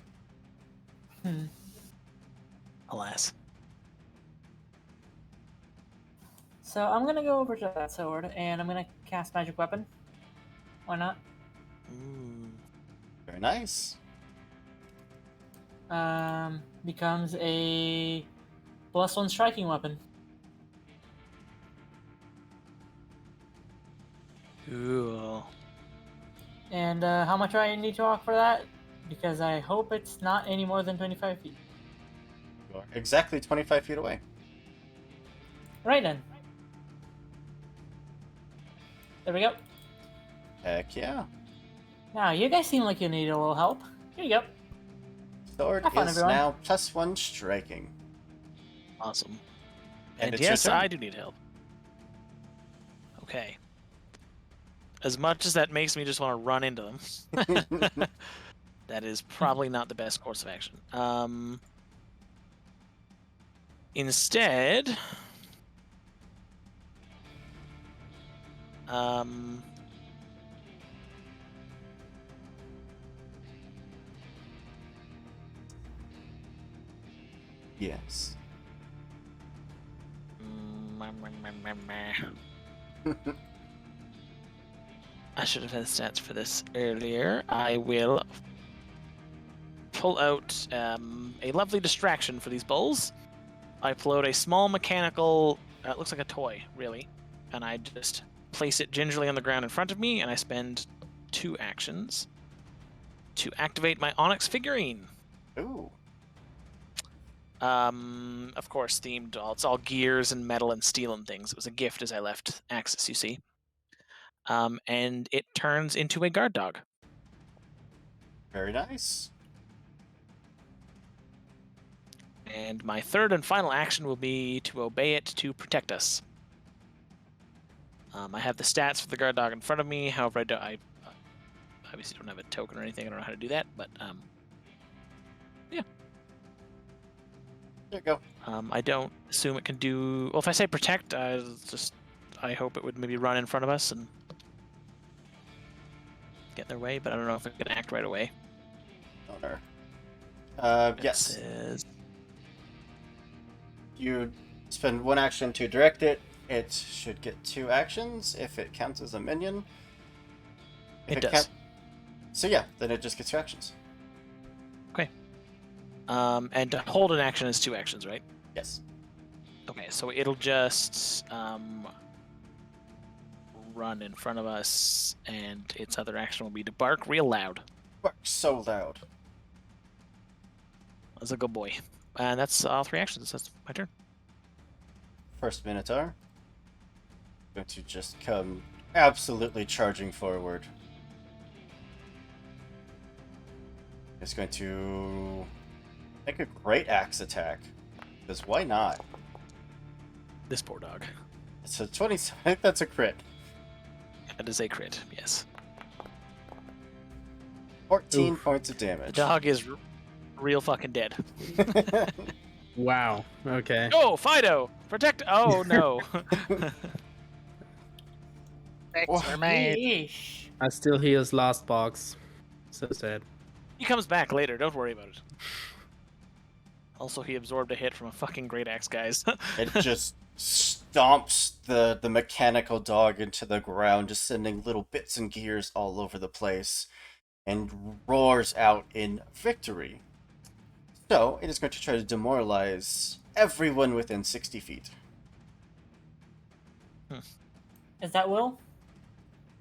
Alas. So I'm gonna go over to that sword and I'm gonna cast magic weapon. Why not? Ooh. Very nice. Becomes a +1 striking weapon. Cool. And how much do I need to walk for that? Because I hope it's not any more than 25 feet. You are exactly 25 feet away. Right then. There we go. Heck yeah. Now, you guys seem like you need a little help. Here you go. Sword Have fun, is everyone. now +1 striking. Awesome. And And it's your yes, turn. I do need help. Okay. As much as that makes me just want to run into them, that is probably not the best course of action. Instead, Yes. I should have had stats for this earlier. I will pull out a lovely distraction for these bulls. I pull out a small mechanical, it looks like a toy, really, and I just place it gingerly on the ground in front of me, and I spend 2 actions to activate my Onyx figurine. Ooh. Of course, themed. It's all gears and metal and steel and things. It was a gift as I left Axis, you see. And it turns into a guard dog. Very nice. And my third and final action will be to obey it to protect us. I have the stats for the guard dog in front of me. However, obviously don't have a token or anything. I don't know how to do that, but There you go. I don't assume it can do. Well, if I say protect, I hope it would maybe run in front of us and get in their way. But I don't know if it can act right away. Owner. It Yes. says- You spend 1 action to direct it. It should get 2 actions if it counts as a minion. If It does. So yeah, then it just gets 2 actions. And to hold an action is 2 actions, right? Yes. Okay, so it'll just run in front of us, and its other action will be to bark real loud. Bark so loud. That's a good boy. And that's all 3 actions. That's my turn. First Minotaur. Going to just come absolutely charging forward. It's going to make a great axe attack. Because why not? This poor dog. It's a 20. I think that's a crit. That is a crit, yes. 14 Oof. points of The damage. dog is real fucking dead. Wow. Okay. Oh, Fido! Protect! Oh, no. Thanks were made. Yeesh. I still hear his last box. So sad. He comes back later. Don't worry about it. Also, he absorbed a hit from a fucking great axe, guys. It just stomps the mechanical dog into the ground, just sending little bits and gears all over the place, and roars out in victory. So, it is going to try to demoralize everyone within 60 feet. Is that Will?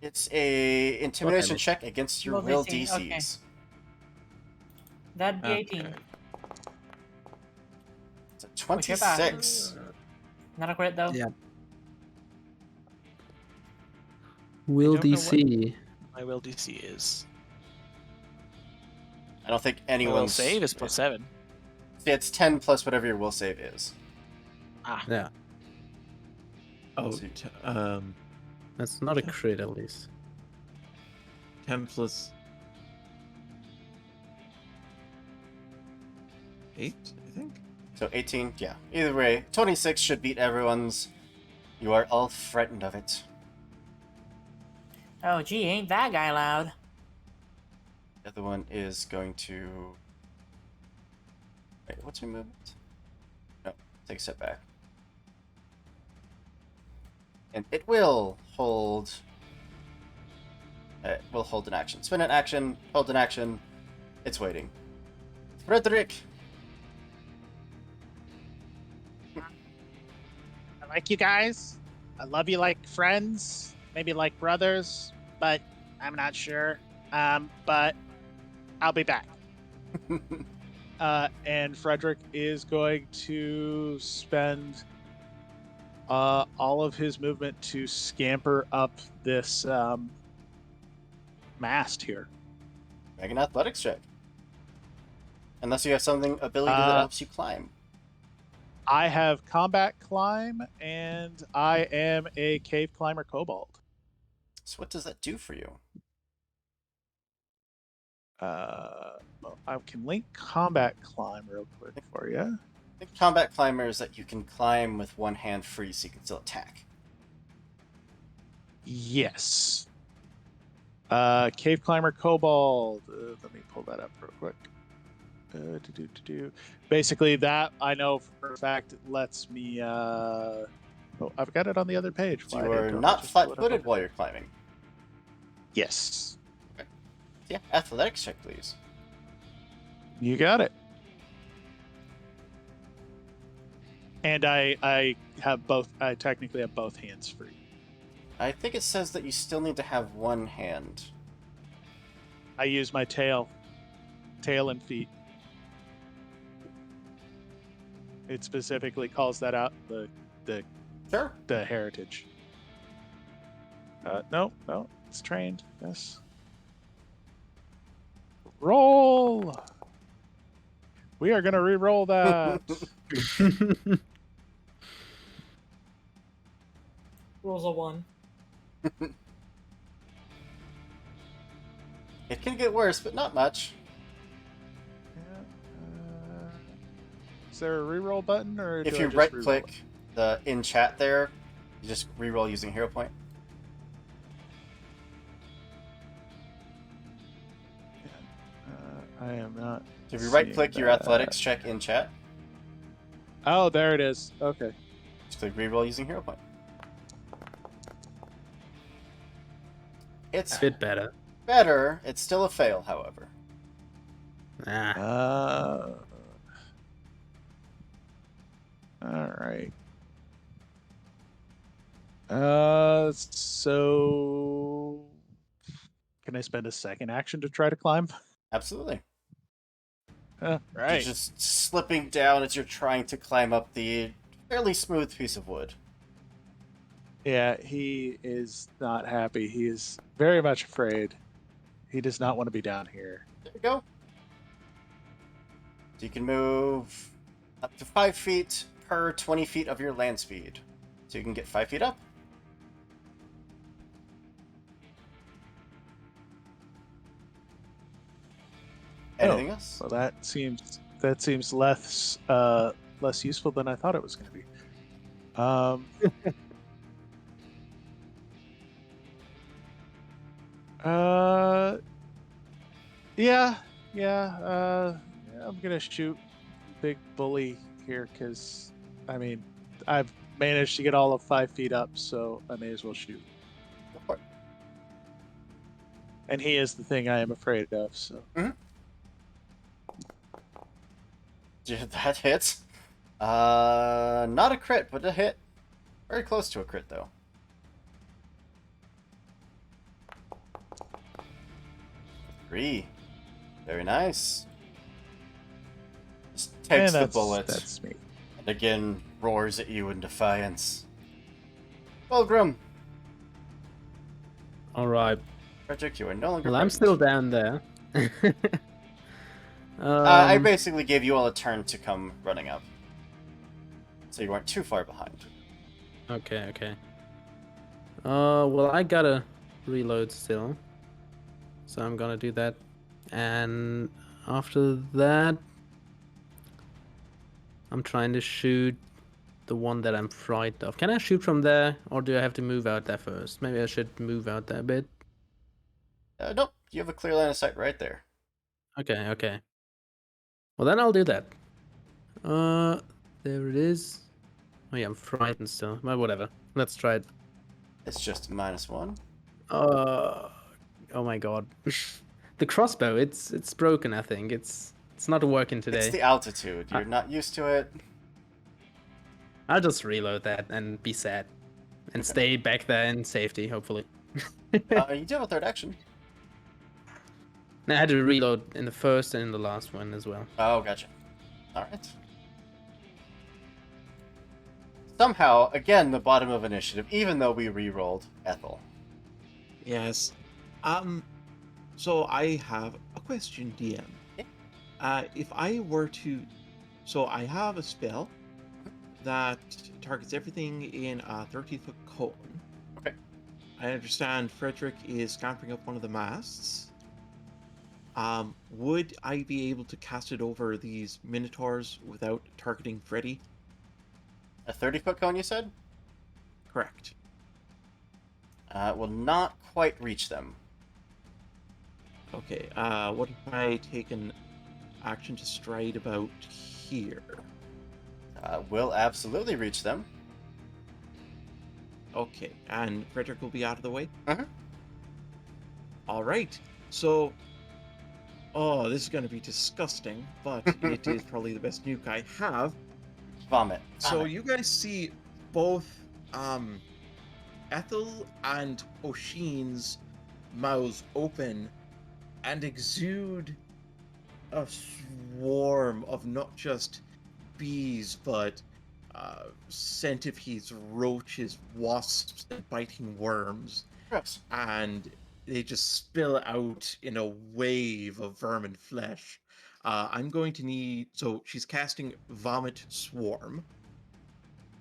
It's a intimidation Whatever. check against your Will will DC, DCs. okay. That'd be 18. It's a What's your back? 26. Not a crit though. Yeah. Will don't know what- DC. My will DC is. I don't think My will anyone's... save is +7. Yeah, it's 10 plus whatever your will save is. Ah, Yeah. Oh, See. That's not a crit at least. 10 plus 8, I think. So 18, yeah. Either way, 26 should beat everyone's. You are all frightened of it. Oh gee, ain't that guy loud? The other one is going to... Wait, what's your movement? No, take a step back. And it will hold... It will hold an action. Spin an action, hold an action. It's waiting. Frederick! I like you guys. I love you like friends, maybe like brothers, but I'm not sure. But I'll be back. And Frederick is going to spend all of his movement to scamper up this mast here. Make an athletics check. Unless you have something ability that helps you climb. I have combat climb, and I am a cave climber Cobalt. So what does that do for you? Well, I can link combat climb real quick for you. I think combat climber is that you can climb with one hand free so you can still attack. Yes. Cave climber Cobalt. Let me pull that up real quick. Basically, that I know for a fact it lets me. Oh, I've got it on the other page. So Why you are don't I not just pull it up flat-footed on- while you're climbing. Yes, Yeah, athletics check, please. you got it. And I have both. I technically have both hands free. I think it says that you still need to have one hand. I use my tail and feet. It specifically calls that out the Sure. heritage. No, it's trained. Yes. Roll. We are gonna re-roll that. Rolls a 1. It can get worse, but not much. Yeah. Is there a reroll button, or If do you I just right reroll click it? the in chat there, you just reroll using hero point. I am not. So if you right seeing click your that. athletics check in chat, Oh, there it is. Okay. just click reroll using hero point. It's Bit better. better. It's still a fail, however. Ah. All right. So can I spend a second action to try to climb? Absolutely. You're Right. just slipping down as you're trying to climb up the fairly smooth piece of wood. Yeah, he is not happy. He is very much afraid. He does not want to be down here. There you go. So you can move up to 5 feet per 20 feet of your land speed. So you can get 5 feet up. Anything else? Well, that seems less less useful than I thought it was going to be. Uh, yeah. I'm gonna shoot big bully here because, I mean, I've managed to get all of 5 feet up, so I may as well shoot. Go for it. And he is the thing I am afraid of. So Yeah, that hits. Not a crit, but a hit. Very close to a crit, though. Three. Very nice. Just takes the bullet. That's me. And again roars at you in defiance. Fulgrim! All right. Frederick, you are no longer Well, I'm frightened. still down there. I basically gave you all a turn to come running up. So you weren't too far behind. Okay. Well, I gotta reload still. So I'm gonna do that. And after that, I'm trying to shoot the one that I'm frightened of. Can I shoot from there, or do I have to move out there first? Maybe I should move out there a bit. Nope, you have a clear line of sight right there. Okay. Well, then I'll do that. There it is. Oh yeah, I'm frightened still. Well, whatever. Let's try it. It's just -1. Oh my god. The crossbow, it's broken, I think. It's not working today. It's the altitude. You're not used to it. I'll just reload that and be sad. And Okay. stay back there in safety, hopefully. You do have a third action. I had to reload in the first and in the last one as well. Oh, gotcha. Alright. Somehow, again, the bottom of initiative, even though we re-rolled Ethel. Yes. So I have a question, DM. If I were to... So I have a spell that targets everything in a 30-foot cone. Okay. I understand Frederick is scampering up one of the masts. Would I be able to cast it over these minotaurs without targeting Freddy? A 30-foot cone, you said? Correct. Will not quite reach them. Okay, what if I take an action to stride about here? Will absolutely reach them. Okay, and Frederick will be out of the way? Mhm. Alright, so... Oh, this is going to be disgusting, but it is probably the best nuke I have. Vomit. So you guys see both Ethel and Oshin's mouths open and exude a swarm of not just bees, but centipedes, roaches, wasps, and biting worms. Gross. And they just spill out in a wave of vermin flesh. I'm going to need... So she's casting Vomit Swarm.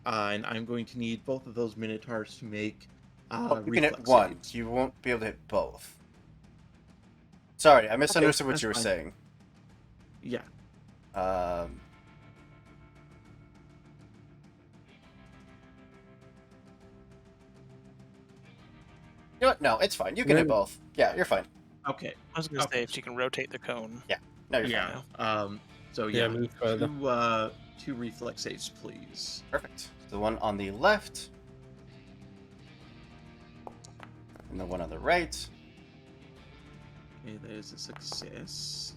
And I'm going to need both of those Minotaurs to make You can hit reflex one. saves. You won't be able to hit both. Sorry, I misunderstood what that's you were fine. saying. Yeah. Um, you know what? No, it's fine. You can hit Then- both. Yeah, you're fine. Okay. I was gonna say Okay. if she can rotate the cone. No, you're Yeah. fine. So Yeah, yeah, move further. two reflex saves, please. Perfect. The one on the left, and the one on the right. Okay, there's a success.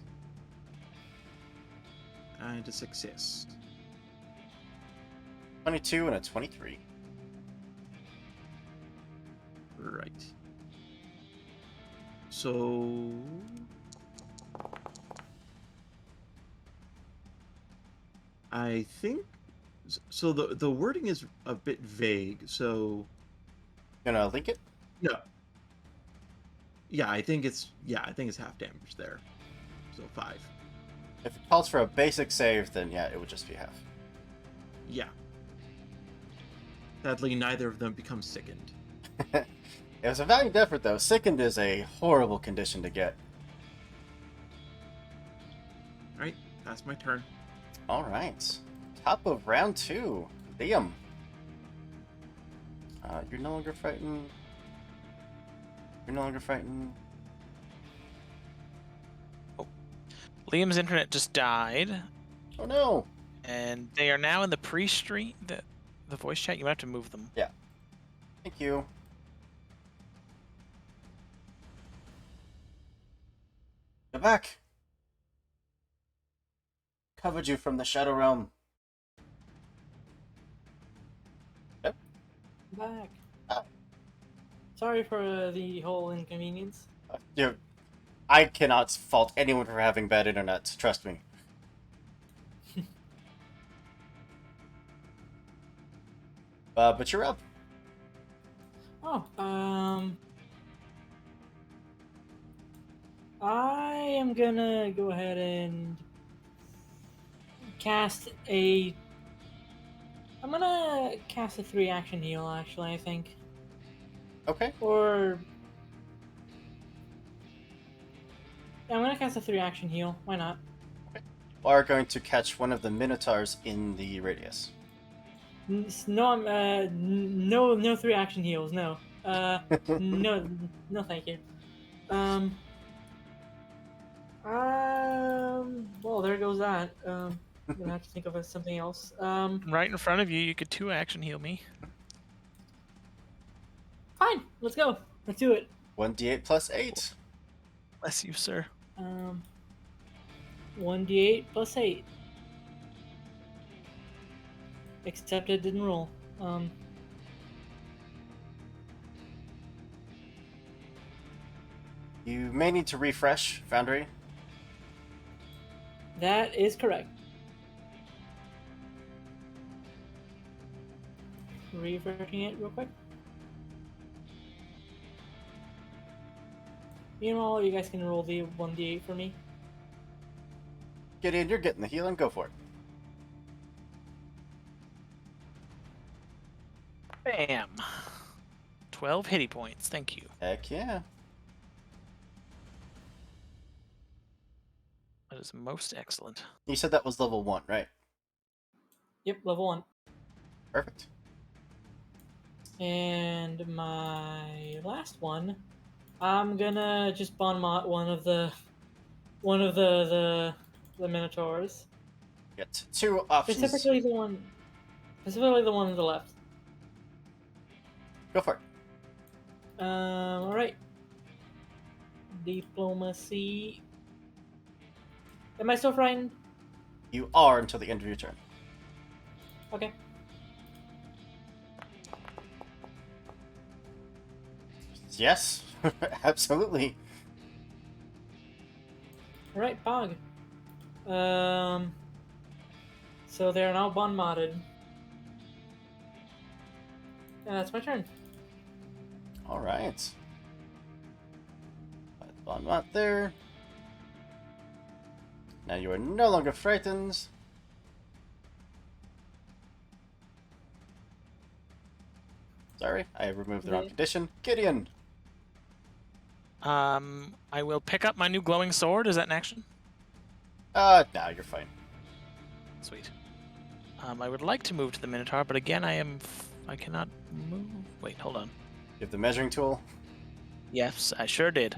And a success. 22 and a 23. Right. So I think so. The wording is a bit vague. So Gonna link it? yeah, I think it's half damage there. So 5. If it calls for a basic save, then yeah, it would just be half. Yeah. Sadly, neither of them become sickened. It was a valiant effort, though. Sickened is a horrible condition to get. All right, that's my turn. All right. Top of round 2. Liam. You're no longer frightened. You're no longer frightened. Liam's internet just died, Oh no! and they are now in the pre-stream. The voice chat. You might have to move them. Thank you. You're back. Covered you from the Shadow Realm. Back. Oh. Sorry for the whole inconvenience. I cannot fault anyone for having bad internet. Trust me. But you're up. Oh, I am gonna go ahead and cast a. I'm gonna cast a 3-action heal, actually, I think. Okay. Or. Yeah, I'm gonna cast a 3-action heal. Why not? We are going to catch one of the Minotaurs in the radius. No, I'm no 3-action heals. No. No, thank you. Well, there goes that. I'm gonna have to think of something else. Right in front of you, you could 2-action heal me. Fine. Let's go. Let's do it. 1d8 plus 8. Bless you, sir. 1d8 plus 8. Except it didn't roll. You may need to refresh, Foundry. That is correct. Refreshing it real quick. Meanwhile, you guys can roll the 1d8 for me. Get in, you're getting the healing, go for it. Bam. 12 hitty points. Thank you. Heck yeah. That is most excellent. You said that was level 1, right? Yep, level 1. Perfect. And my last one, I'm gonna just bon mot one of the Minotaurs. Get 2 options. Specifically the one on the left. Go for it. Alright. Diplomacy. Am I still frightened? You are until the end of your turn. Okay. Yes, absolutely. Alright, Bog. So they're now bon modded. And that's my turn. All right. Bond not there. Now you are no longer frightened. Sorry, I removed the wrong Okay. condition. Gideon. I will pick up my new glowing sword. Is that an action? Nah, you're fine. Sweet. I would like to move to the Minotaur, but again, I cannot move. Wait, hold on. You have the measuring tool. Yes, I sure did.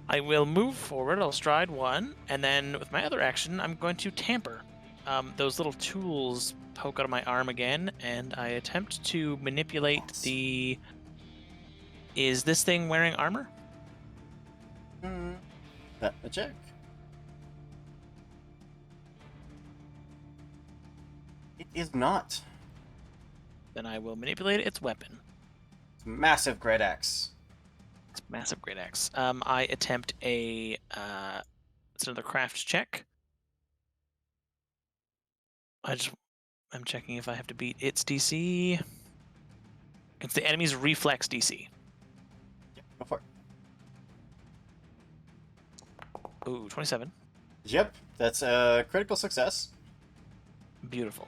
I will move forward. I'll stride 1, and then with my other action, I'm going to tamper. Those little tools poke out of my arm again, and I attempt to manipulate the... Is this thing wearing armor? That a check. It is not. Then I will manipulate its weapon. It's a massive great axe. It's a massive great axe. I attempt a... it's another craft check. I'm checking if I have to beat its DC. It's the enemy's reflex DC. Yep, go for it. Ooh, 27. Yep, that's a critical success. Beautiful.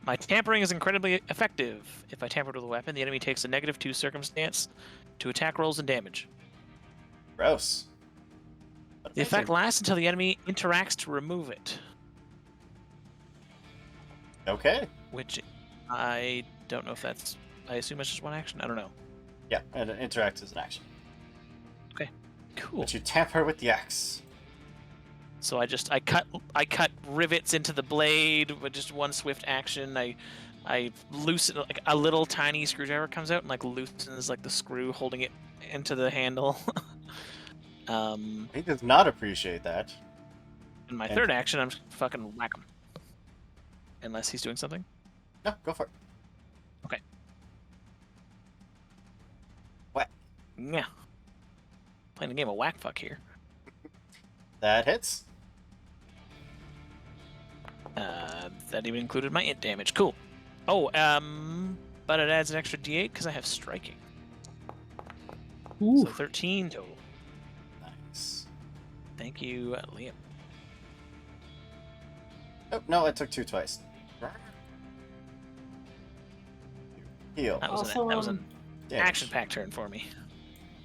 My tampering is incredibly effective. If I tamper with a weapon, the enemy takes a -2 circumstance to attack rolls and damage. Gross. The effect lasts until the enemy interacts to remove it. Okay. Which I don't know if that's... I assume it's just one action? I don't know. Yeah, and it interacts as an action. Okay, cool. But you tamper with the axe. So I cut rivets into the blade with just one swift action. I loosen, like a little tiny screwdriver comes out and like loosens like the screw holding it into the handle. He does not appreciate that. In my third action, I'm just fucking whack him. Unless he's doing something. No, go for it. Okay. Whack. Yeah. Playing a game of whack fuck here. That hits. That even included my int damage. Cool. Oh, but it adds an extra d8 because I have striking. Ooh. So 13 total. Nice. Thank you, Liam. Oh, no, it took 2 twice. Heal. That was Also, that was an Damage. action-packed turn for me.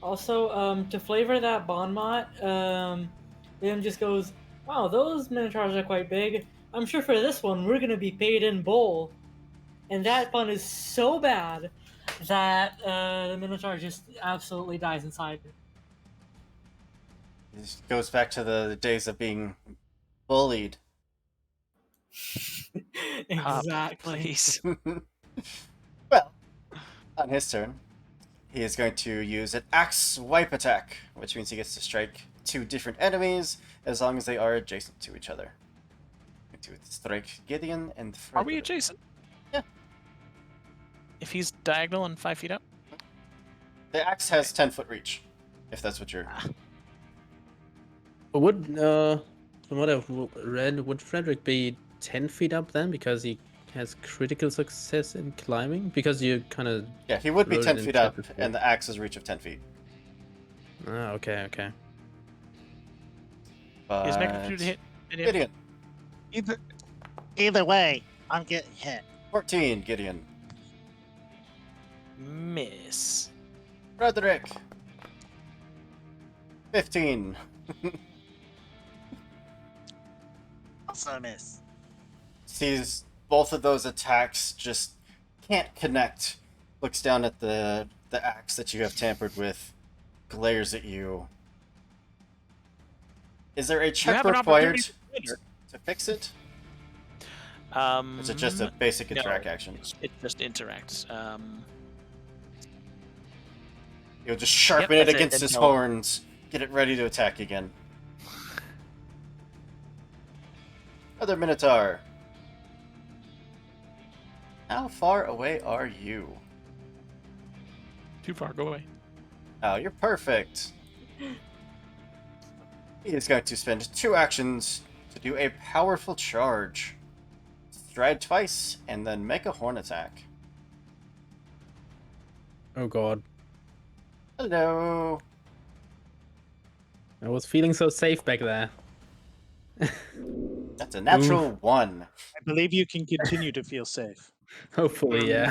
Also, to flavor that bon mot, Liam just goes, "Wow, those minotaurs are quite big. I'm sure for this one we're gonna be paid in bowl." And that pun is so bad that the minotaur just absolutely dies inside. It just goes back to the days of being bullied. Exactly. Please. Well, on his turn, he is going to use an axe swipe attack, which means he gets to strike 2 different enemies as long as they are adjacent to each other. Going to strike Gideon and Are Frederick. we adjacent? Yeah. If he's diagonal and 5 feet up? The axe has 10-foot reach, if that's what you're... Would from what I've read, would Frederick be 10 feet up then because he has critical success in climbing? Because you kind of... Yeah, he would be wrote 10 it in feet up, chapter 4. and the axe's reach of 10 feet. Ah, okay. But... Is -2 to hit? Gideon. Either way, I'm getting hit. 14, Gideon. Miss. Frederick. 15. Also miss. Sees both of those attacks just can't connect. Looks down at the axe that you have tampered with. Glares at you. Is there a check have an required opportunity later. to fix it? Or is it Mm, just a basic no. interact action? It just interacts. He'll just sharpen it that's it, against his until- horns. Get it ready to attack again. Other Minotaur. How far away are you? Too far, go away. Oh, you're perfect. He is going to spend 2 actions to do a powerful charge. Stride twice, and then make a horn attack. Oh god. Hello. I was feeling so safe back there. That's a natural 1. I believe you can continue to feel safe. Hopefully, yeah.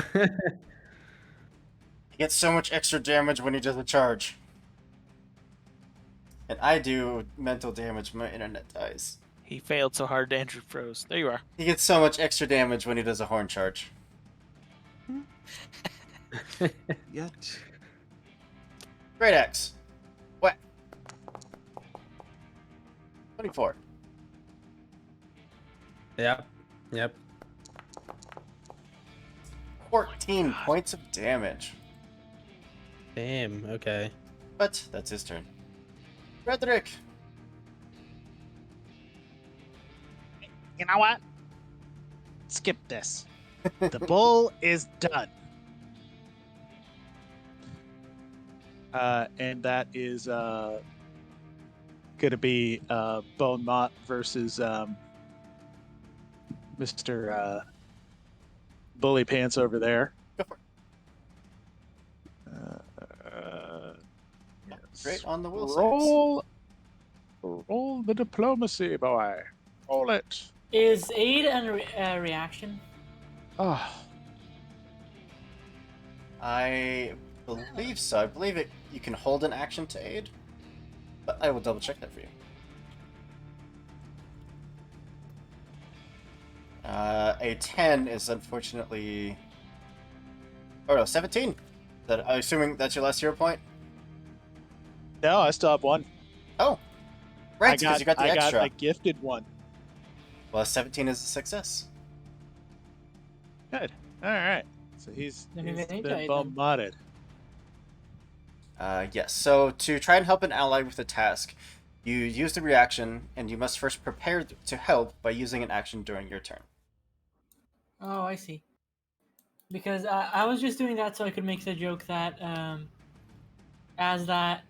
He gets so much extra damage when he does a charge. And I do mental damage when my internet dies. He failed so hard, Andrew froze. There you are. He gets so much extra damage when he does a horn charge. Yet. Great axe. What? 24. Yep. Yep. 14 points of damage. Damn. Okay. But that's his turn. Frederick. You know what? Skip this. The bull is done. And that is gonna be Bone Mott versus Mr. Bully Pants over there. Go for it. Yes. Great on the will Roll the diplomacy, boy. Roll it. Is aid a reaction? Oh, I believe so. I believe you can hold an action to aid. But I will double check that for you. A 10 is unfortunately... Oh no, 17? I'm assuming that's your last hero point? no, I still have one. Oh! Right, because you got the I extra. got a gifted one. Well, 17 is a success. Good. All right. So he's Then maybe they been died bum modded. Yes, so to try and help an ally with a task, you use the reaction, and you must first prepare to help by using an action during your turn. Oh, I see. Because I was just doing that so I could make the joke that as that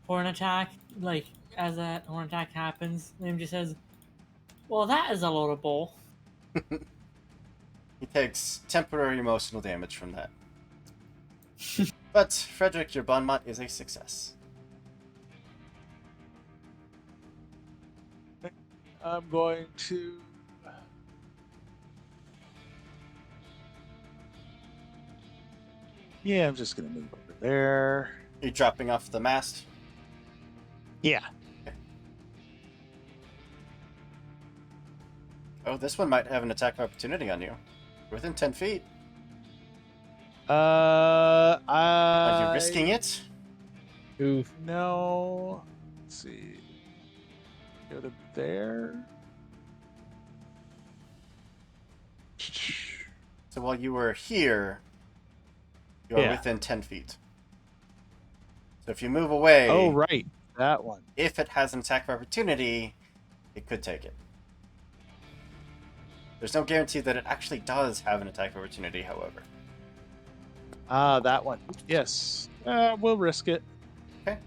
horn attack, like as that horn attack happens, Liam just says, "Well, that is a load of bull." He takes temporary emotional damage from that. But, Frederick, your bon mot is a success. I'm going to. Yeah, I'm just gonna move over there. You're dropping off the mast. Yeah. Oh, this one might have an attack of opportunity on you. Within 10 feet. Are Are you risking it? Oof. No. Let's see. Go to there. So while you were here, you are Yeah. within 10 feet. So if you move away, Oh, right. That one. if it has an attack of opportunity, it could take it. There's no guarantee that it actually does have an attack of opportunity, however. Ah, that one. Yes. We'll risk it. Okay.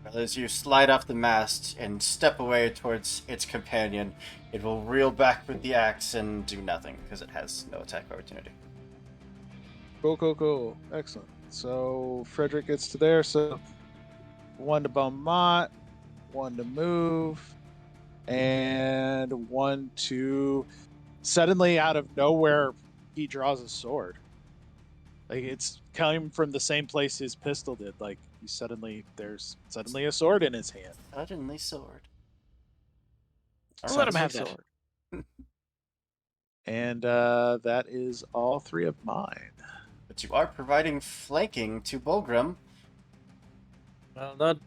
Well, as you slide off the mast and step away towards its companion, it will reel back with the axe and do nothing, because it has no attack of opportunity. Cool. Excellent. So Frederick gets to there. So one to Beaumont, one to move, and one to. Suddenly, out of nowhere, he draws a sword. Like it's coming from the same place his pistol did. Like there's suddenly a sword in his hand. Suddenly sword. Let him Alright. have that. Sword. And that is all three of mine. But you are providing flanking to Bulgrim. Well, not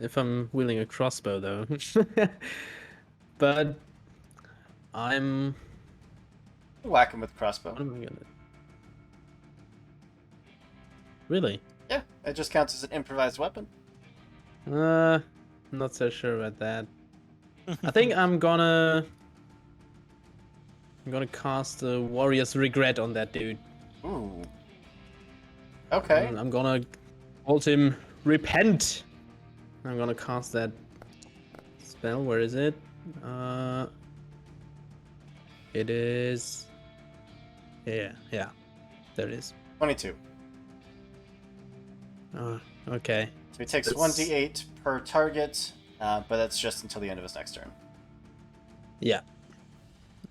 if I'm wielding a crossbow, though. But I'm. Whack him with crossbow. What am I gonna? Really? Yeah, it just counts as an improvised weapon. Not so sure about that. I think I'm gonna cast the Warrior's Regret on that dude. Ooh. Okay. I'm gonna hold him repent. I'm gonna cast that spell. Where is it? It is. Yeah. There it is. 22. Okay. So he takes That's- 1d8 per target, but that's just until the end of his next turn. Yeah.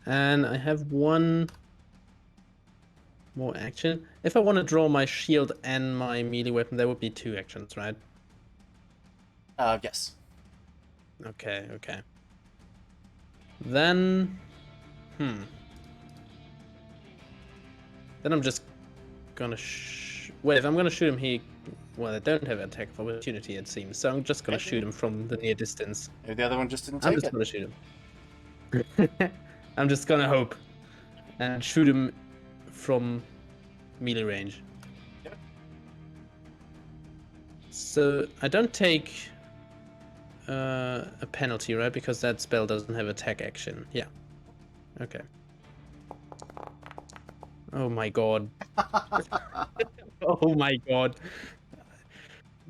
And I have one more action. If I want to draw my shield and my melee weapon, there would be 2 actions, right? Yes. Okay, okay. Then, then I'm just gonna wait. If I'm gonna shoot him, well, they don't have attack of opportunity, it seems. So I'm just gonna Maybe. shoot him from the near distance. Maybe the other one just didn't I'm take just it. gonna shoot him. I'm just gonna hope and shoot him from melee range. Yep. So I don't take a penalty, right? Because that spell doesn't have attack action. Yeah. Okay. Oh my god. Oh my god.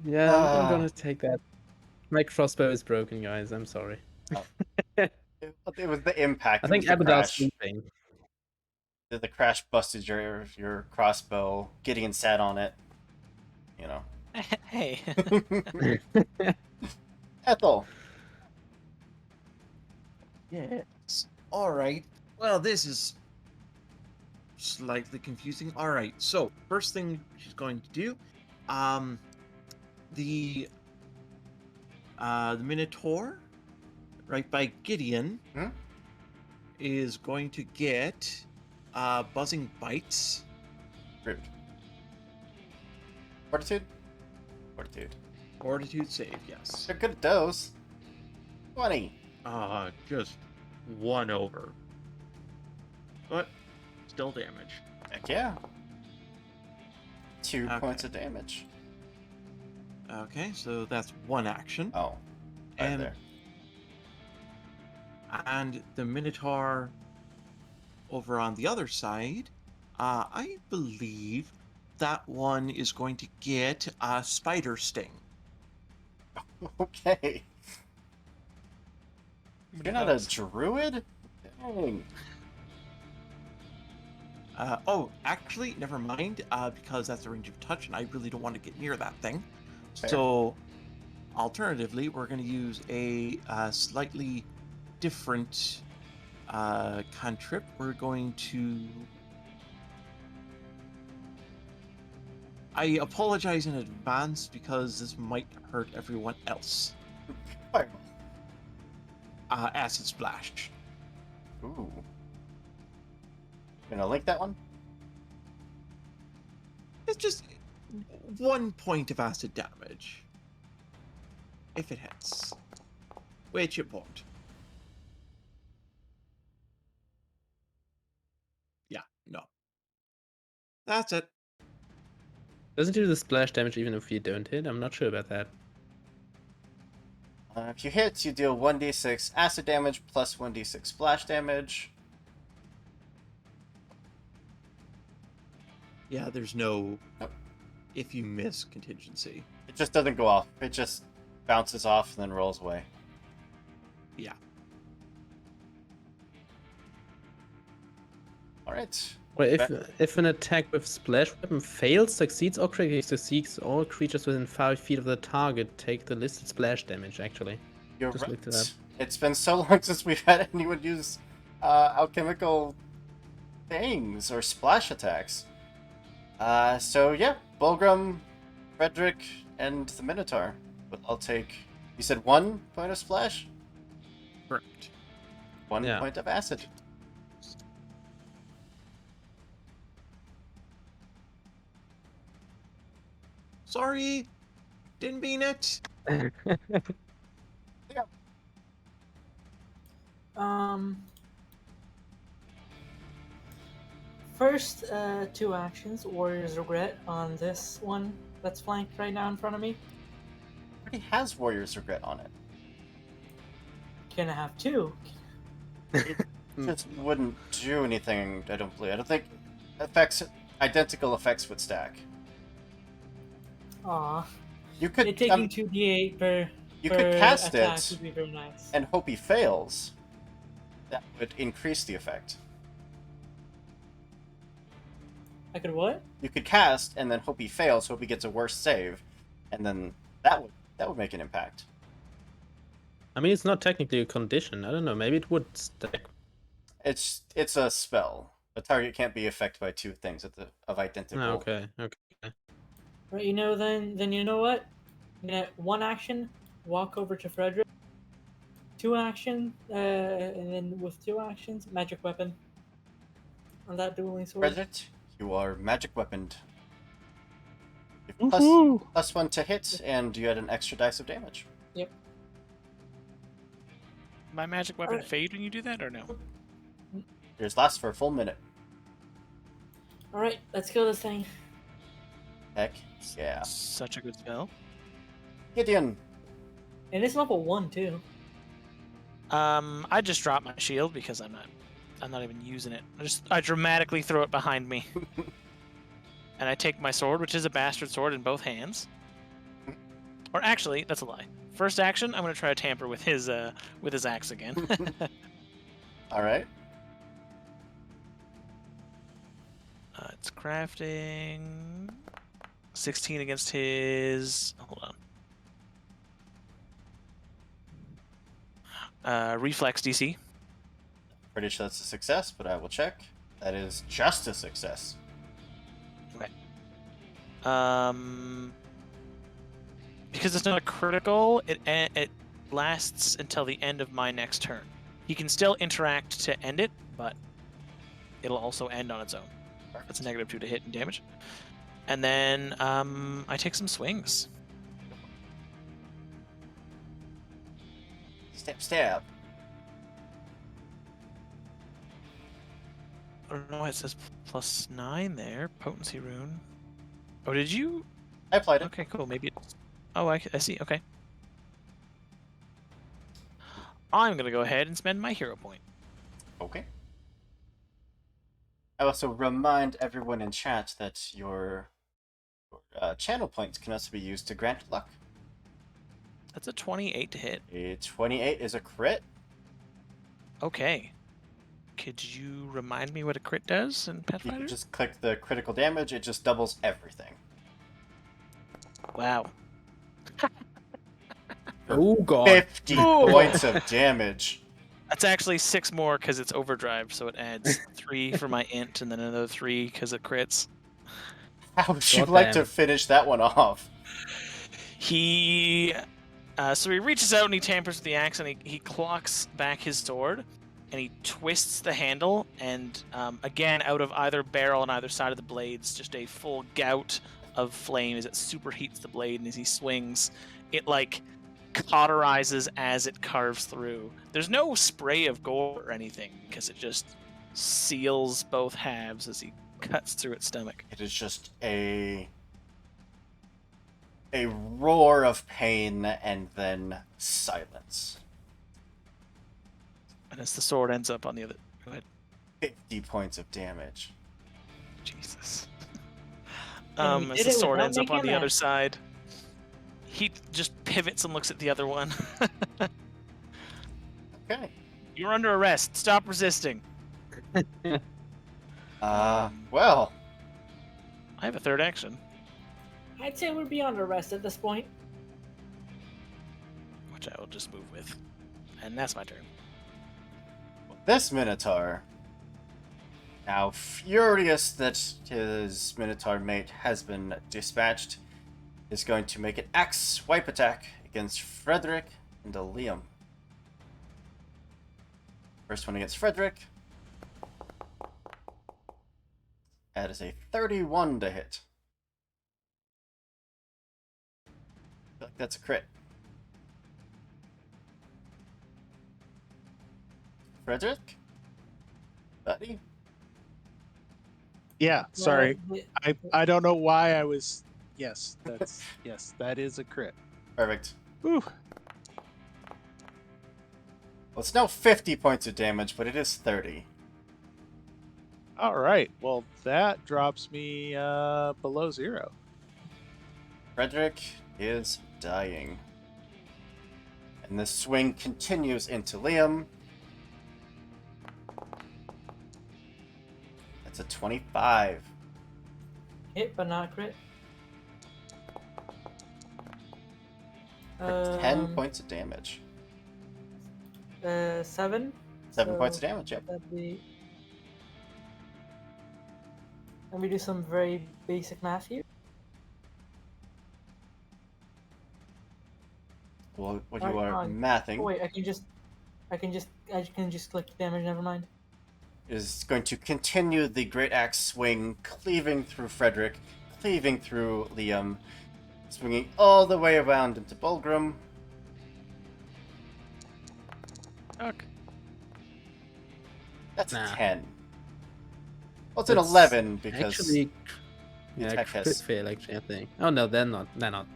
Yeah, I'm gonna take that. My crossbow is broken, guys. I'm sorry. It was the impact. I It think was the Abadar's crash. sleeping. The crash busted your crossbow. Gideon sat on it. You know. Hey. Ethel. Yes. All right. Well, this is slightly confusing. All right. So first thing she's going to do, the Minotaur, right by Gideon, is going to get buzzing bites. Rude. Fortitude? Fortitude. Fortitude save, yes. They're good at those. 20. Just 1 over. But still damage. Heck yeah. 2 Okay. points of damage. Okay, so that's 1 action. Oh. Right And there. And the Minotaur over on the other side, I believe that one is going to get a spider sting. Okay. You're not a druid? Dang. Oh, actually, never mind, because that's a range of touch, and I really don't want to get near that thing. Fair. So, alternatively, we're going to use a slightly different cantrip. We're going to... I apologize in advance because this might hurt everyone else. Fireball. Acid Splash. Ooh. Gonna link that one? It's just 1 point of acid damage. If it hits. Which it won't. Yeah, no. That's it. Doesn't do the splash damage even if you don't hit? I'm not sure about that. If you hit, you deal 1d6 acid damage plus 1d6 splash damage. Yeah, there's no Nope. if you miss contingency. It just doesn't go off. It just bounces off and then rolls away. Yeah. Alright. Wait, if an attack with splash weapon fails, succeeds, or critically succeeds, all creatures within 5 feet of the target take the listed splash damage, actually. You're Just looked it right. up. It's been so long since we've had anyone use alchemical things or splash attacks. So yeah, Bulgrim, Frederick, and the Minotaur. But I'll take. You said 1 point of splash? Correct. 1 Yeah. point of acid. Sorry. Didn't mean it. First, 2 actions. Warrior's Regret on this one that's flanked right now in front of me. Already has Warrior's Regret on it. Can I have 2? Just wouldn't do anything, I don't believe. I don't think identical effects would stack. Aw. You could Taking 2d8 per you could cast attack it would be very nice. and hope he fails. That would increase the effect. I could what? You could cast and then hope he fails, hope he gets a worse save, and then that would make an impact. I mean, it's not technically a condition. I don't know. Maybe it would stack. It's a spell. A target can't be affected by two things of identical. Oh, okay. Okay. Right, then you know what? I'm gonna one action, walk over to Frederick. Two action, and then with two actions, magic weapon. On that dueling sword. Frederick, you are magic weaponed. Woohoo! Plus one to hit, and you had an extra dice of damage. Yep. My magic weapon Alright. fade when you do that, or no? Yours lasts for a full minute. Alright, let's kill this thing. Heck yeah. Such a good spell. Gideon, And it's level 1 too. I just dropped my shield because I'm not even using it. I dramatically throw it behind me. And I take my sword, which is a bastard sword, in both hands. Or actually, that's a lie. First action, I'm gonna try to tamper with his axe again. all right. It's crafting. 16 against his. Hold on. Reflex DC. Pretty sure that's a success, but I will check. That is just a success. Because it's not a critical, it lasts until the end of my next turn. He can still interact to end it, but it'll also end on its own. That's a -2 to hit and damage. And then I take some swings. Stab. I don't know why it says +9 there. Potency rune. Oh, did you? I applied it. Okay, cool. Maybe it's... Oh, I see. Okay. I'm going to go ahead and spend my hero point. Okay. I also remind everyone in chat that your channel points can also be used to grant luck. That's a 28 to hit. A 28 is a crit. Okay. Could you remind me what a crit does in You Pathfinder? can just click the critical damage, it just doubles everything. Wow. Oh god. 50 points of damage. That's actually 6 more because it's overdrive, so it adds 3 for my int and then another 3 because it crits. How would you God like damn. to finish that one off? So he reaches out and he tampers with the axe and he clocks back his sword and he twists the handle and again out of either barrel on either side of the blades just a full gout of flame as it superheats the blade, and as he swings it like cauterizes as it carves through. There's no spray of gore or anything because it just seals both halves as he cuts through its stomach. It is just a roar of pain and then silence. And as the sword ends up on the other... Go ahead. 50 points of damage. Jesus. And we As did the it sword without ends up on making the a other mess. side, he just pivots and looks at the other one. Okay. You're under arrest. Stop resisting. Well, I have a third action, I'd say we're beyond arrest at this point. which I will just move with. And that's my turn. this Minotaur, now furious that his Minotaur mate has been dispatched, is going to make an axe swipe attack against Frederick and Liam. First one against Frederick. That is a 31 to hit. I feel like that's a crit. Frederick? Buddy? Yeah, sorry. Well, I don't know why I was. Yes, that is a crit. Perfect. Whew. Well, it's now 50 points of damage, but it is 30. All right. Well, that drops me below 0. Frederick is dying. And the swing continues into Liam. That's a 25. hit but not crit. For 10 points of damage. 7. 7 points of damage, yep. That'd be Let me do some very basic math here. Well, what Alright, you are fine. mathing Oh wait, I can just click damage. Never mind. is going to continue the great axe swing, cleaving through Frederick, cleaving through Liam, swinging all the way around into Bulgrim. Okay. That's Nah. a 10. Well, it's an That's 11 because Actually, the yeah, attack crit has fail, actually, I think. Oh, no, they're not. They're not.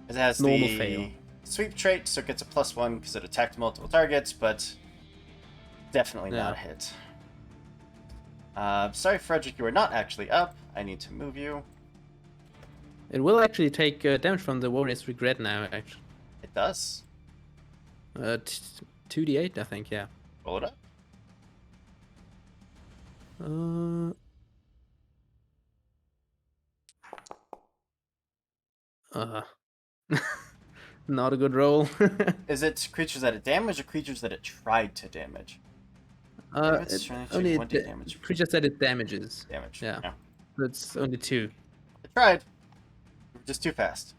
it has Normal the fail. sweep trait, so it gets a +1 because it attacked multiple targets, but definitely not a Yeah. hit. Sorry, Frederick, you are not actually up. I need to move you. It will actually take damage from the Warrior's Regret now, actually. It does. 2d8, I think, yeah. Roll it up. Uh, uh, not a good roll. Is it creatures that it damaged or creatures that it tried to damage? I believe it's trying to take 1d damage. Creatures that it damages. Damage. Yeah. Yeah. That's only 2. I tried. You were just too fast.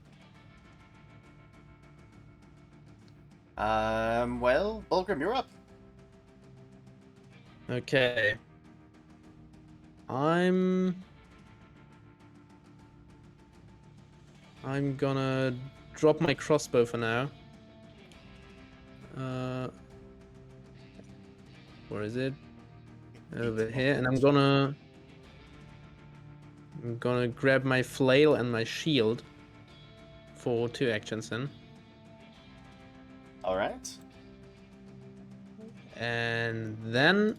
Well, Bulgrim, you're up. Okay. I'm gonna drop my crossbow for now. Where is it? Over here, and I'm gonna grab my flail and my shield for 2 actions then. Alright. And then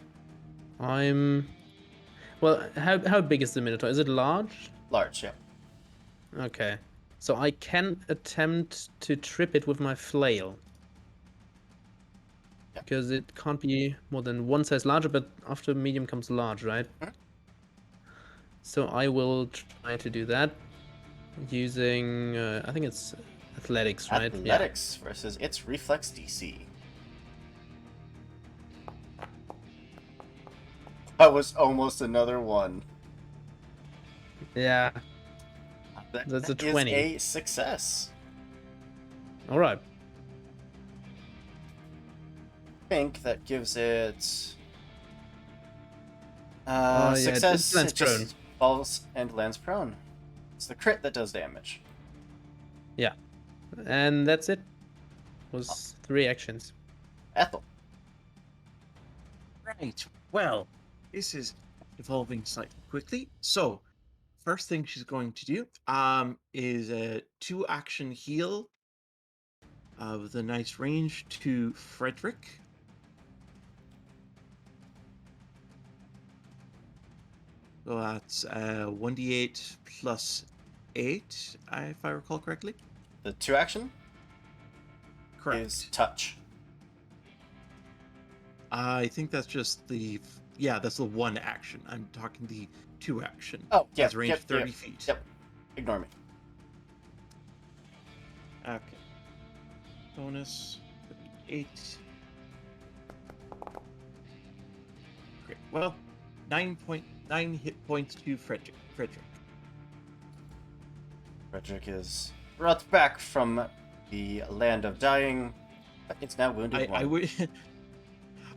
well, how big is the Minotaur? Is it large? Large, yeah. Okay. So I can attempt to trip it with my flail. Yep. Because it can't be more than one size larger, but after medium comes large, right? Mhm. So I will try to do that using, I think it's athletics, right? Athletics versus its reflex DC. That was almost another 1. Yeah. That That's a is 20. a success. All right. I think that gives it Yeah, success. it lands It just prone. falls and lands prone. It's the crit that does damage. Yeah. And that's it. Was 3 actions. Ethel. Right. Well, this is evolving slightly quickly. So, first thing she's going to do is a 2-action heal with a nice range to Frederick. So that's 1d8 plus 8, if I recall correctly. The 2 action Correct. is touch. I think that's just that's the 1 action. I'm talking the 2 action. Oh, yeah. Has range 30 feet. Yep. Ignore me. Okay. Bonus 8. Great. Well, 9.9 hit points to Frederick. Frederick is brought back from the land of dying. It's now wounded I 1. would.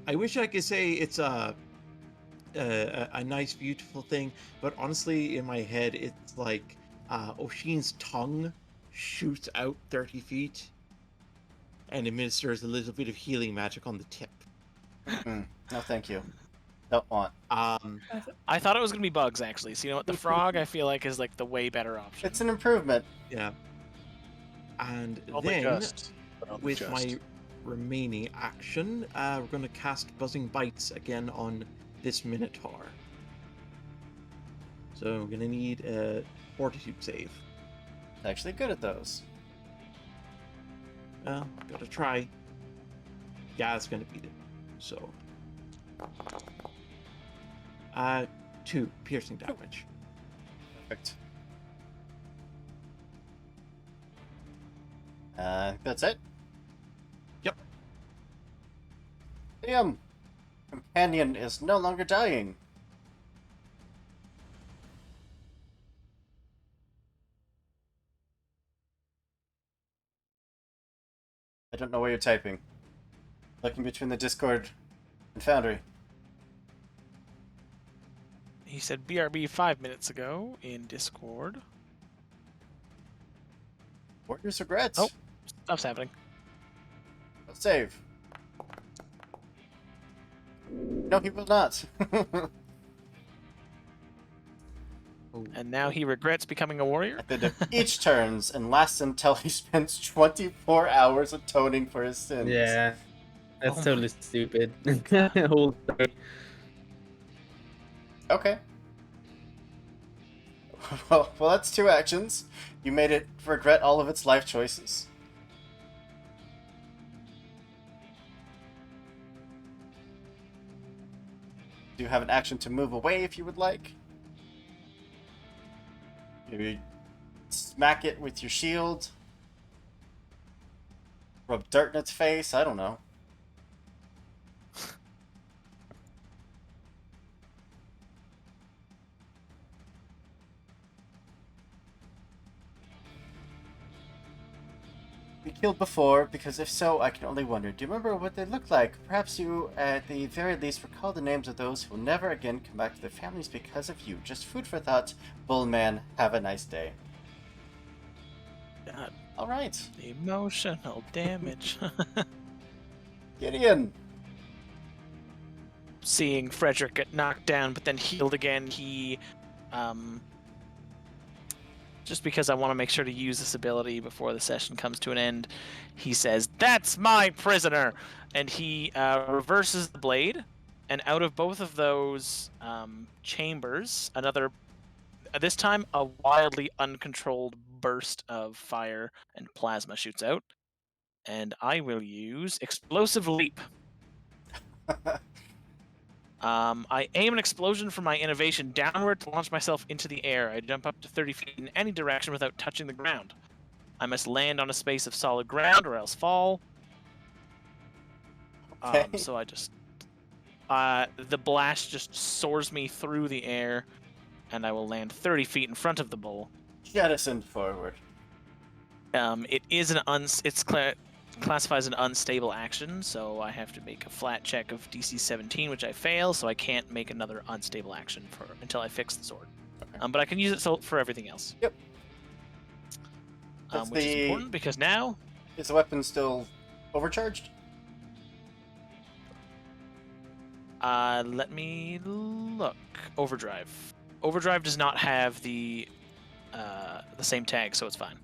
I wish I could say it's a nice, beautiful thing, but honestly, in my head, it's like Oshin's tongue shoots out 30 feet and administers a little bit of healing magic on the tip. No, thank you. Don't want. I thought it was gonna be bugs actually. So you know what? The frog I feel like is like the way better option. It's an improvement. Yeah. And Only then, just. But only with just. my remaining action, we're going to cast Buzzing Bites again on this Minotaur. So I'm going to need a Fortitude save. Actually good at those. Well, gotta try. Yeah, it's going to beat it. So, 2 piercing damage. Perfect. That's it? Yep. Liam! Companion is no longer dying. don't know what you're typing. Looking between the Discord and Foundry. He said BRB 5 minutes ago in Discord. Warriors regrets. Oh. Stuff's happening. Save. No, he will not. And now he regrets becoming a warrior? At the end of each turns and lasts until he spends 24 hours atoning for his sins. Yeah, that's Oh totally stupid. Whole story. Okay. Well, that's 2 actions. You made it regret all of its life choices. You have an action to move away if you would like. Maybe smack it with your shield. Rub dirt in its face, I don't know. We killed before, because if so, I can only wonder. Do you remember what they looked like? Perhaps you, at the very least, recall the names of those who will never again come back to their families because of you. Just food for thought. Bullman, have a nice day. God, Alright. emotional damage. Gideon! Seeing Frederick get knocked down but then healed again, he just because I want to make sure to use this ability before the session comes to an end, he says, "That's my prisoner!" And he reverses the blade, and out of both of those chambers, this time a wildly uncontrolled burst of fire and plasma shoots out. And I will use Explosive Leap. I aim an explosion from my innovation downward to launch myself into the air. I jump up to 30 feet in any direction without touching the ground. I must land on a space of solid ground or else fall. Okay. So I just... the blast just soars me through the air, and I will land 30 feet in front of the bull. Jettisoned forward. It is classifies an unstable action, so I have to make a flat check of DC 17, which I fail, so I can't make another unstable action until I fix the sword. Okay. But I can use it for everything else. Yep. Which is important because now... Is the weapon still overcharged? Let me look. Overdrive. Overdrive does not have the same tag, so it's fine.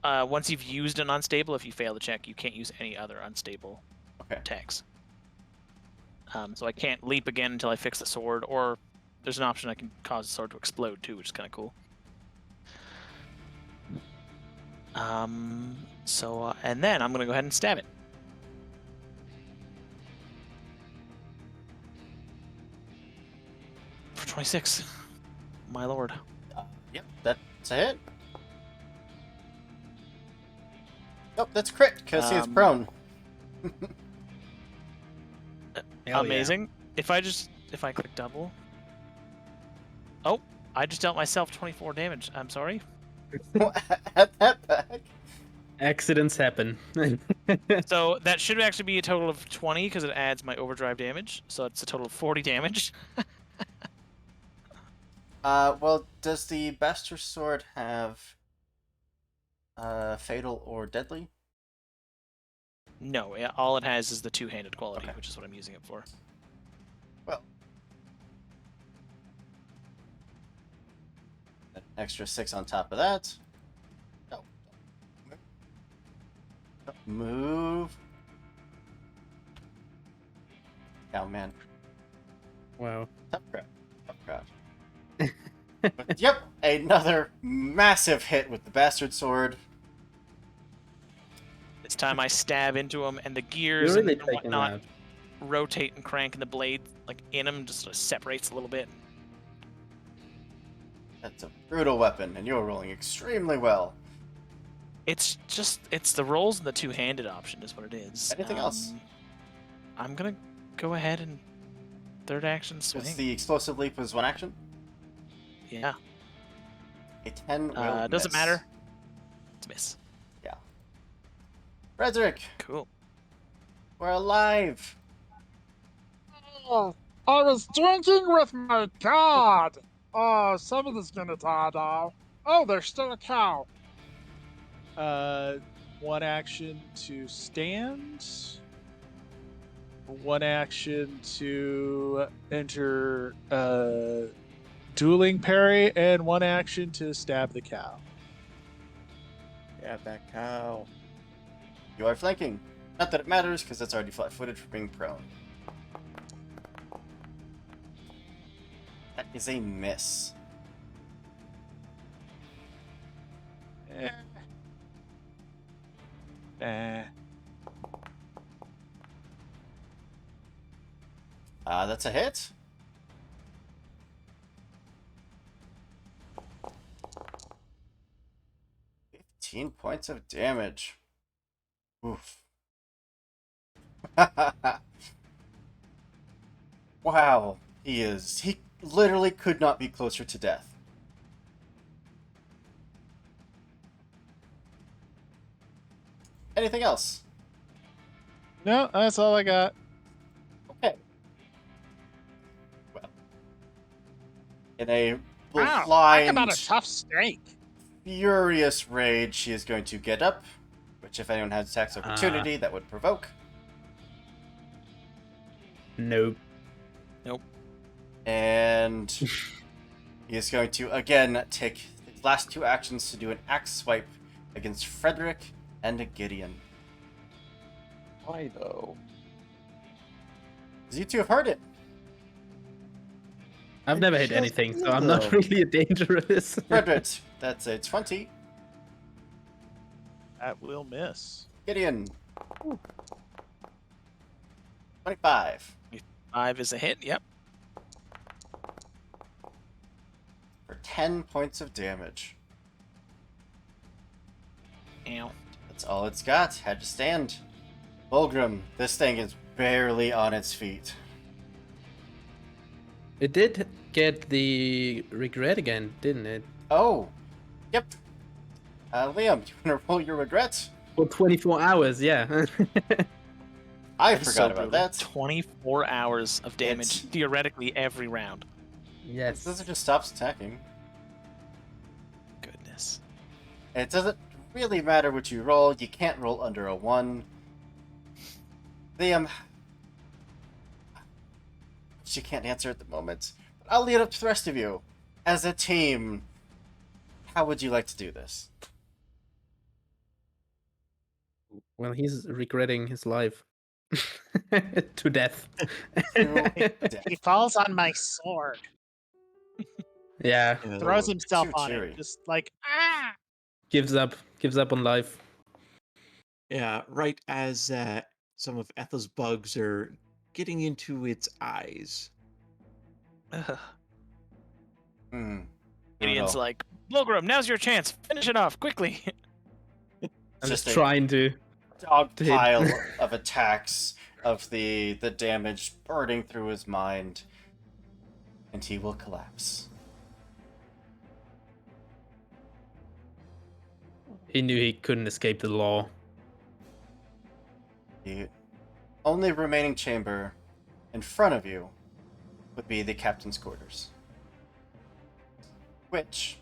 Once you've used an unstable, if you fail the check, you can't use any other unstable tags. So I can't leap again until I fix the sword, or there's an option I can cause the sword to explode too, which is kind of cool. And then I'm gonna go ahead and stab it. For 26. My lord. Yep, that's a hit. Nope, that's crit, because he is prone. Amazing. If I click double. Oh, I just dealt myself 24 damage. I'm sorry. Add that back. Accidents happen. So that should actually be a total of 20 because it adds my overdrive damage. So it's a total of 40 damage. Well, does the Bastard Sword have fatal or deadly? No, all it has is the two-handed quality, which is what I'm using it for. Well, an extra 6 on top of that. No. Move. Oh, man. Wow. Tough crowd. Tough crowd. But, yep, another massive hit with the Bastard Sword. This time I stab into him, and the gears You're really and taking whatnot that. rotate and crank, and the blade, like in him, just sort of separates a little bit. That's a brutal weapon, and you're rolling extremely well. It's the rolls and the two-handed option is what it is. Anything else? I'm gonna go ahead and third action swing. Because the Explosive Leap was 1 action. Yeah. A 10 will Doesn't miss. matter. It's a miss. Yeah. Frederick, Cool. we're alive. Oh, I was drinking with my god. Oh, somebody's gonna die now. Oh, there's still a cow. One action to stand, one action to enter dueling parry, and one action to stab the cow. Yeah, that cow. You are flanking. Not that it matters, because that's already flat-footed for being prone. That is a miss. Eh. Eh. That's a hit. £15 of damage. Oof. Wow. He literally could not be closer to death. Anything else? No, that's all I got. Okay. Well. In a Wow, talk about blind, a tough steak. furious rage, she is going to get up, which if anyone has attacks opportunity, that would provoke. Nope. And he is going to, again, take his last two actions to do an axe swipe against Frederick and Gideon. Why though? Because you two have heard it. I've never hit Just anything, so I'm not little. really dangerous. Frederick, that's a 20. That will miss. Gideon. 25. 5 is a hit. Yep. For 10 points of damage. Ow. That's all it's got. Had to stand. Fulgrim, this thing is barely on its feet. It did get the regret again, didn't it? Oh. Yep. Liam, you want to roll your regrets? For 24 hours, yeah. I That is forgot so about brutal. that. 24 hours of damage, It's- theoretically, every round. Yes. This just stops attacking. Goodness. It doesn't really matter what you roll. You can't roll under a 1. Liam, she can't answer at the moment. But I'll leave it up to the rest of you. As a team, how would you like to do this? Well, he's regretting his life. To death. He falls on my sword. Yeah, Ew. Throws himself Too on cheery. it. Just like, ah! gives up on life. Yeah, right as some of Ethel's bugs are getting into its eyes. Ugh. Hmm. Gideon's Brutal. like, Bulgrim, now's your chance. Finish it off quickly. I'm just a trying to. dog to hit. pile of attacks of the damage burning through his mind, and he will collapse. He knew he couldn't escape the law. The only remaining chamber in front of you would be the captain's quarters, which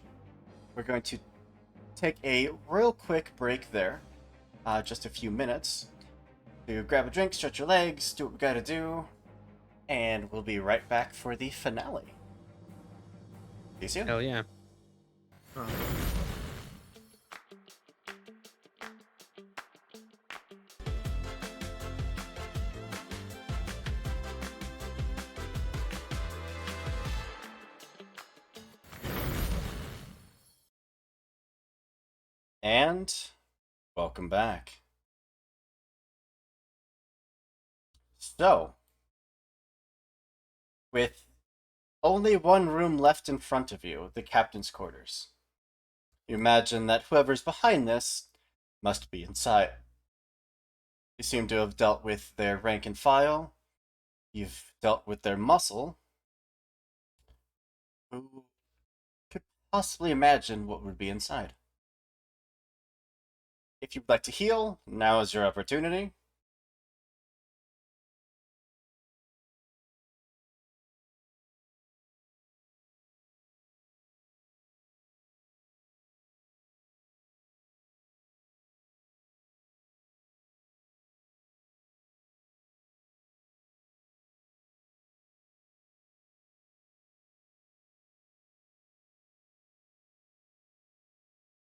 we're going to take a real quick break there, just a few minutes, to grab a drink, stretch your legs, do what we gotta do, and we'll be right back for the finale. See you soon. Hell yeah. And welcome back. So, with only one room left in front of you, the captain's quarters, you imagine that whoever's behind this must be inside. You seem to have dealt with their rank and file. You've dealt with their muscle. Who could possibly imagine what would be inside? if you'd like to heal, now is your opportunity.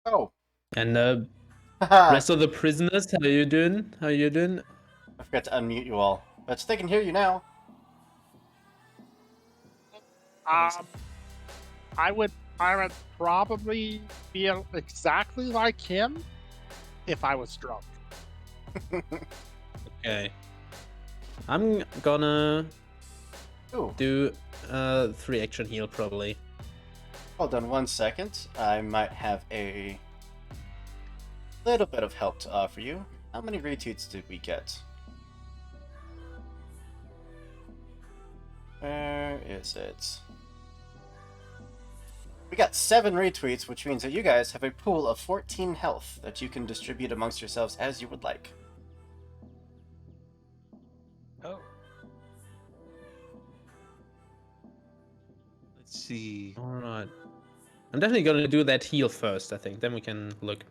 Oh, And haha, rest of the prisoners, how you doing? How you doing? I forgot to unmute you all, but they can hear you now. Um, I would probably feel exactly like him if I was drunk. Okay. I'm gonna Ooh, do 3 action heal probably. hold on 1 second. I might have a little bit of help to offer you. How many retweets did we get? Where is it? We got 7 retweets, which means that you guys have a pool of 14 health that you can distribute amongst yourselves as you would like. Oh. Let's see. Alright. I'm definitely gonna do that heal first, I think. Then we can look.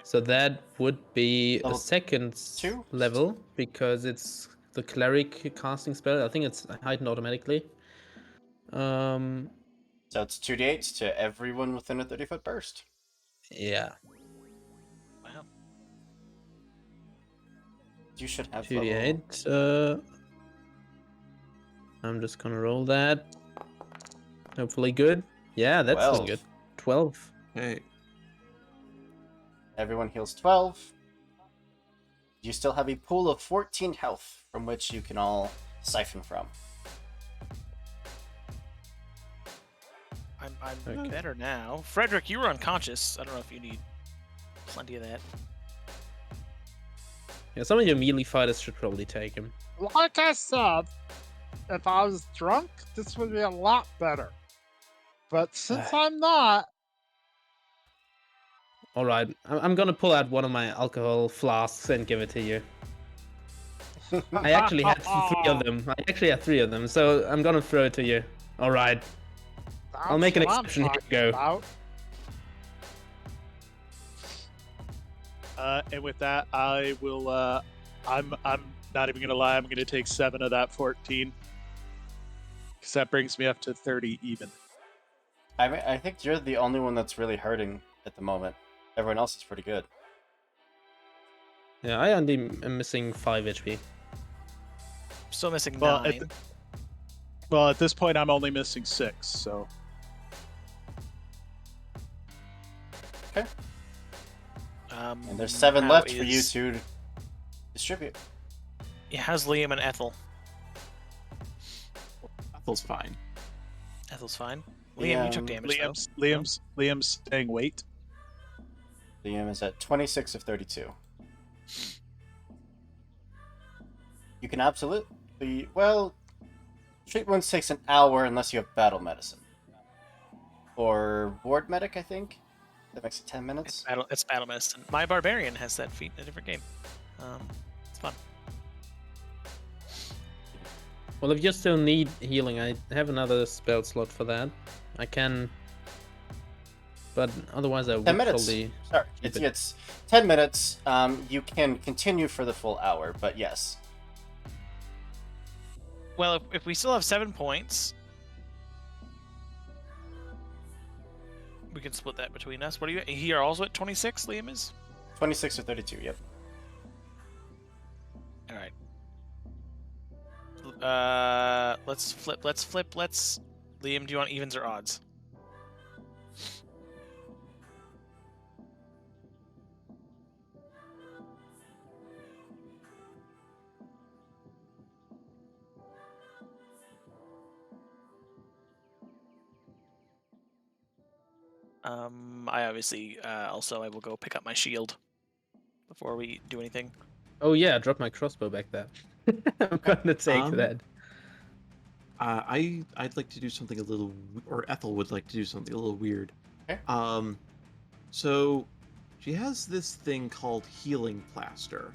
So that would be a Level second 2? level because it's the cleric casting spell. I think it's heightened automatically. So it's 2d8 to everyone within a 30-foot burst. Yeah. Wow. You should have level... 2d8. I'm just gonna roll that. Hopefully good. Yeah, that's looking 12. good. 12. Hey, Everyone heals 12. You still have a pool of 14 health from which you can all siphon from. I'm Okay. better now. Frederick, you were unconscious. I don't know if you need plenty of that. Yeah, some of your melee fighters should probably take him. Like I said, if I was drunk, this would be a lot better. But since I'm not, Alright, I'm gonna pull out one of my alcohol flasks and give it to you. I actually had 3 of them. I actually had 3 of them, so I'm gonna throw it to you. Alright. I'll make an that's what I'm exception. Here talking you go. about. And with that, I will. I'm not even gonna lie. I'm gonna take 7 of that 14, because that brings me up to 30 even. I think you're the only one that's really hurting at the moment. Everyone else is pretty good. Yeah, I only am missing 5 HP. Still missing Well, 9. Well, at this point, I'm only missing 6. So And there's 7 how left for you is- to distribute. Yeah, how's Liam and Ethel? Ethel's fine. Ethel's fine. Liam, you took damage though. Liam's staying weight. Liam is at 26 of 32. You can absolutely... Well, treat wounds takes an hour unless you have battle medicine. Or ward medic, I think. That makes it 10 minutes. It's battle medicine. My barbarian has that feat in a different game. It's fun. Well, if you still need healing, I have another spell slot for that. I can... But otherwise I would 10 minutes. probably... Sorry, keep it. it's 10 minutes. You can continue for the full hour, but yes. Well, if we still have 7 points, we can split that between us. What are you? You're also at 26. Liam is. 26 or 32, yep. All right. Let's flip. Liam, do you want evens or odds? I obviously also I will go pick up my shield before we do anything. Oh yeah, drop my crossbow back there. I'm gonna take that. I'd like to do something a little, or Ethel would like to do something a little weird. Okay. So she has this thing called healing plaster.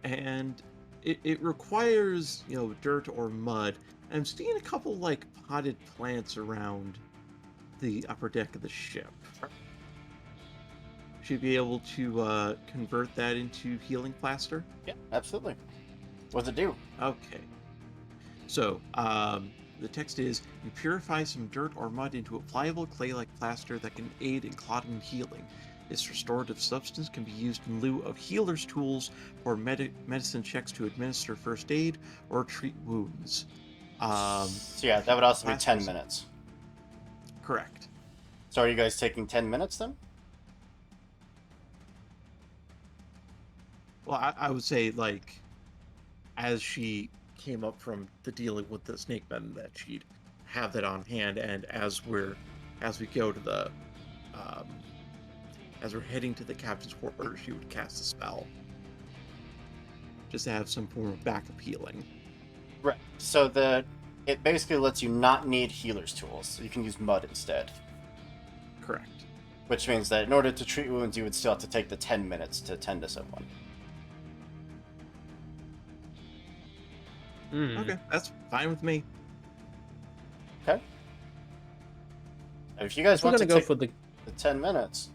And it requires, dirt or mud. And I'm seeing a couple, like, potted plants around the upper deck of the ship. Should be able to convert that into healing plaster? Yeah, absolutely. What does it do? Okay. So, the text is, you purify some dirt or mud into a pliable clay-like plaster that can aid in clotting and healing. This restorative substance can be used in lieu of healer's tools or medicine checks to administer first aid or treat wounds. So yeah, that would also be 10 plasters- minutes. Correct. So are you guys taking 10 minutes then? Well, I would say, like, as she came up from the dealing with the snake men, that she'd have that on hand, and as we go to the as we're heading to the captain's quarters, she would cast a spell just to have some form of backup healing. Right. So it basically lets you not need healer's tools. So you can use mud instead. Correct. Which means that in order to treat wounds, you would still have to take the 10 minutes to tend to someone. Okay, that's fine with me. Okay. If you guys We're want gonna to go take for the. the 10 minutes,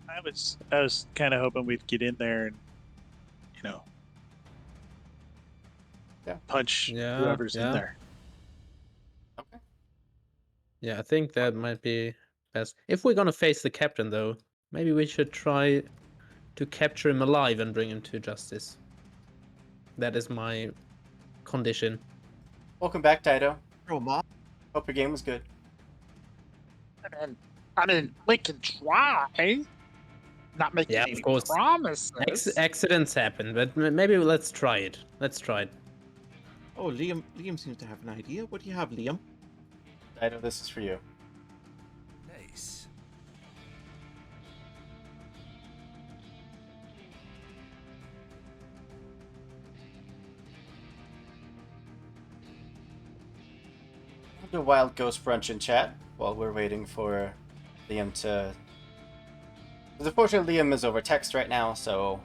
I was kind of hoping we'd get in there and, Yeah. punch Yeah, whoever's in yeah. there. okay. Yeah, I think that might be best. If we're gonna face the captain, though, maybe we should try to capture him alive and bring him to justice. That is my condition. Welcome back, Dido. Oh, Mom. Hope your game was good. I mean, we can try. Not making Yeah, any of course. promises. Accidents happen, but maybe let's try it. Let's try it. Oh, Liam seems to have an idea. What do you have, Liam? Dido, this is for you. Nice. We'll do a wild ghost brunch in chat while we're waiting for Liam to... Because unfortunately Liam is over text right now, so...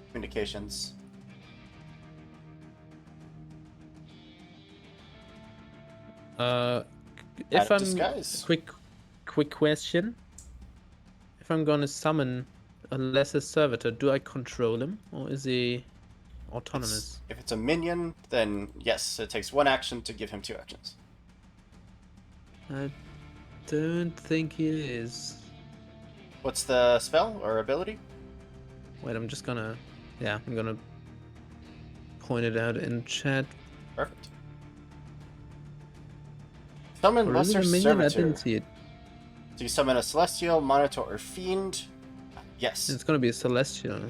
communications. If Out of I'm disguise. quick question. If I'm gonna summon a lesser servitor, do I control him or is he autonomous? If it's a minion, then yes, it takes one action to give him 2 actions. I don't think he is. What's the spell or ability? Wait, I'm gonna point it out in chat. Perfect. Summon Or is it Lesser a minion? I Servitor. didn't see it. Do you summon a Celestial, Monitor, or Fiend? Yes. It's gonna be a celestial.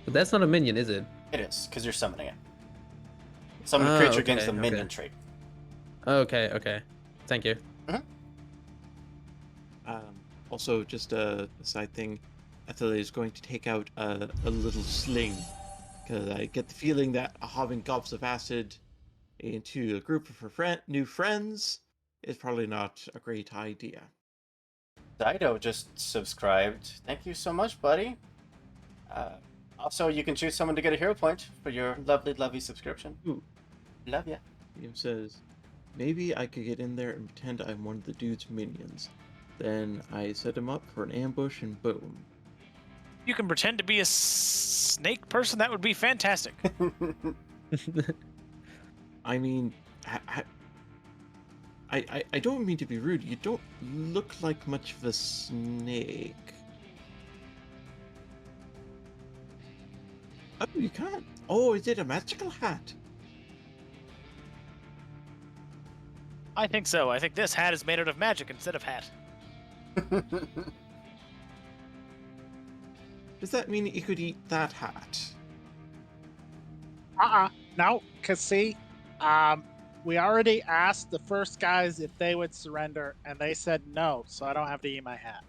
But that's not a minion, is it? It is, because you're summoning it. Summon a creature against the okay, minion okay. trait. Okay. Thank you. Also, just a side thing, Ethel is going to take out a little sling, because I get the feeling that having gobs of acid into a group of her new friends is probably not a great idea. Dido just subscribed. Thank you so much, buddy. Also, you can choose someone to get a hero point for your lovely subscription. Ooh. Love ya. Liam says, maybe I could get in there and pretend I'm one of the dude's minions. Then I set him up for an ambush and boom. You can pretend to be a snake person. That would be fantastic. I mean, I don't mean to be rude. You don't look like much of a snake. Oh, you can't. Oh, is it a magical hat? I think so. I think this hat is made out of magic instead of hat. Does that mean that you could eat that hat? No, because see, we already asked the first guys if they would surrender, and they said no, so I don't have to eat my hat.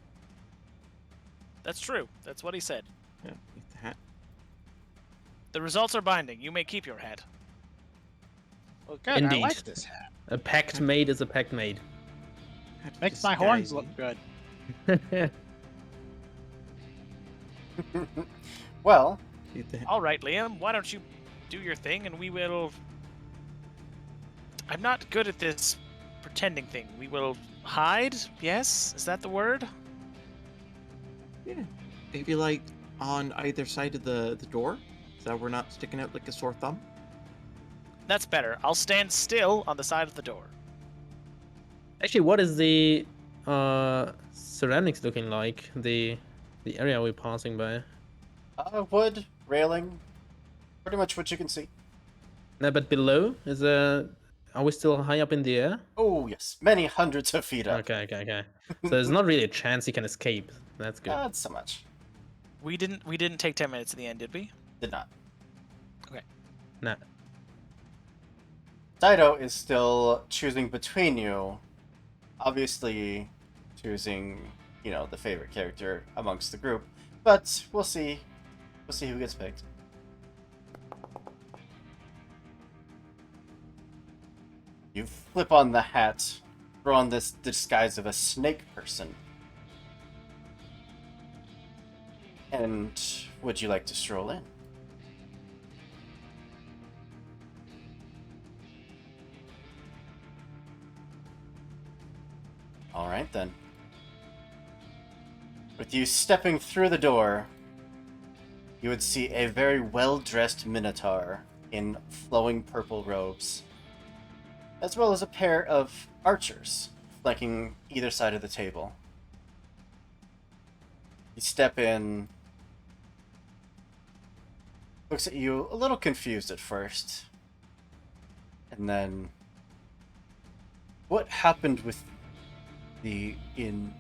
That's true. That's what he said. Yeah, eat the hat. The results are binding. You may keep your hat. Well, good. I Indeed. like this hat. A pact made is a pact made. Makes my horns look good. Well, All right, Liam, why don't you do your thing and we will... I'm not good at this pretending thing. We will hide, yes? Is that the word? Yeah. Maybe like on either side of the door, so we're not sticking out like a sore thumb. That's better. I'll stand still on the side of the door. Actually, what is the surroundings looking like? The area we're passing by. wood, railing, pretty much what you can see. No, but below is are we still high up in the air? Oh, yes, many hundreds of feet up. Okay. So there's not really a chance he can escape. That's good. Not so much. We didn't take 10 minutes at the end, did we? Did not. Nah. Dido is still choosing between you. Obviously, choosing, the favorite character amongst the group. But we'll see. We'll see who gets picked. You flip on the hat, throw on this disguise of a snake person. And would you like to stroll in? Alright then. With you stepping through the door, you would see a very well-dressed Minotaur in flowing purple robes, as well as a pair of archers flanking either side of the table. You step in, looks at you a little confused at first, and then, what happened with the internet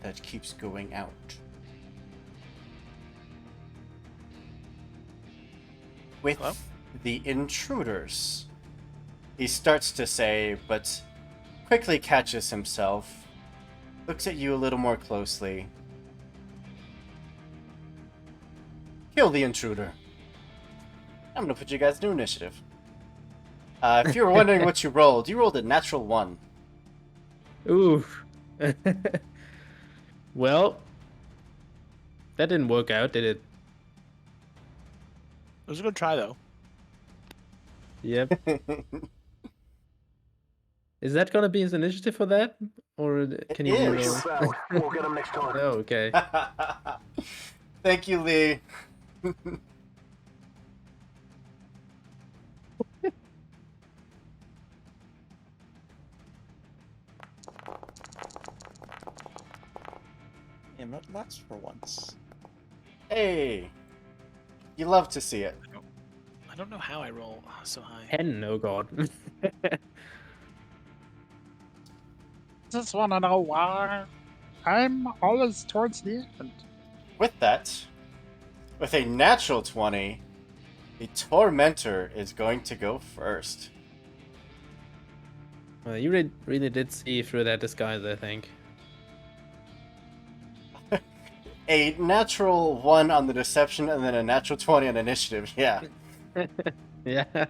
that keeps going out? With Hello? the intruders, he starts to say, but quickly catches himself, looks at you a little more closely. Kill the intruder. I'm gonna put you guys in initiative. If you were wondering what you rolled a natural 1. Ooh. Well, that didn't work out, did it? I was a good try, though. Yep. Is that gonna be his initiative for that, or can he do is. We'll get him next time. Oh, okay. Thank you, Lee. Yeah, not lots for once. Hey, you love to see it. I don't know how I roll so high. 10, oh god. Just want to know why I'm always towards the end. With that, with a natural 20, the Tormentor is going to go first. Well, you really did see through that disguise, I think. A natural 1 on the deception and then a natural 20 on initiative, yeah. Yeah.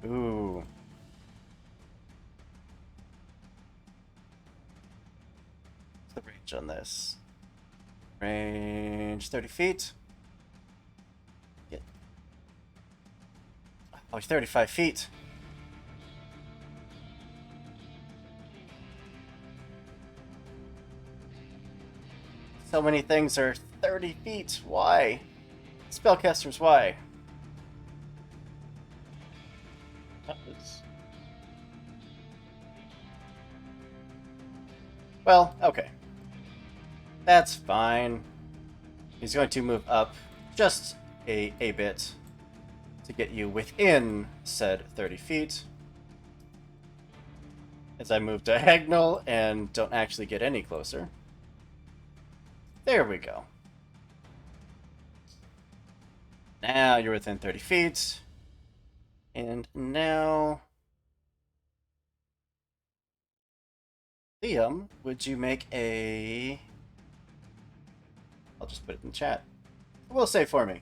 Ooh. What's the range on this? Range 30 feet. Yeah. Oh, 35 feet. So many things are 30 feet. Why? Spellcasters, why? That was... Well, okay. That's fine. He's going to move up just a bit to get you within said 30 feet. As I move diagonal and don't actually get any closer. There we go. Now you're within 30 feet. And now... Liam, would you make a... I'll just put it in chat. Will say for me.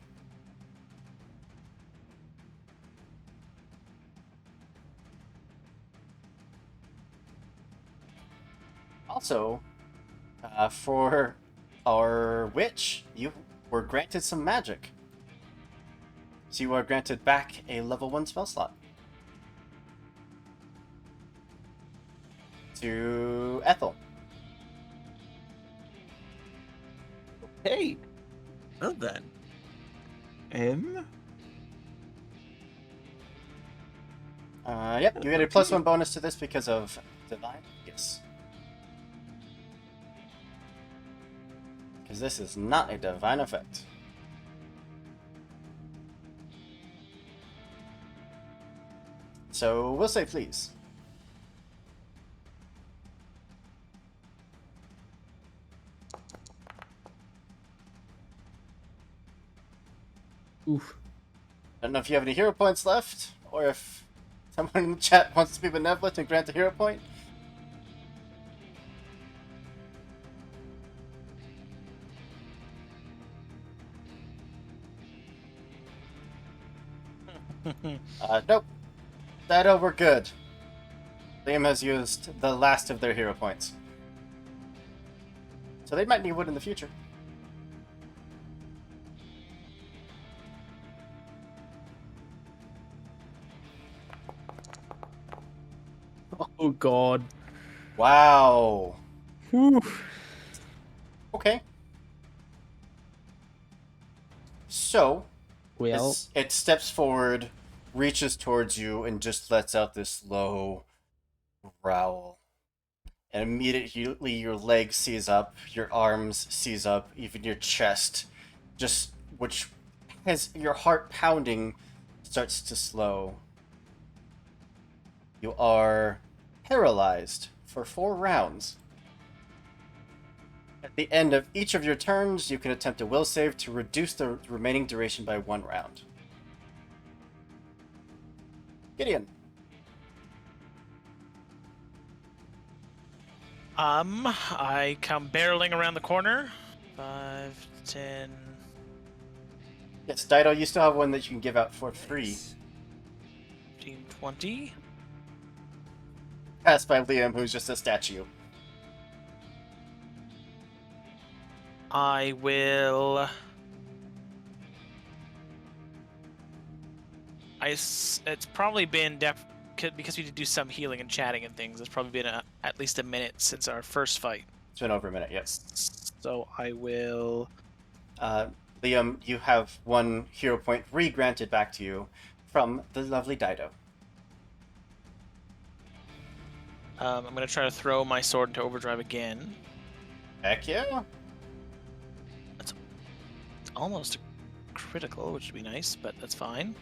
Also, for our witch, you were granted some magic. So you are granted back a level 1 spell slot. To Ethel. Hey. Well then. Yep, you get a +1 bonus to this because of Divine. Yes. Because this is not a Divine effect. So, we'll say please. Oof. I don't know if you have any hero points left, or if someone in the chat wants to be benevolent and grant a hero point. Nope. That we're good. Liam has used the last of their hero points. So they might need wood in the future. Oh god. Wow. Whew. Okay. So, Well, it steps forward, reaches towards you, and just lets out this low growl. And immediately your leg seize up, your arms seize up, even your chest, just which has your heart pounding starts to slow. You are paralyzed for 4 rounds. At the end of each of your turns, you can attempt a will save to reduce the remaining duration by 1 round. Gideon. I come barreling around the corner. 5, 10, Yes, Dido, you still have one that you can give out for free. Nice. 15, 20. Passed by Liam, who's just a statue. I will. It's probably been because we did do some healing and chatting and things. It's probably been at least a minute since our first fight. It's been over a minute, yes. So I will. Liam, you have 1 hero point re-granted back to you from the lovely Dido. I'm gonna try to throw my sword into overdrive again. Heck yeah. It's almost critical, which would be nice, but that's fine.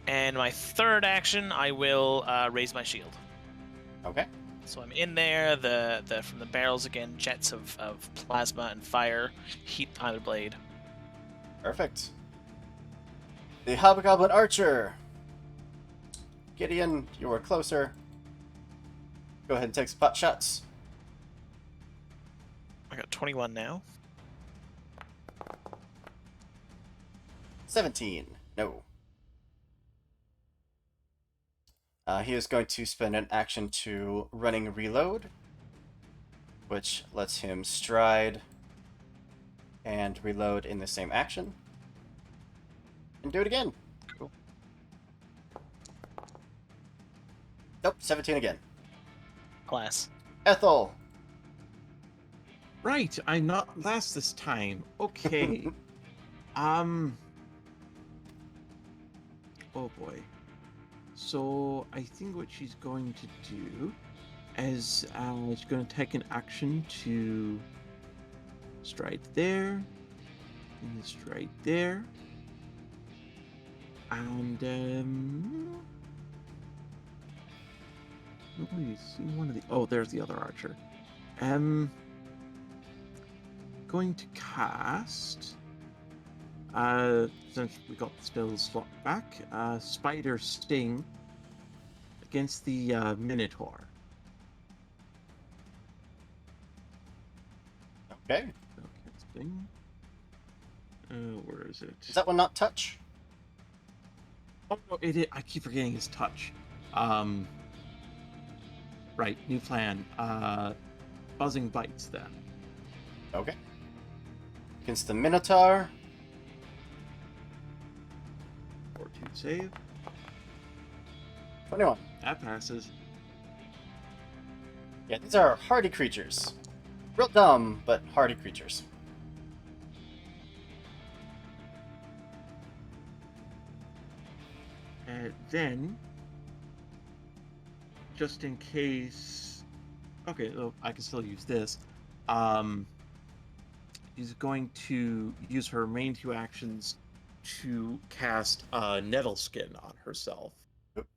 And my third action, I will raise my shield. Okay. So I'm in there. From the barrels again, jets of plasma and fire heat either blade. Perfect. The Hobgoblin Archer. Gideon, you are closer. Go ahead and take some pot shots. I got 21 now. 17. No. He is going to spend an action to running reload, which lets him stride and reload in the same action. And do it again. Cool. Nope, 17 again. Class. Ethel. Right, I'm not last this time. Okay. Oh boy. So I think what she's going to do is she's going to take an action to stride there, and stride there, and nobody's seen one of the. Oh, there's the other archer. Going to cast. Since we got the spell slot back, Spider Sting against the Minotaur. Okay. Okay, Sting. Where is it? Does that one not touch? Oh no, it is. I keep forgetting his touch. Right, new plan. Buzzing bites then. Okay. Against the Minotaur. 14 save. 21. That passes. Yeah, these are hardy creatures. Real dumb, but hardy creatures. And then, just in case, okay, well, I can still use this. She's going to use her main 2 actions to cast Nettle Skin on herself. Oop.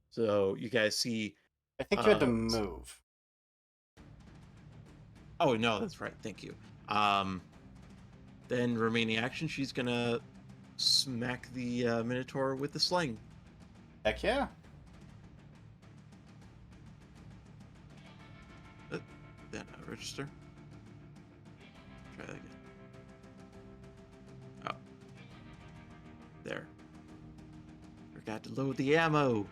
So you guys see. I think you had to move. Oh no, that's right. Thank you. Then remaining action, she's gonna smack the Minotaur with the sling. Heck yeah. Then register. Try that again. Oh. There. Forgot to load the ammo.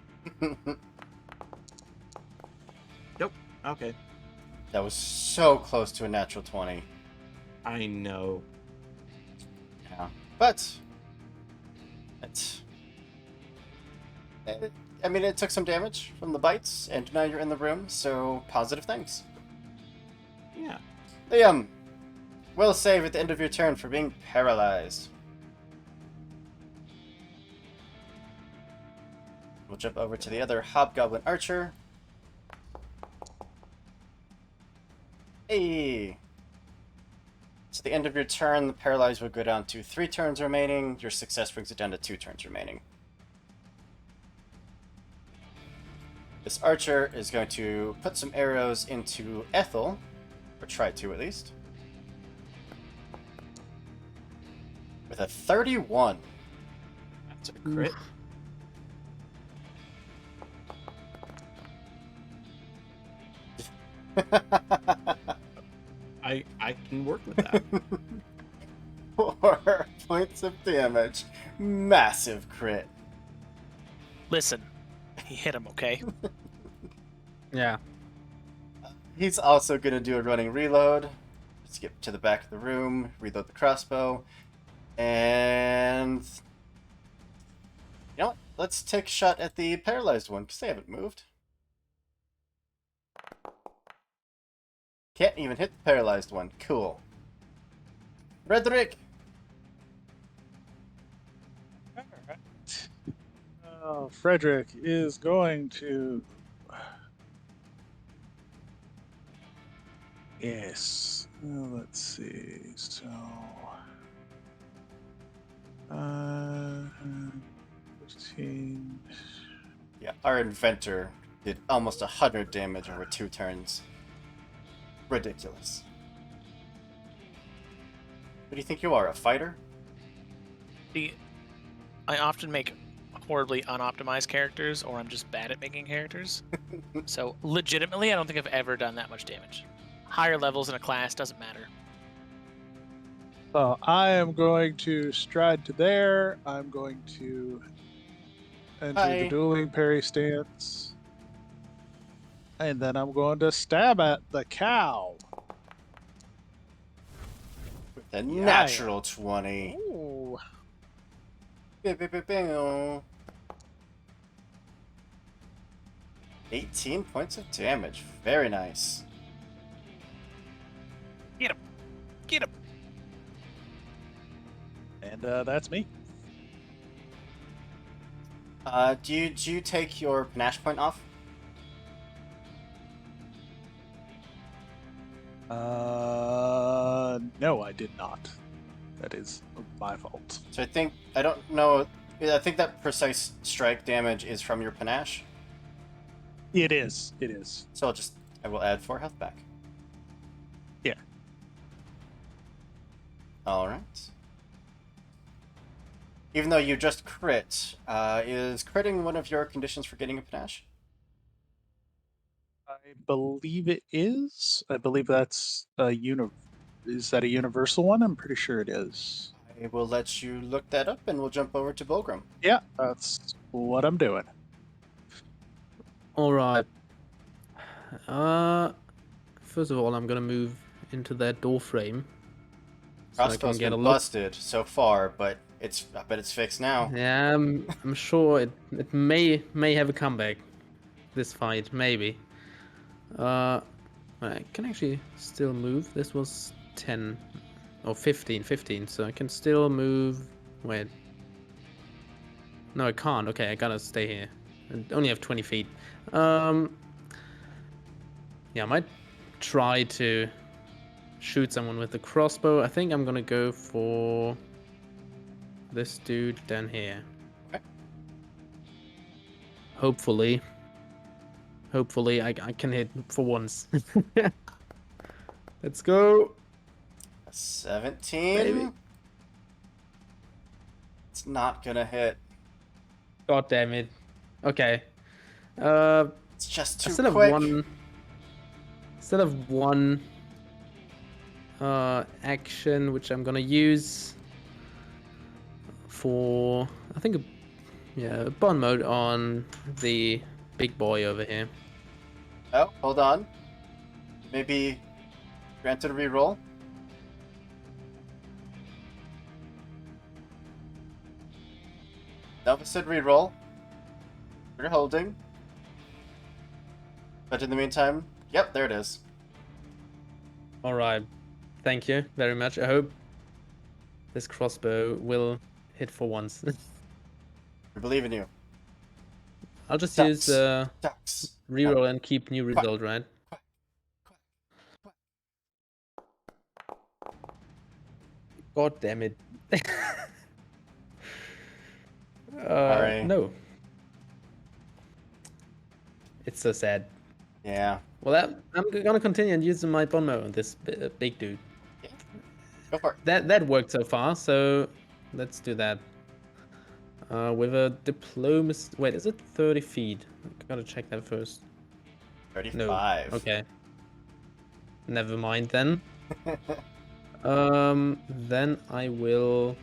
Nope. Okay. That was so close to a natural 20. I know. Yeah. But I mean, it took some damage from the bites, and now you're in the room, so positive things. Yeah. They, will save at the end of your turn for being paralyzed. We'll jump over to the other Hobgoblin Archer. Hey! So at the end of your turn, the paralyzed will go down to 3 turns remaining. Your success brings it down to 2 turns remaining. This archer is going to put some arrows into Ethel, or try to at least. With a 31. That's a crit. I can work with that. 4 points of damage. Massive crit. Listen, he hit him, okay? Yeah. He's also going to do a running reload. Skip to the back of the room, reload the crossbow, and... You know what? Let's take a shot at the paralyzed one, because they haven't moved. Can't even hit the paralyzed one. Cool. Frederick! Frederick is going to. Yes. Let's see. So. 15. Yeah, our inventor did almost 100 damage over 2 turns. Ridiculous. What do you think you are, a fighter? See, I often make horribly unoptimized characters, or I'm just bad at making characters. So, legitimately, I don't think I've ever done that much damage. Higher levels in a class doesn't matter. So I am going to stride to there. I'm going to enter Hi. the dueling parry stance. And then I'm going to stab at the cow. With a natural 20. Ooh. 18 points of damage. Very nice. Get him! Get him! And that's me. Do you take your panache point off? No, I did not. That is my fault. So I don't know, I think that precise strike damage is from your panache. It is. It is. So I will add 4 health back. Yeah. Alright. Even though you just crit, is critting one of your conditions for getting a panache? I believe it is. I believe that's a Is that a universal one? I'm pretty sure it is. I will let you look that up, and we'll jump over to Bulgrim. Yeah, that's what I'm doing. All right. First of all, I'm gonna move into that door frame. So I can Crossbow's get a been look. busted so far, but I bet it's fixed now. Yeah, I'm sure it may have a comeback. This fight, maybe. I can actually still move. This was 10 or 15, so I can still move. Wait. No, I can't. Okay, I gotta stay here. I only have 20 feet. Yeah, I might try to shoot someone with the crossbow. I think I'm gonna go for this dude down here. Okay. Hopefully I can hit for once. Let's go. 17. Baby. It's not gonna hit. God damn it. Okay. It's just I too still have quick. one action which I'm gonna use for I think a bond mode on the big boy over here. Oh, hold on. Maybe granted a reroll. Nova said reroll. We're holding. But in the meantime, yep, there it is. Alright. Thank you very much. I hope this crossbow will hit for once. We believe in you. I'll just Ducks. use the Ducks. reroll and keep new Quack. result, right? God damn it. Sorry. No. It's so sad. Yeah. Well, I'm gonna continue and use my bond mode on this big dude. Go for it. That worked so far, so let's do that. With a diplomacy. Wait, is it 30 feet? I gotta check that first. 35. No. Okay. Never mind then. Then I will.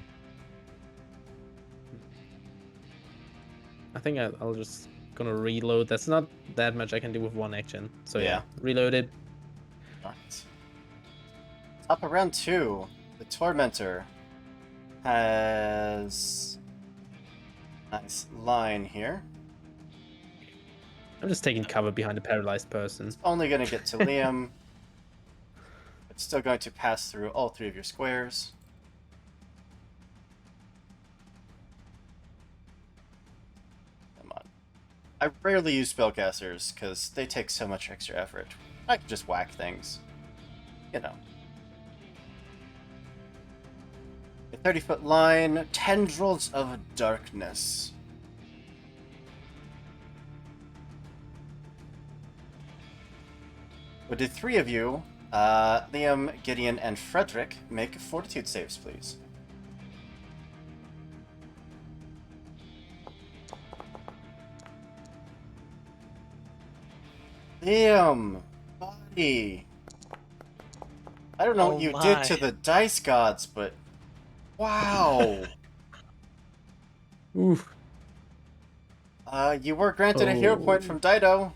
I think I'll just gonna reload. That's not that much I can do with one action. So yeah, reload it. Right. Top of round 2, the Tormentor has a nice line here. I'm just taking cover behind a paralyzed person. It's only going to get to Liam. It's still going to pass through all 3 of your squares. Come on. I rarely use spellcasters because they take so much extra effort. I can just whack things. You know. A 30-foot line, Tendrils of Darkness. Would the 3 of you, Liam, Gideon, and Frederick, make fortitude saves, please? Liam, buddy. I don't know what you did to the dice gods, but wow. Oof. You were granted a hero point from Dido.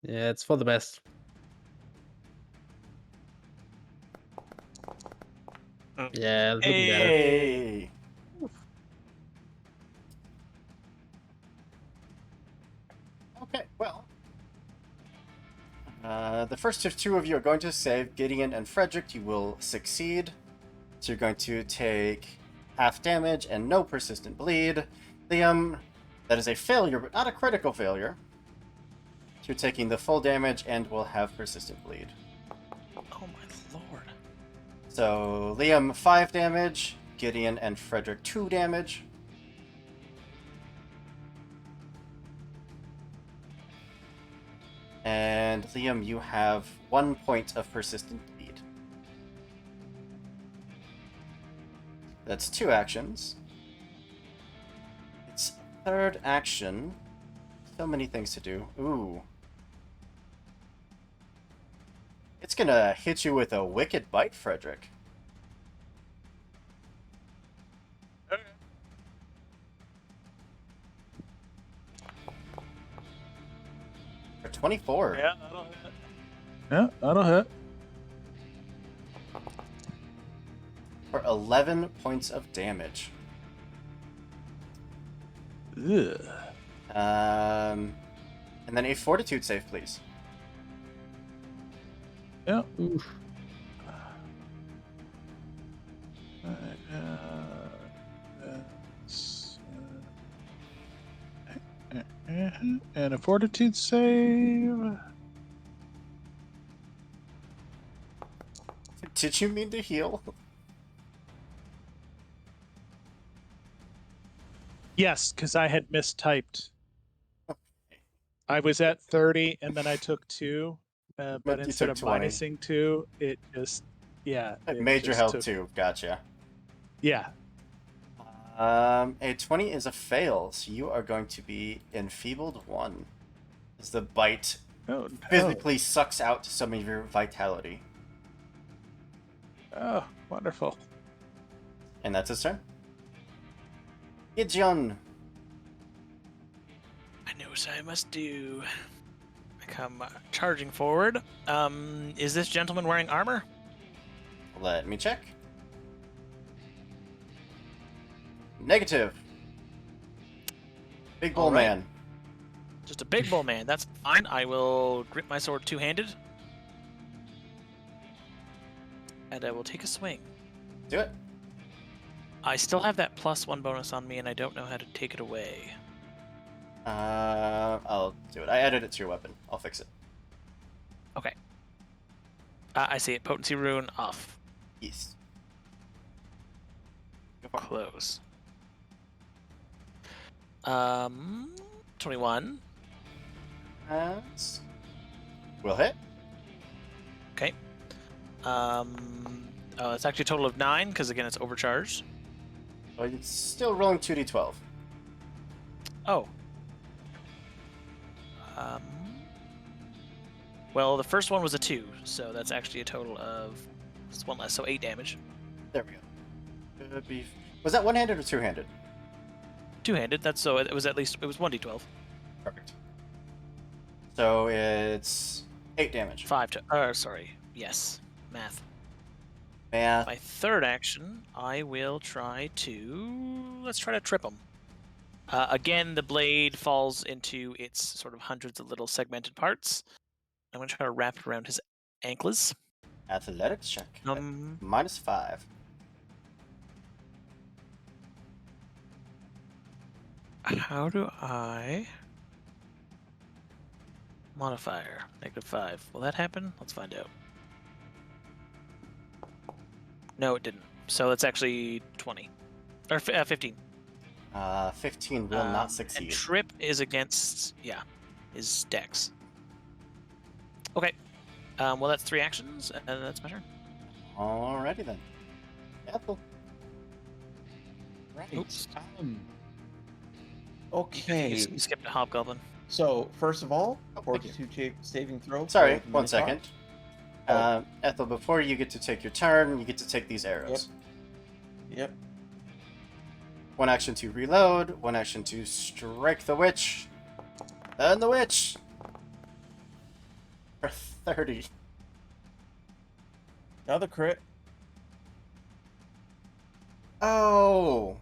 Yeah, it's for the best. Yeah, it's looking better. Hey. Okay, well. The first of 2 of you are going to save. Gideon and Frederick, you will succeed. So you're going to take half damage and no persistent bleed. Liam, that is a failure, but not a critical failure. So you're taking the full damage and will have persistent bleed. Oh my lord. So Liam 5 damage, Gideon and Frederick 2 damage. And Liam, you have 1 point of persistent bleed. That's 2 actions. It's 3rd action. So many things to do. Ooh. It's gonna hit you with a Wicked Bite, Frederick. 24 Yeah, that'll hit. Yeah, that'll hit. for 11 points of damage. Ugh. And then a fortitude save, please. Yeah. Oof. That's, and a fortitude save. Did you mean to heal? Yes, because I had mistyped. I was at 30 and then I took 2, but You instead took of 20. minusing 2, it just, yeah. It it made your just health took- too. Gotcha. Yeah. A 20 is a fail, so you are going to be enfeebled 1. As the bite Oh, no. physically sucks out some of your vitality. Oh, wonderful. And that's his turn. Gideon. I know what I must do. I come charging forward. Is this gentleman wearing armor? Let me check. Negative. Big bull All right. man. Just a big bull man. That's fine. I will grip my sword two-handed. And I will take a swing. Do it. I still have that +1 bonus on me, and I don't know how to take it away. I'll do it. I added it to your weapon. I'll fix it. Okay. I see it. Potency rune off. Yes. Go for it. Close. 21. Will hit. Okay. It's actually a total of 9, because again, it's overcharged. Oh, it's still rolling 2d12. Oh. Well, the first one was a 2, so that's actually a total of... It's one less, so 8 damage. There we go. Could be... Was that one-handed or two-handed? Two-handed, that's so it was at least... It was 1d12. Perfect. So it's 8 damage. 5 to... sorry. Yes. Math. Math. My third action, I will try to... Let's try to trip him. Again, the blade falls into its sort of hundreds of little segmented parts. I'm going to try to wrap it around his ankles. Athletics check. Um, -5. How do I... Modifier. -5. Will that happen? Let's find out. No, it didn't. So it's actually 20. Or 15. 15 will not And succeed. trip is against... Yeah. Is dex. Okay. Well, that's 3 actions, and that's my turn. Alrighty then. Ethel. Right. Oops. Okay. You skipped a hobgoblin. So first of all, Oh, thank you. fortitude saving throw. Sorry, for the 1 Minotaur. second. Oh. Ethel, before you get to take your turn, you get to take these arrows. Yep. 1 action to reload, 1 action to strike the witch. And the witch! For 30. Another crit. Oh!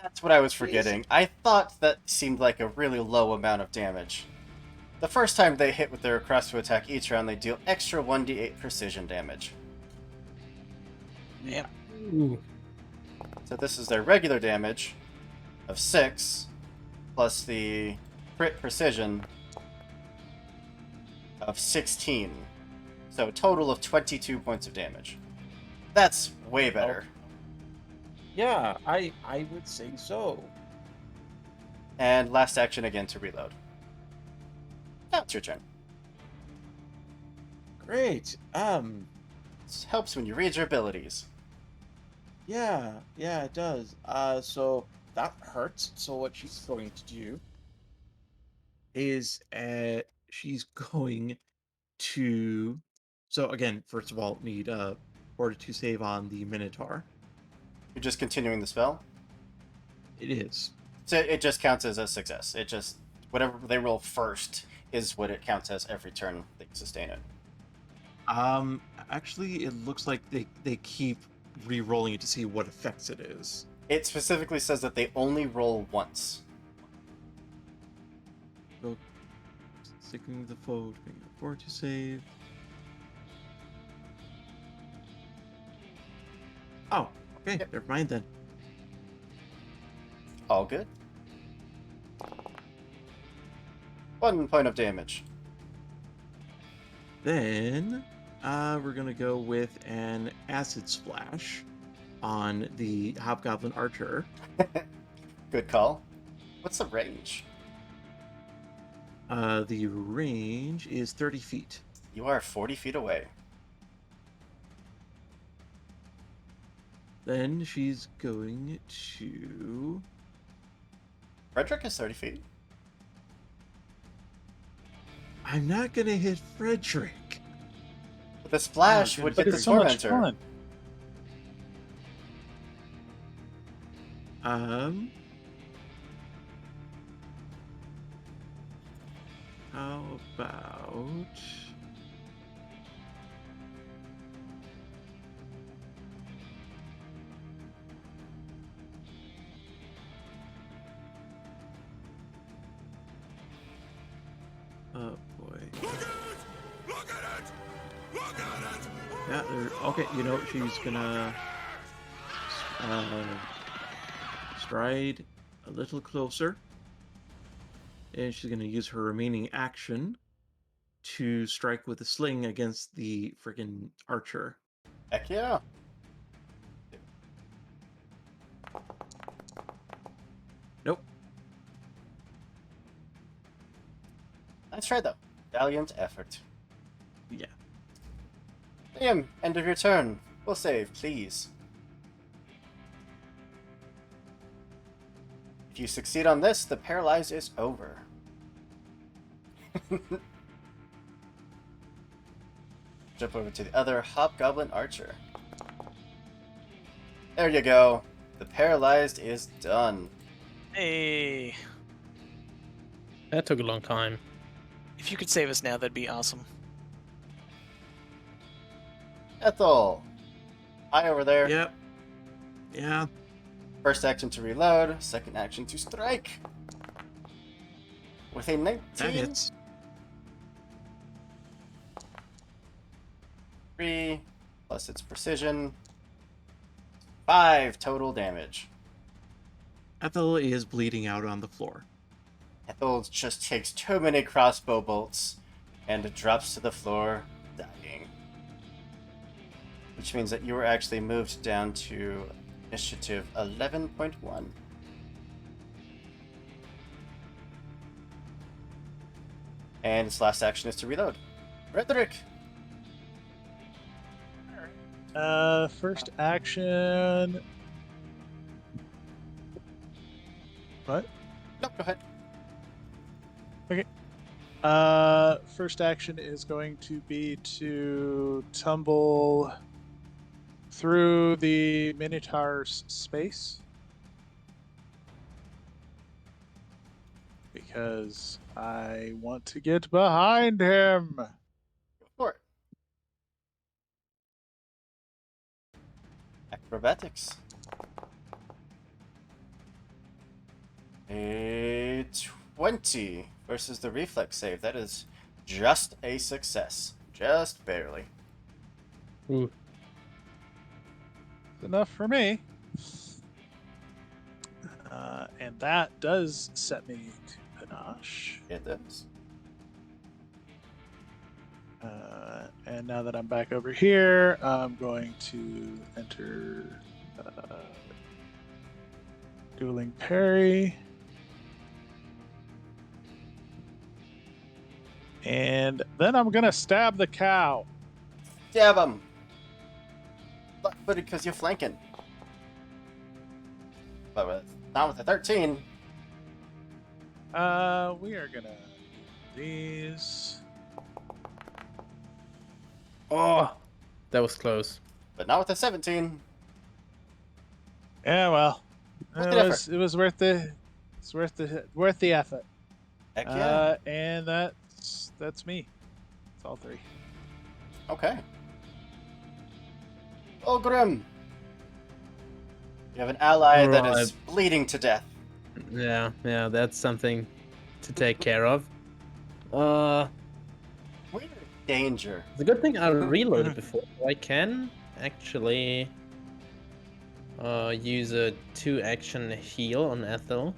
That's what I was forgetting. I thought that seemed like a really low amount of damage. The first time they hit with their request to attack each round, they deal extra 1d8 precision damage. Yeah. Ooh. So this is their regular damage of 6, plus the crit precision of 16. So a total of 22 points of damage. That's way better. Yeah, I would say so. And last action again to reload. Now it's your turn. Great. This helps when you read your abilities. Yeah, it does. So that hurts. So what she's going to do is she's going to so again, first of all, need a fortitude save on the Minotaur. You're just continuing the spell. It is. So it just counts as a success. It just, whatever they roll first is what it counts as every turn that you sustain it. Actually, it looks like they keep re-rolling it to see what effects it is. It specifically says that they only roll once. So, sticking with the foe to make a fortitude save. Oh, okay, Yep. never mind then. All good. 1 point of damage. Then, we're gonna go with an acid splash on the Hobgoblin Archer. Good call. What's the range? The range is 30 feet. You are 40 feet away. Then she's going to... Frederick is 30 feet. I'm not gonna hit Frederick. But the splash Oh, would but hit the it's so much Tormentor. fun. How about... Oh boy. Look at it! Look at it! Yeah, okay, you know, she's gonna stride a little closer. And she's gonna use her remaining action to strike with a sling against the friggin' archer. Heck yeah. Nope. Nice try, though. Valiant effort. Yeah. Liam, end of your turn. We'll save, please. If you succeed on this, the paralyze is over. Jump over to the other Hobgoblin Archer. There you go. The paralyzed is done. Hey, That took a long time. if you could save us now, that'd be awesome. Ethel. Hi over there. Yep. Yeah. First action to reload, second action to strike. With a 19. That hits. 3 plus its precision. 5 total damage. Ethel is bleeding out on the floor. Ethel just takes too many crossbow bolts and drops to the floor, dying. Which means that you were actually moved down to initiative 11.1. And its last action is to reload. Frederick! First action. What? No, go ahead. First action is going to be to tumble through the Minotaur's space. Because I want to get behind him. Go for it. Acrobatics. A 20 versus the reflex save. That is just a success. Just barely. Ooh. Enough for me. And that does set me to panache. It does. And now that I'm back over here, I'm going to enter dueling parry. And then I'm going to stab the cow. Stab him! But because you're flanking. But not with a 13. We are going to do these. Oh, that was close. But not with a 17. Yeah, well, Worth the it was worth the effort. Heck yeah. And that That's me. It's all three. Okay. Ulgrim! You have an ally that is bleeding to death. Yeah, that's something to take care of. Uh, We're in danger. it's a good thing I reloaded before. I can actually use a 2-action heal on Ethel.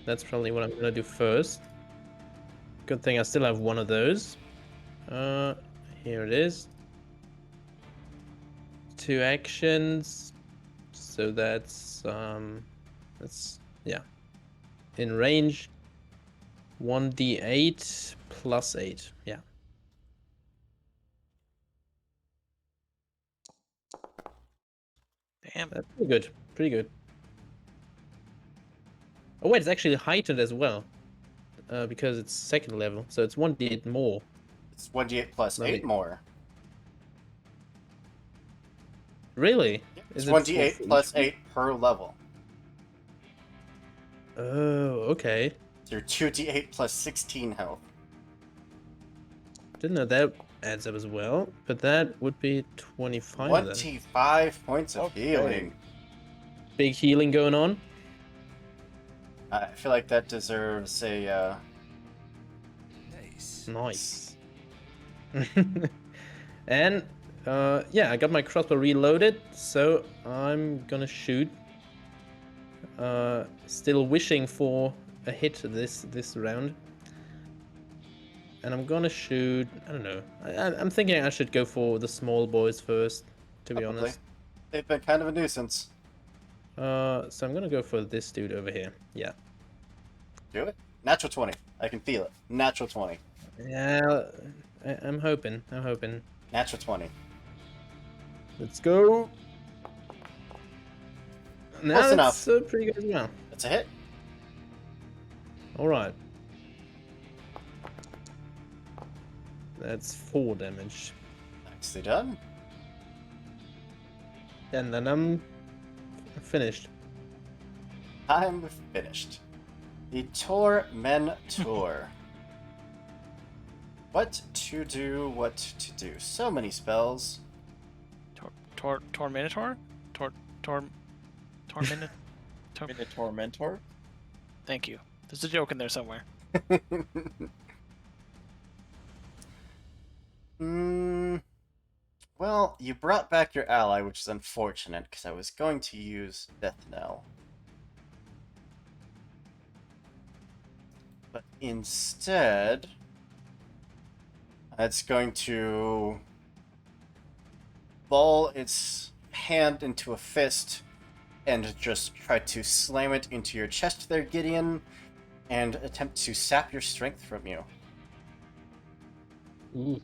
That's probably what I'm gonna do first. Good thing I still have one of those. Here it is. 2 actions. So that's yeah. In range 1d8 plus 8. Yeah. Damn. That's pretty good. Pretty good. Oh wait, it's actually heightened as well. Because it's 2nd level, so it's 1d8 more. It's 1d8 plus 8 more. Really? It's Is it 1d8 for plus each one? 8 per level. Oh, okay. So you're 2d8 plus 16 health. Didn't know that adds up as well, but that would be 25 then. 25 points of healing. Big healing going on. I feel like that deserves a, Nice. And, yeah, I got my crossbow reloaded, so I'm gonna shoot. Still wishing for a hit this round. And I'm gonna shoot, I don't know. I'm thinking I should go for the small boys first, to be Probably. honest. They've been kind of a nuisance. So I'm gonna go for this dude over here. Yeah. Do it. Natural 20. I can feel it. Natural 20. Yeah, I'm hoping. Natural 20. Let's go. No, Close that's enough. pretty good as well. That's a hit. All right. That's 4 damage. Nicely done. And then I'm finished. I'm finished. The Tormentor. What to do. So many spells. Torminitor? Tormentor. Thank you. There's a joke in there somewhere. Well, you brought back your ally, which is unfortunate, because I was going to use Death Knell. But instead, it's going to ball its hand into a fist and just try to slam it into your chest there, Gideon, and attempt to sap your strength from you. Ooh.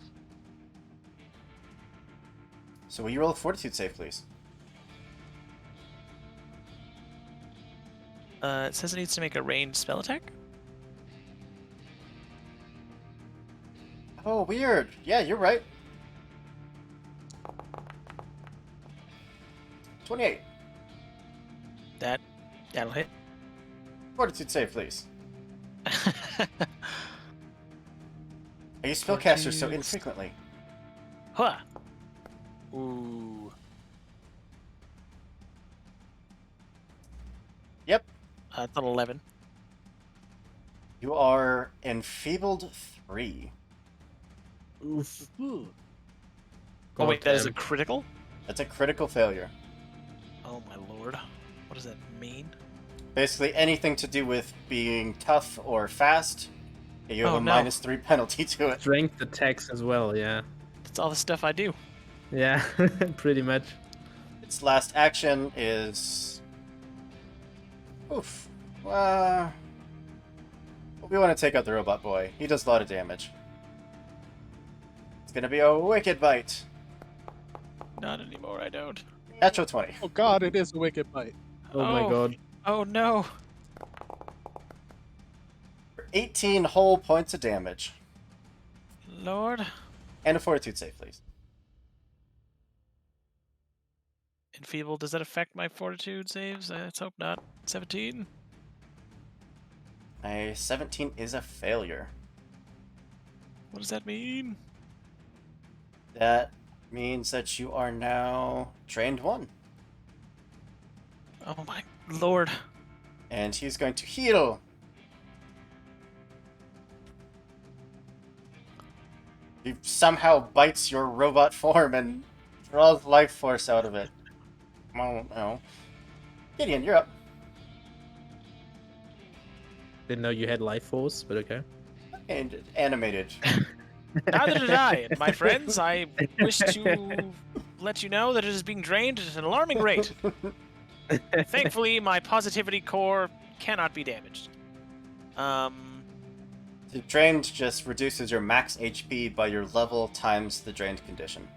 So will you roll a fortitude save, please? It says it needs to make a ranged spell attack. Oh, weird. Yeah, you're right. 28. That'll hit. Fortitude save, please. Are you spellcaster so infrequently? Huh. Ooh. Yep. That's an 11. You are enfeebled 3. Oof. Oh wait, that is a Goddamn. critical? That's a critical failure. Oh my lord. What does that mean? Basically, anything to do with being tough or fast, you have Oh, a no. -3 penalty to it. Strength attacks as well, yeah. That's all the stuff I do. Yeah, pretty much. Its last action is... Oof. We want to take out the robot boy. He does a lot of damage. It's gonna be a wicked bite. Not anymore, I don't. Natural 20. Oh god, it is a wicked bite. Oh my Oh. god. Oh no. For 18 whole points of damage. Lord. And a fortitude save, please. Enfeebled, does that affect my fortitude saves? Let's hope not. 17? A 17 is a failure. What does that mean? That means that you are now trained 1. Oh my lord. And he's going to heal. He somehow bites your robot form and draws life force out of it. I don't know. Gideon, you're up. Didn't know you had life force, but okay. And animated. Neither did I, and my friends. I wish to let you know that it is being drained at an alarming rate. Thankfully, my positivity core cannot be damaged. The drained just reduces your max HP by your level times the drained condition.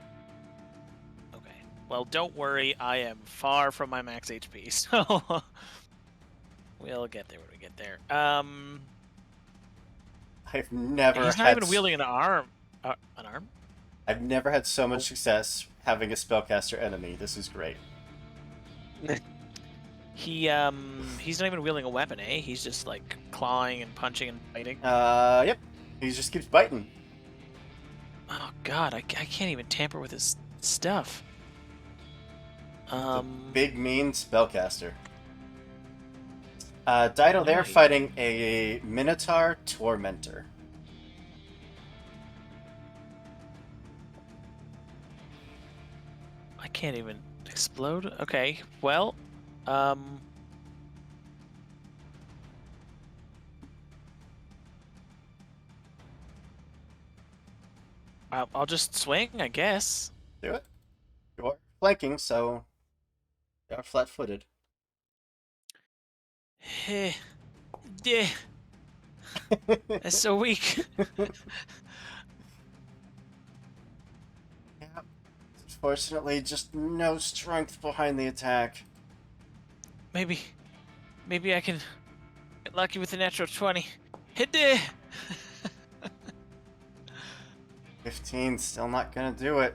Okay. Well, don't worry. I am far from my max HP, so we'll get there when we get there. I've never He's not had even wielding an arm. An arm? I've never had so much success having a spellcaster enemy. This is great. He's not even wielding a weapon, eh? He's just like clawing and punching and biting. Yep. He just keeps biting. Oh god, I can't even tamper with his stuff. The big mean spellcaster. Dido there Alright. fighting a Minotaur Tormentor. I can't even explode. Okay, well, I'll just swing, I guess. Do it. You're flanking, so you are flat-footed. Heh. Yeah. That's so weak. Yeah. Unfortunately, just no strength behind the attack. Maybe I can get lucky with the natural 20. Hit it. 15, still not gonna do it.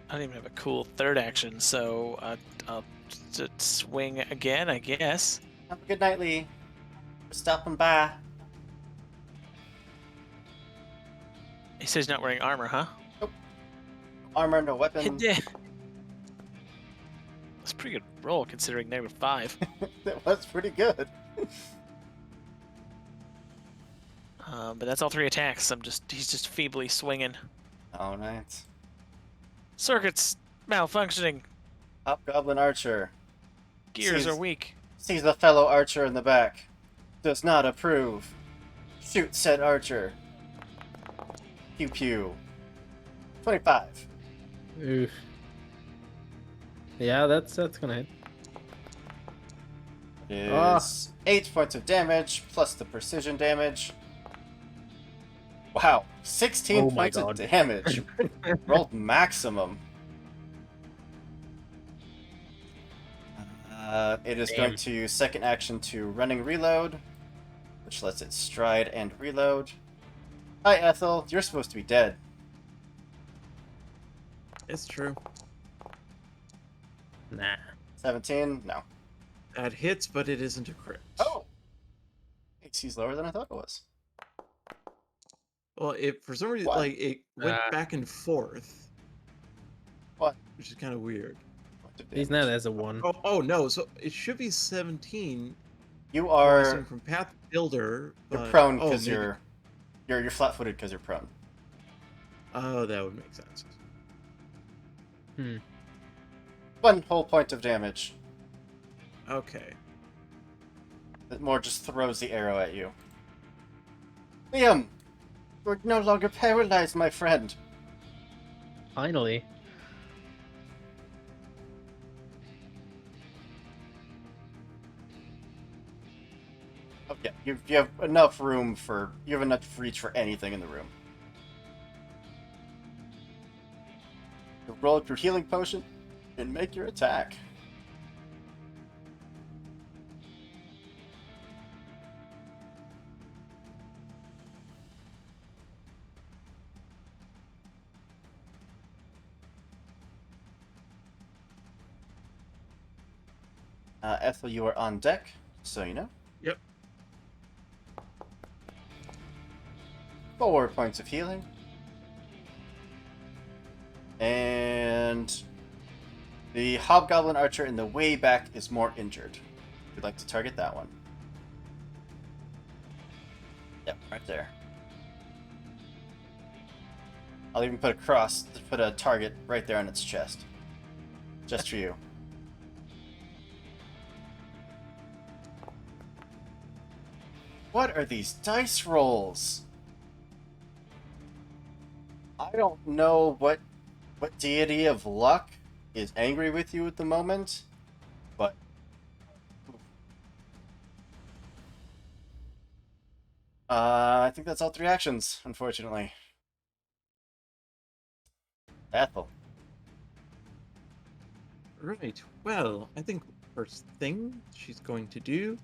I don't even have a cool third action, so I'll just swing again, I guess. Have a good night, Lee. We're stopping by. He says he's not wearing armor, huh? Armor, no weapon. Hit it. That's a pretty good roll considering -5. That was pretty good. But that's all 3 attacks. He's just feebly swinging. All right. Circuits malfunctioning. Hobgoblin Archer Gears Sees- are weak. sees the fellow archer in the back. Does not approve. Shoot said archer. Pew pew. 25. Oof. Yeah, that's gonna hit. Is 8 points of damage plus the precision damage. Wow, 16 Oh my points of God. damage. Rolled maximum. It is going Damn. to use second action to running reload, which lets it stride and reload. Hi, Ethel. You're supposed to be dead. It's true. Nah. 17? No. That hits, but it isn't a crit. Oh! AC's lower than I thought it was. Well, it for some reason What? like it went Uh. back and forth. What? Which is kind of weird. Point of He's damage. not as a 1. Oh no! So it should be 17. You Well, I are assume from Path Builder. you're but- prone oh, because maybe- you're flat-footed because you're prone. Oh, that would make sense. 1 whole point of damage. Okay. It more just throws the arrow at you. Liam! You're no longer paralyzed, my friend. Finally. Okay, you have enough room for... You have enough reach for anything in the room. You roll up your healing potion and make your attack. Ethel, you are on deck, so you know. Yep. 4 points of healing. And the Hobgoblin Archer in the way back is more injured. If you'd like to target that one. Yep, right there. I'll even put a target right there on its chest. Just for you. What are these dice rolls? I don't know what deity of luck is angry with you at the moment, but I think that's all 3 actions, unfortunately. Ethel. Right. Well, I think first thing she's going to do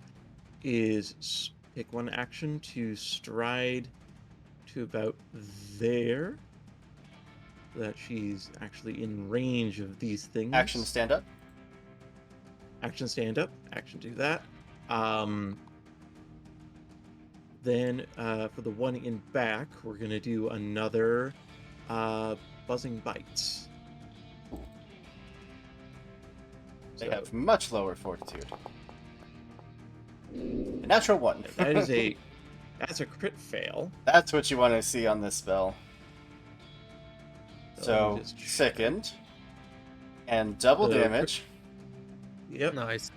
is take one action to stride to about there, so that she's actually in range of these things. Action stand up. Action stand up. Action do that. Then for the one in back, we're gonna do another buzzing bite. They have much lower fortitude. A natural 1. That's a crit fail. That's what you want to see on this spell. So, just check. sickened. And double damage. Yep. Nice.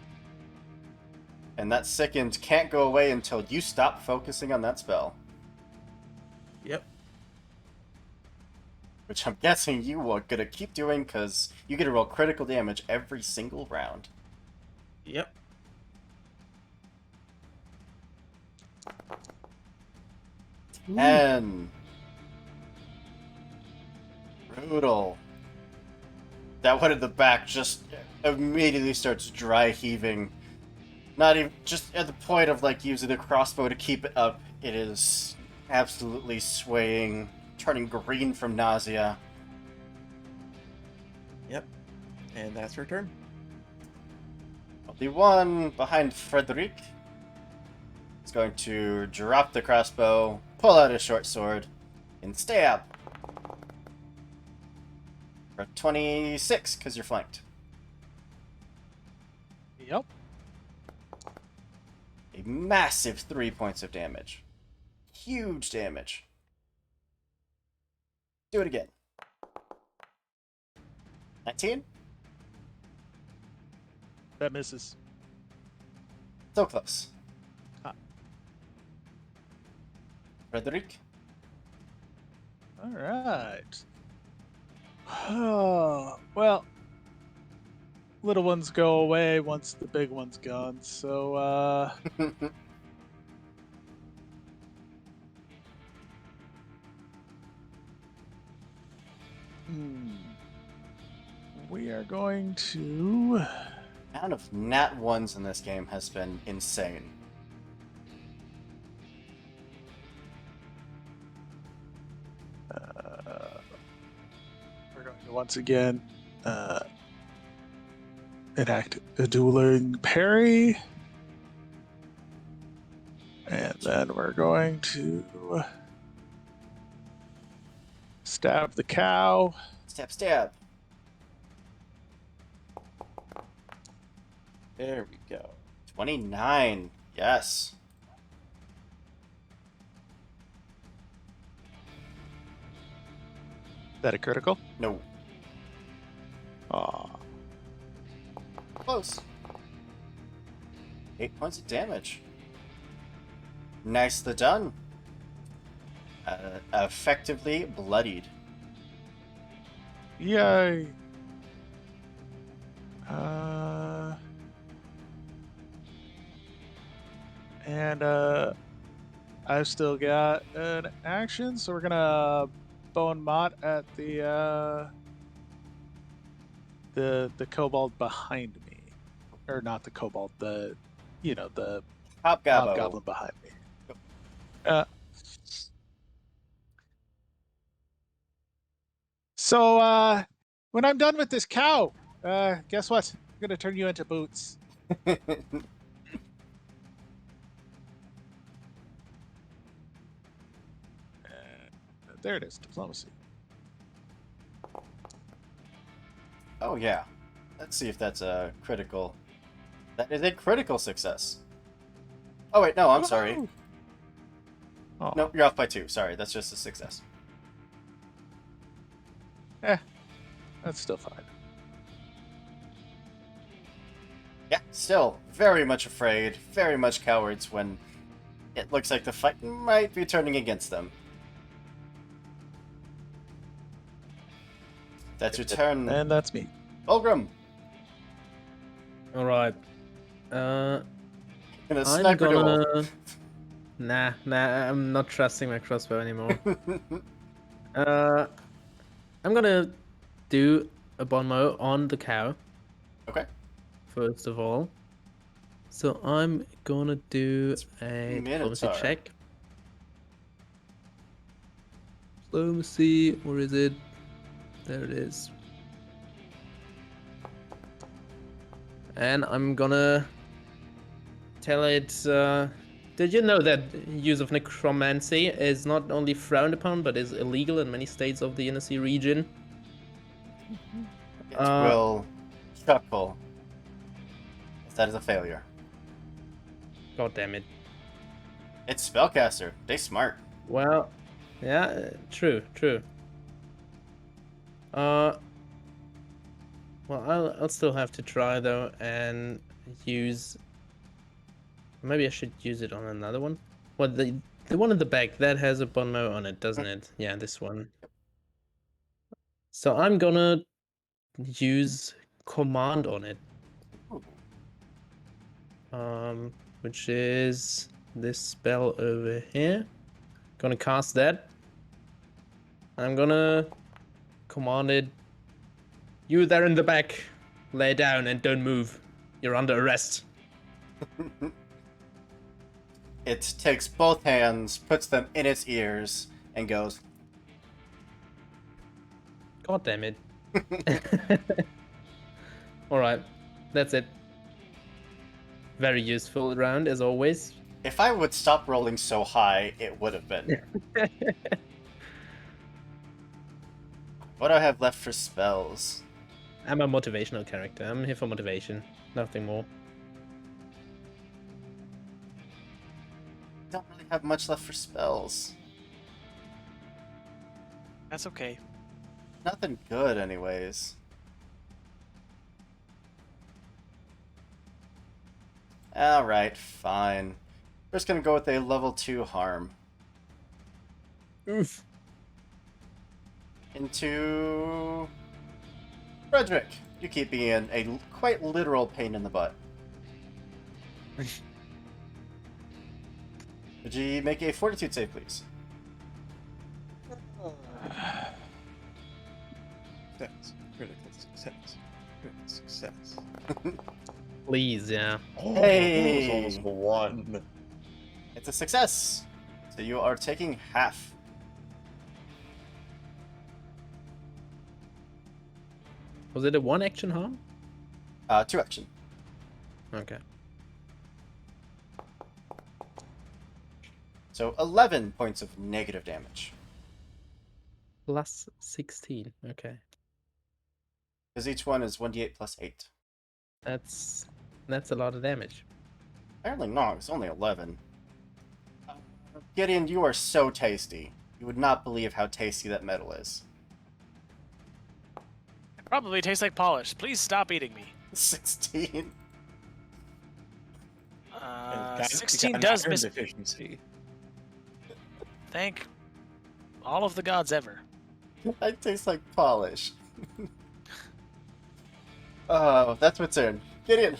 And that sickened can't go away until you stop focusing on that spell. Yep. Which I'm guessing you are gonna keep doing because you get to roll critical damage every single round. Yep. And brutal. That one at the back just immediately starts dry heaving. Not even just at the point of like using the crossbow to keep it up. It is absolutely swaying, turning green from nausea. Yep. And that's her turn. The one behind Frederic is going to drop the crossbow, pull out his short sword, and stab. For 26, because you're flanked. Yep. A massive 3 points of damage. Huge damage. Do it again. 19? That misses. So close. Ah. Frederic? All right. Oh, well, little ones go away once the big one's gone. So, we are going to. The amount of nat ones in this game has been insane. We're going to once again enact a dueling parry. And then we're going to stab the cow. Stab, stab. There we go. 29. Yes. Is that a critical? No. Aw. Close. 8 points of damage. Nicely done. Effectively bloodied. Yay. And I've still got an action, so we're gonna bone mot at the Cobalt behind me, or not the Cobalt, the Hobgoblin behind me. So when I'm done with this cow, guess what? I'm gonna turn you into boots. There it is, diplomacy. Oh yeah. Let's see if that's a critical. That is a critical success. Oh wait, no, I'm sorry. Woohoo! Oh, No, you're off by 2. Sorry, that's just a success. that's still fine. Yeah, still very much afraid, very much cowards when it looks like the fight might be turning against them. That's your turn, And that's me. Fulgrim. All right. In a I'm sniper gonna. Nah, I'm not trusting my crossbow anymore. duel. I'm gonna do a bon mot on the cow Okay. first of all. So I'm gonna do a diplomacy Minotaur. check. Diplomacy, where is it? There it is. And I'm gonna tell it. Did you know that use of necromancy is not only frowned upon but is illegal in many states of the Inner Sea region? It will chuckle. That is a failure. God damn it. It's spellcaster. They smart. Well, yeah, true. Well, I'll still have to try though and use. Maybe I should use it on another one. Well, the one in the back that has a bon mot on it, doesn't it? Yeah, this one. So I'm gonna use command on it. Which is this spell over here. Gonna cast that. I'm gonna command it. You there in the back, lay down and don't move. You're under arrest. It takes both hands, puts them in its ears, and goes. God damn it. Alright, that's it. Very useful round as always. If I would stop rolling so high, it would have been. What do I have left for spells? I'm a motivational character. I'm here for motivation. Nothing more. I don't really have much left for spells. That's okay. Nothing good, anyways. Alright, fine. We're just gonna go with a level 2 harm. Oof. Into Frederick. You keep being a quite literal pain in the butt. Would you make a fortitude save, please? Success. Critical success. Critical success. Please, yeah. Hey! It was almost a 1. It's a success. So you are taking half. Was it a 1 action harm? 2 action. Okay. So 11 points of negative damage. Plus 16. Okay. Because each one is 1d8 plus 8. That's a lot of damage. Apparently not, it's only 11. Gideon, you are so tasty. You would not believe how tasty that metal is. It probably tastes like polish. Please stop eating me. 16. 16 does miss. Deficiency. Thank all of the gods ever. I taste like polish. Oh, that's my turn. Gideon.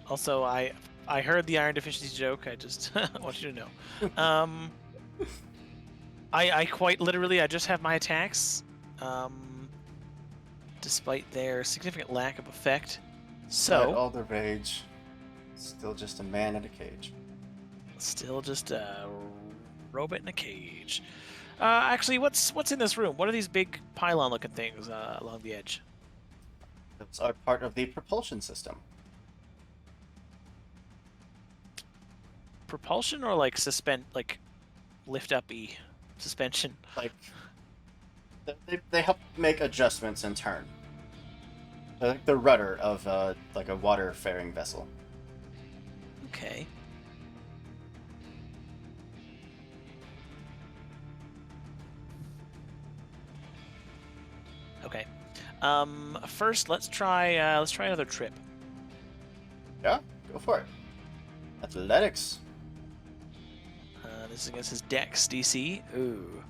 Also, I heard the iron deficiency joke. I just want you to know. I quite literally I just have my attacks, despite their significant lack of effect. So all the rage. Still just a man in a cage. still just a robot in a cage. Actually, what's in this room? What are these big pylon-looking things along the edge? Those are part of the propulsion system. propulsion or like lift up suspension? Like they help make adjustments in turn. They're like the rudder of like a water-faring vessel. Okay. Okay. First, let's try another trip. Yeah, go for it. Athletics. This is against his Dex DC. Ooh.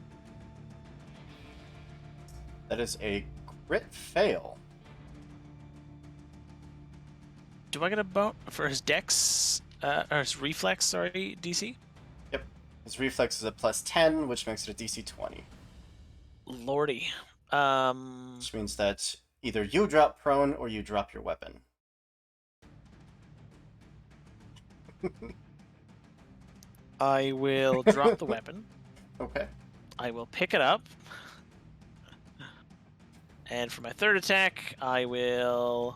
That is a crit fail. Do I get a bone for his Dex? Or his Reflex? Sorry, DC. Yep. His reflex is a +10, which makes it a DC 20. Lordy. Which means that either you drop prone or you drop your weapon. I will drop the weapon. Okay. I will pick it up. And for my third attack, I will...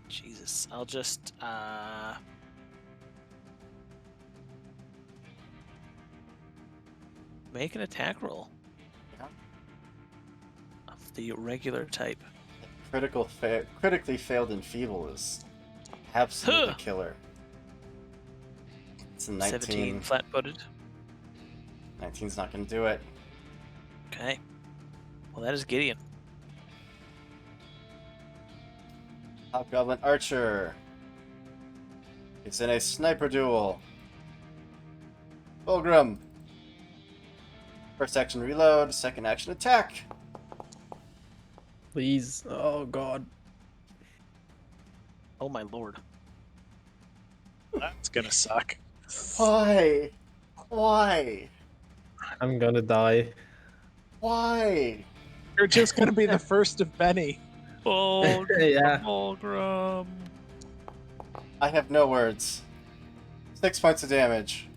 Jesus, I'll just... make an attack roll. Yeah. Of the regular type. Critically failed and feeble is absolutely Huh. killer. It's a 19. 17 flat-footed. 19's not going to do it. Okay. Well, that is Gideon. Hobgoblin Archer. It's in a sniper duel. Fulgrim. First action reload, second action attack. Please. Oh god. Oh my lord. That's gonna suck. Why? Why? I'm gonna die. Why? You're just gonna be the first of many. Oh, Yeah. Fulgrim. I have no words. 6 points of damage.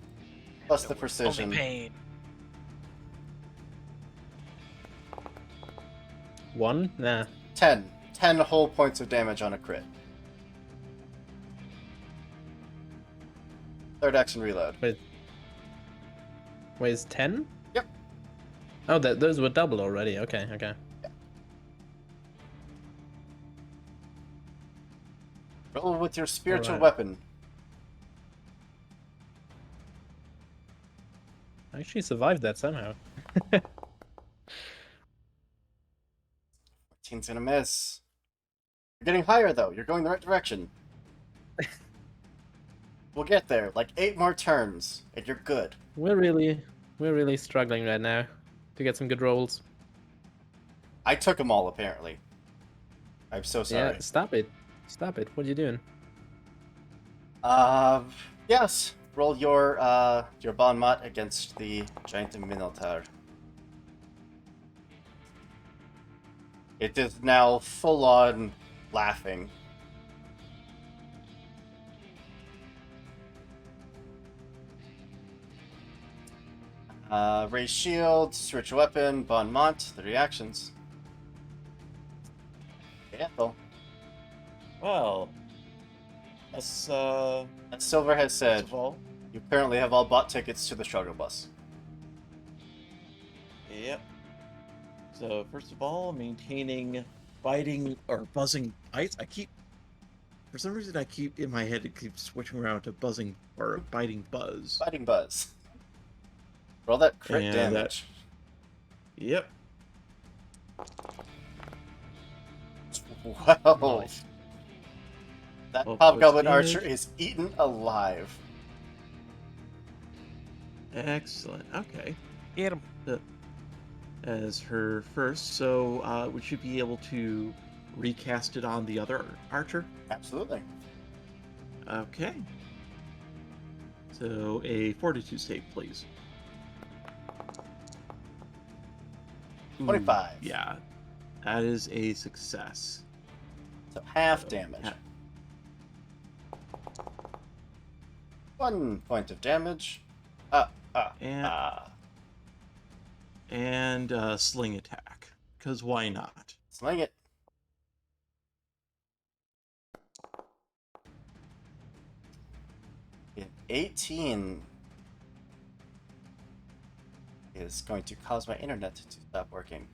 Plus the precision. Only pain. 1? Nah. 10. 10 whole points of damage on a crit. Third action reload. Wait, is 10? Yep. Oh, those were double already. Okay, okay. Roll with your spiritual Alright. weapon. I actually survived that somehow. 14's gonna miss. You're getting higher though. You're going the right direction. We'll get there. Like 8 more turns, and you're good. We're really struggling right now to get some good rolls. I took them all apparently. I'm so sorry. Yeah, stop it. Stop it. What are you doing? Yes. Roll your bon mot against the giant minotaur. It is now full on laughing. Raise shield, spiritual weapon, bon mot, the reactions. Ethel. Well, as As Silver has first said, of all, you currently have all bought tickets to the struggle bus. yep. So first of all, maintaining biting or buzzing bites. For some reason, I keep in my head. It keeps switching around to buzzing or biting buzz. Fighting buzz. Roll that crit And damage. Yep. Wow. Nice. That Well, hobgoblin damage. archer is eaten alive. Excellent. Okay. Get him. As her first, so we should be able to recast it on the other archer. Absolutely. Okay. So a fortitude save, please. Ooh, 25. yeah, that is a success. So half damage. Ha- 1 point of damage. And- And sling attack, because why not? Sling it. 18 is going to cause my internet to stop working.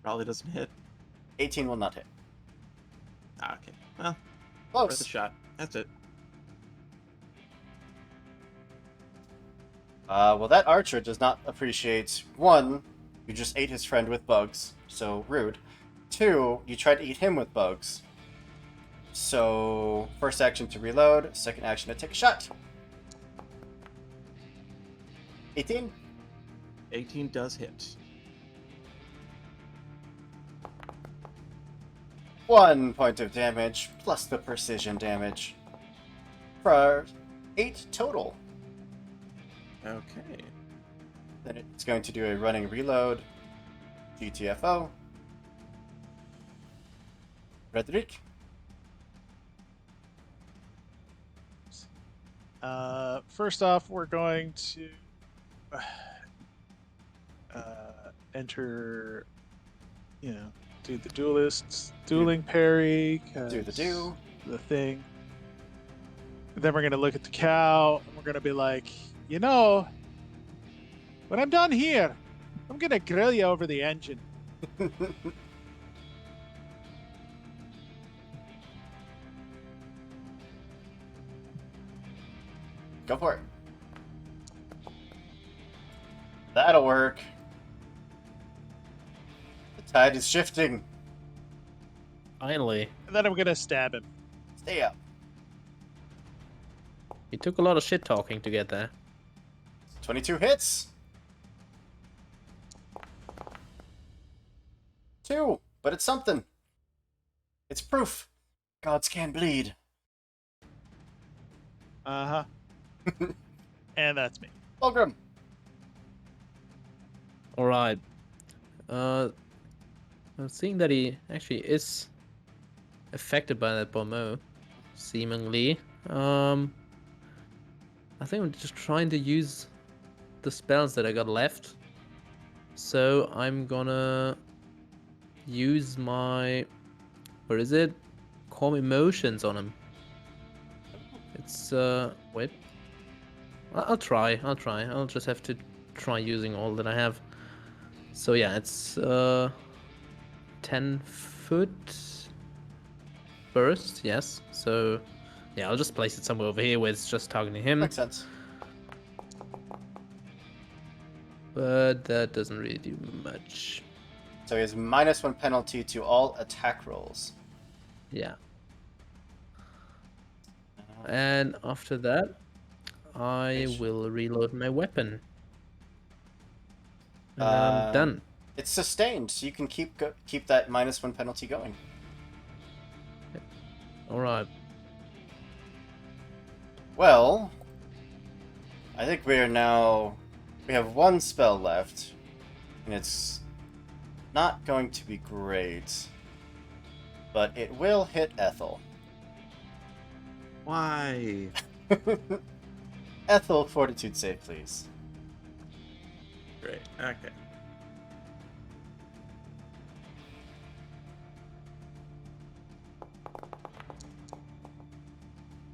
Probably doesn't hit. 18 will not hit. Ah, okay. Well, worth a Close. shot. That's it. Well, that archer does not appreciate, one, you just ate his friend with bugs, so rude. Two, you tried to eat him with bugs. So, first action to reload, second action to take a shot. 18? 18 does hit. 1 point of damage, plus the precision damage. For 8 total. Okay. Then it's going to do a running reload. GTFO. Frederick? First off, we're going to enter, do the dueling parry. Do the do. The thing. And then we're going to look at the cow, and we're going to be like, when I'm done here, I'm going to grill you over the engine. Go for it. That'll work. The tide is shifting. Finally. And then I'm going to stab him. Stay up. You took a lot of shit talking to get there. 22 hits. 2, but it's something. It's proof. Gods can bleed. Uh-huh. And that's me. Fulgrim. Alright. Seeing that he actually is affected by that Bomo, seemingly, I think I'm just trying to use the spells that I got left. So I'm gonna use my, where is it? Calm Emotions on him. It's, wait. I'll try. I'll just have to try using all that I have. So yeah, it's 10-foot burst, yes. So yeah, I'll just place it somewhere over here where it's just targeting him. Makes sense. But that doesn't really do much. So he has -1 penalty to all attack rolls. Yeah. And after that, I will reload my weapon. And I'm done. It's sustained, so you can keep that -1 penalty going. Alright. Well, I think we have one spell left, and it's not going to be great, but it will hit Ethel. Why? Ethel, fortitude save, please. Great. Okay.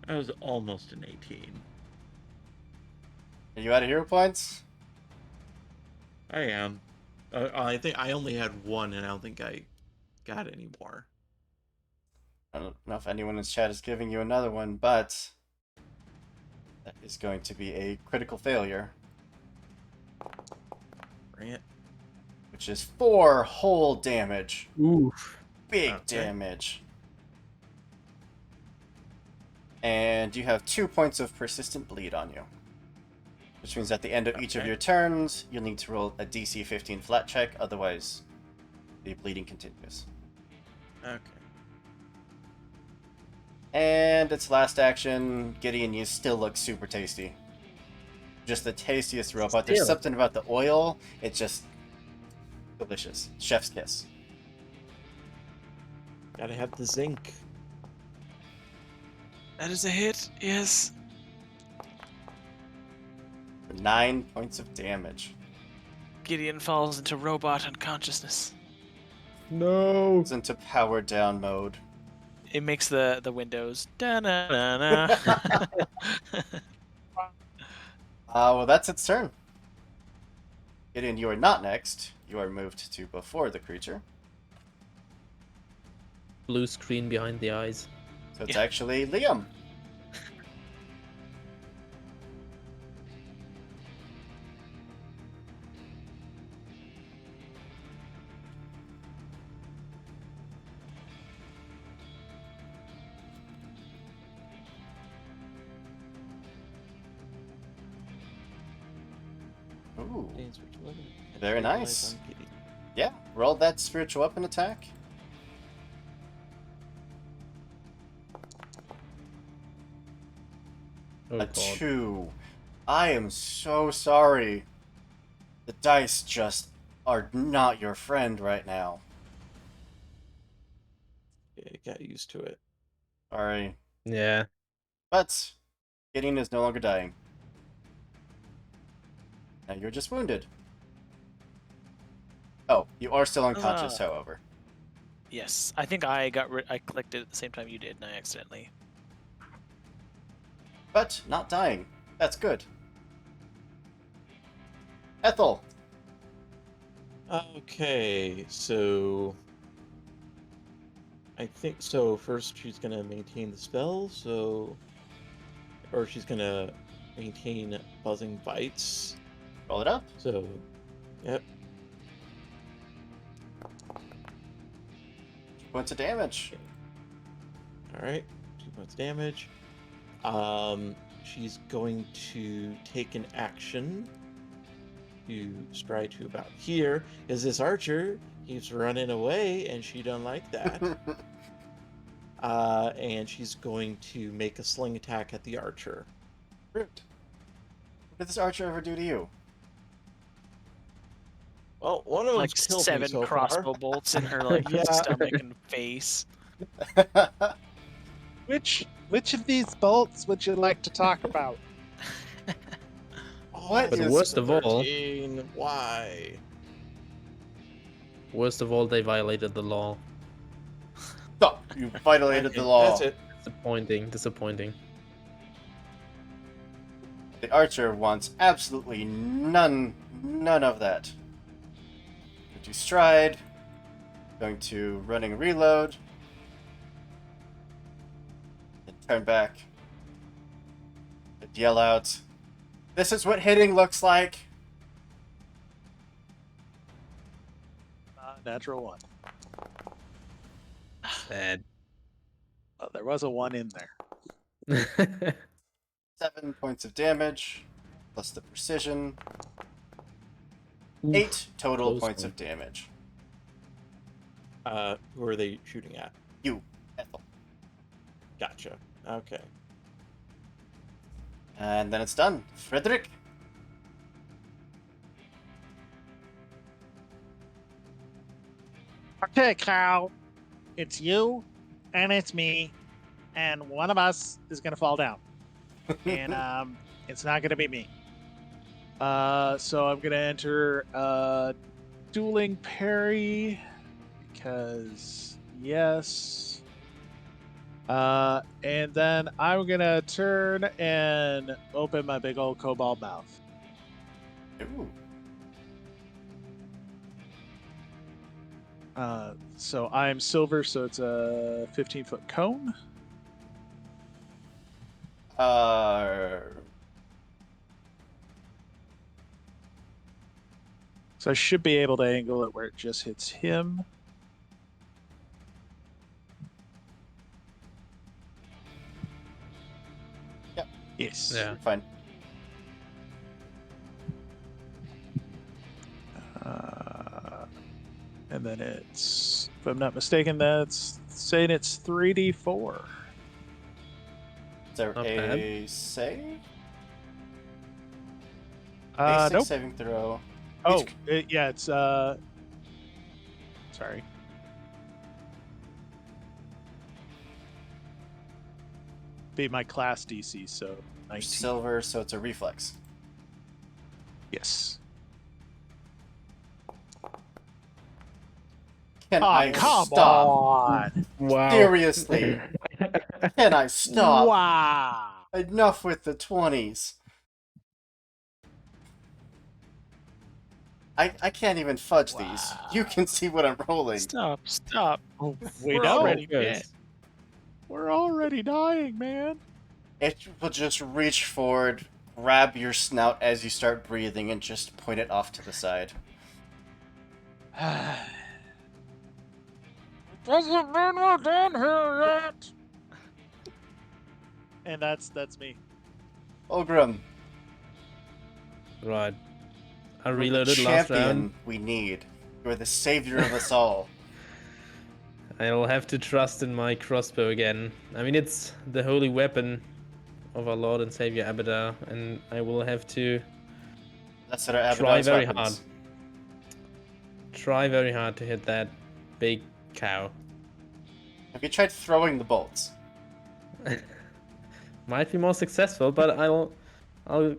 That was almost an 18. Are you out of hero points? I am. I think I only had one, and I don't think I got any more. I don't know if anyone in chat is giving you another one, but that is going to be a critical failure. Bring it. Which is 4 whole damage. Oof. Big Okay. damage. And you have 2 points of persistent bleed on you. Which means at the end of each of Okay. your turns, you'll need to roll a DC 15 flat check, otherwise the bleeding continues. Okay. And its last action, Gideon, you still look super tasty. Just the tastiest robot. There's Still. something about the oil, it's just delicious. Chef's kiss. Gotta have the zinc. That is a hit, yes. 9 points of damage. Gideon falls into robot unconsciousness. No. It's into power down mode. It makes the windows. Da-na-na-na. Well, that's its turn. Gideon, you are not next. You are moved to before the creature. Blue screen behind the eyes. So it's Yeah. actually Liam. Ooh, Dance for 12. very Capitalize nice. on Gideon. Yeah, roll that spiritual weapon attack. Oh A god. 2. I am so sorry. The dice just are not your friend right now. Yeah, got used to it. Sorry. Yeah. But Gideon is no longer dying. Now you're just wounded. Oh, you are still unconscious, however. Yes, I think I clicked it at the same time you did, and I accidentally. But not dying. That's good. Ethel. Okay, so I think so. First, she's gonna maintain the spell, or she's gonna maintain buzzing bites. Roll it up. So, yep. 2 points of damage. All right, 2 points damage. She's going to take an action to stride to about here. Is this archer keeps running away, and she don't like that. And she's going to make a sling attack at the archer. Rude. What did this archer ever do to you? Well, one of them's Like killed me 7 so crossbow far. bolts in her like Yeah. stomach and face. Which of these bolts would you like to talk about? What But is worst of all, 13. Why? worst of all, they violated the law. Stop! You violated Okay, the law. That's it. Disappointing. The archer wants absolutely none of that. Going to stride. Going to running reload. And turn back. And yell out, "This is what hitting looks like!" Natural 1. Sad. Oh, there was a 1 in there. 7 points of damage. Plus the precision. Oof, 8 total close points one. of damage. Who are they shooting at? You, Ethel. Gotcha. Okay. And then it's done. Frederick. Okay, Carl. It's you, and it's me, and one of us is gonna fall down, and it's not gonna be me. So I'm gonna enter dueling parry because yes. And then I'm gonna turn and open my big old cobalt mouth. Ooh. So I'm silver, so it's a 15-foot cone. So I should be able to angle it where it just hits him. Yep. Yes. Yeah. You're fine. And then it's, if I'm not mistaken, that's saying it's 3d4. Is there Not a bad. save? Basic Nope. saving throw. Oh, Each- yeah, it's sorry. Be my class DC, so 19. Silver, so it's a reflex. Yes. Can Oh, I come stop? on! Wow. Seriously. Can I stop? Wow! Enough with the 20s. I can't even fudge these. You can see what I'm rolling. Stop! Stop! We We're know. already Good. dead. We're already dying, man. It will just reach forward, grab your snout as you start breathing, and just point it off to the side. Doesn't mean we're done here yet. And that's me. Ogrim, Right. I you're the reloaded last round. champion we need. You're the savior of us all. I'll have to trust in my crossbow again. I mean, it's the holy weapon of our Lord and Savior Abadar, and I will have to That's what our try Abaddon's very weapons. try very hard to hit that big cow. Have you tried throwing the bolts? Might be more successful, but I'll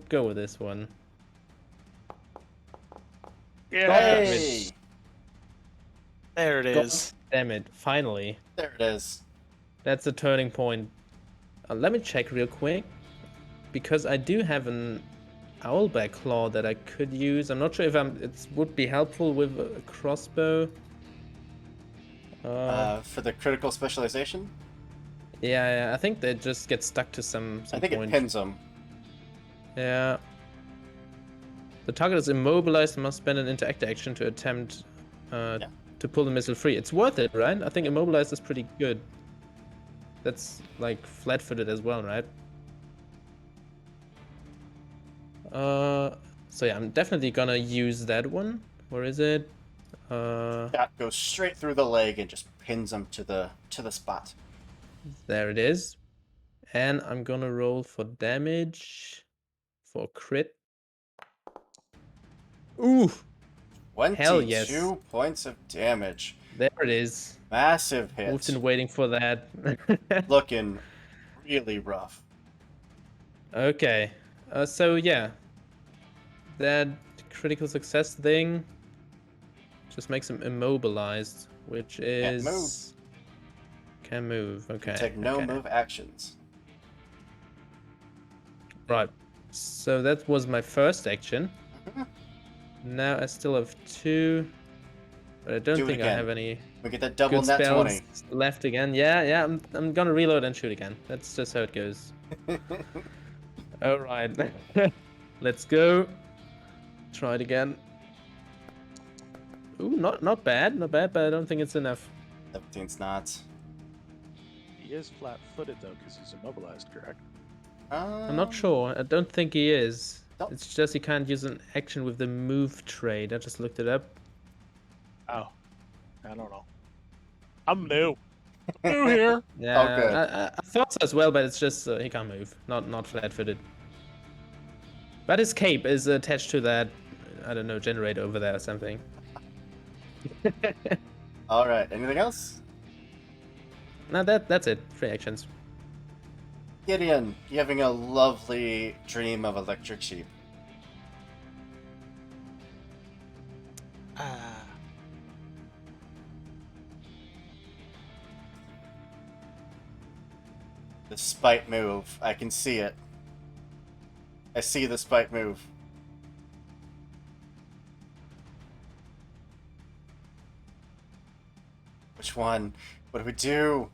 go with this one. Hey! There it God is. damn it! Finally, There it is. that's a turning point. Let me check real quick, because I do have an owlbear claw that I could use. I'm not sure if it would be helpful with a crossbow. For the critical specialization? Yeah, I think they just get stuck to some I think point. it pins them. Yeah. The target is immobilized and must spend an interact action to attempt to pull the missile free. It's worth it, right? I think immobilized is pretty good. That's like flat-footed as well, right? So yeah, I'm definitely gonna use that one. Where is it? That goes straight through the leg and just pins them to the spot. There it is. And I'm gonna roll for damage for crit. Ooh, 22 hell yes. points of damage. There it is. Massive We've hit. been waiting for that. Looking really rough. Okay. So yeah, that critical success thing just makes him immobilized, which is Can't move. Can move. Okay. Take no okay. move actions. Right. So that was my first action. Now I still have 2, but I don't Do it think I again. have any We get that double good net spells 20. left again. Yeah. I'm gonna reload and shoot again. That's just how it goes. All right. Let's go. Try it again. Ooh, not bad, but I don't think it's enough. 17's not. He is flat-footed though, because he's immobilized, correct? I'm not sure. I don't think he is. Don't- It's just he can't use an action with the move trait. I just looked it up. Oh, I don't know. I'm new. New here. Yeah, good. I thought so as well, but it's just he can't move. Not flat-footed. But his cape is attached to that, I don't know, generator over there or something. All right. Anything else? No, that's it. 3 actions. Gideon, you having a lovely dream of electric sheep. The spite move. I can see it. I see the spite move. Which one? What do we do?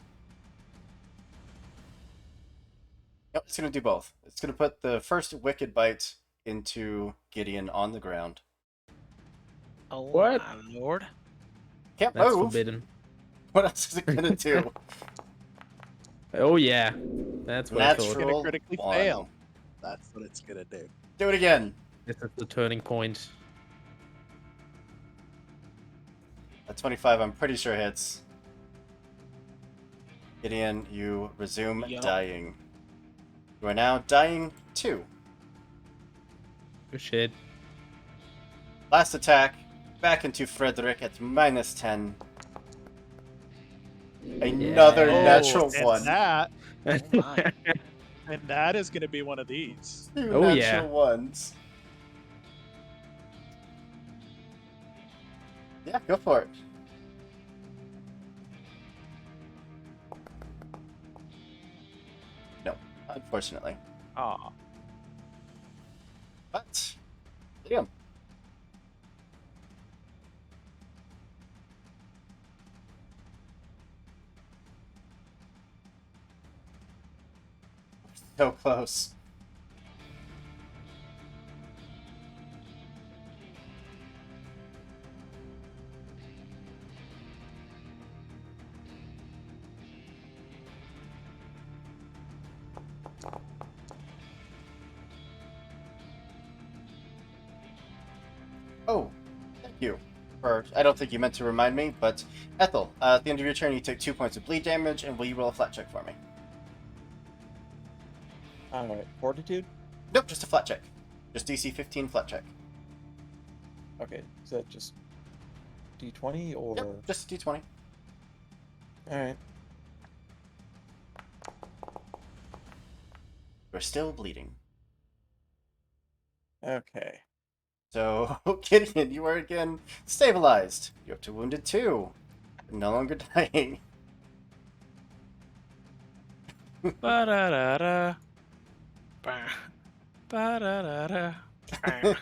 Nope, it's gonna do both. It's gonna put the first wicked bite into Gideon on the ground. Oh What? my lord. Can't That's move. forbidden. What else is it gonna do? Oh yeah, that's what I thought. Natural Gonna critically one. fail. That's what it's gonna do. Do it again. This is the turning point. A 25, I'm pretty sure hits. Gideon, you resume Yup. dying. You are now dying 2. Good shit. Last attack, back into Frederick at -10. Another Yeah. natural and one. That Oh my. and that is gonna be one of these. 2 Oh, natural yeah. ones. Yeah, go for it. unfortunately. Aw. But, Liam. So close. Oh, thank you. I don't think you meant to remind me, but Ethel, at the end of your turn, you take 2 points of bleed damage, and will you roll a flat check for me? Alright, fortitude? Nope, just a flat check. Just DC 15 flat check. Okay, is that just d20 or... Yep, just a D20. Alright. You're still bleeding. Okay. So, Gideon, you are again stabilized. You're up to wounded 2. You're no longer dying. Ba-da-da-da. Bah. Ba-da-da-da. Bah.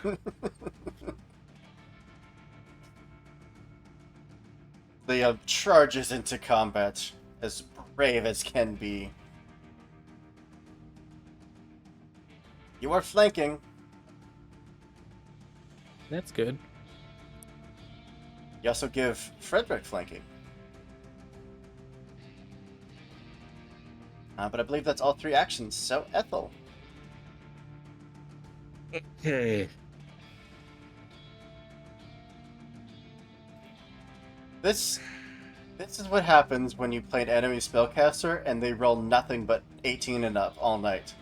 The charges into combat, as brave as can be. You are flanking. That's good. You also give Frederick flanking. But I believe that's all 3 actions, so Ethel. Okay. This is what happens when you play an enemy spellcaster and they roll nothing but 18 and up all night.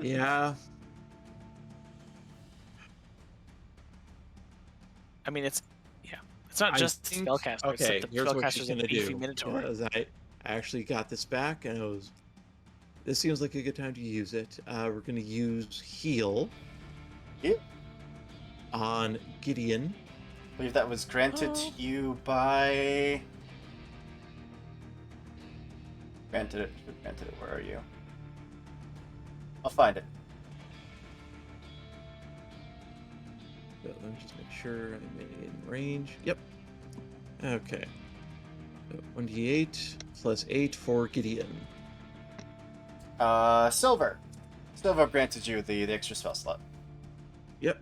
Yeah. I mean, it's not I just think- spellcaster. Okay, it's like the here's what she's spellcaster's a gonna beefy do. minotaur. Because I actually got this back, and this seems like a good time to use it. We're gonna use heal Heal? on Gideon. I believe that was granted to you by... Granted it. Who granted it? Where are you? I'll find it. So let me just make sure I'm in range. Yep. Okay. So 1d8 plus 8 for Gideon. Silver. Silver granted you the extra spell slot. Yep.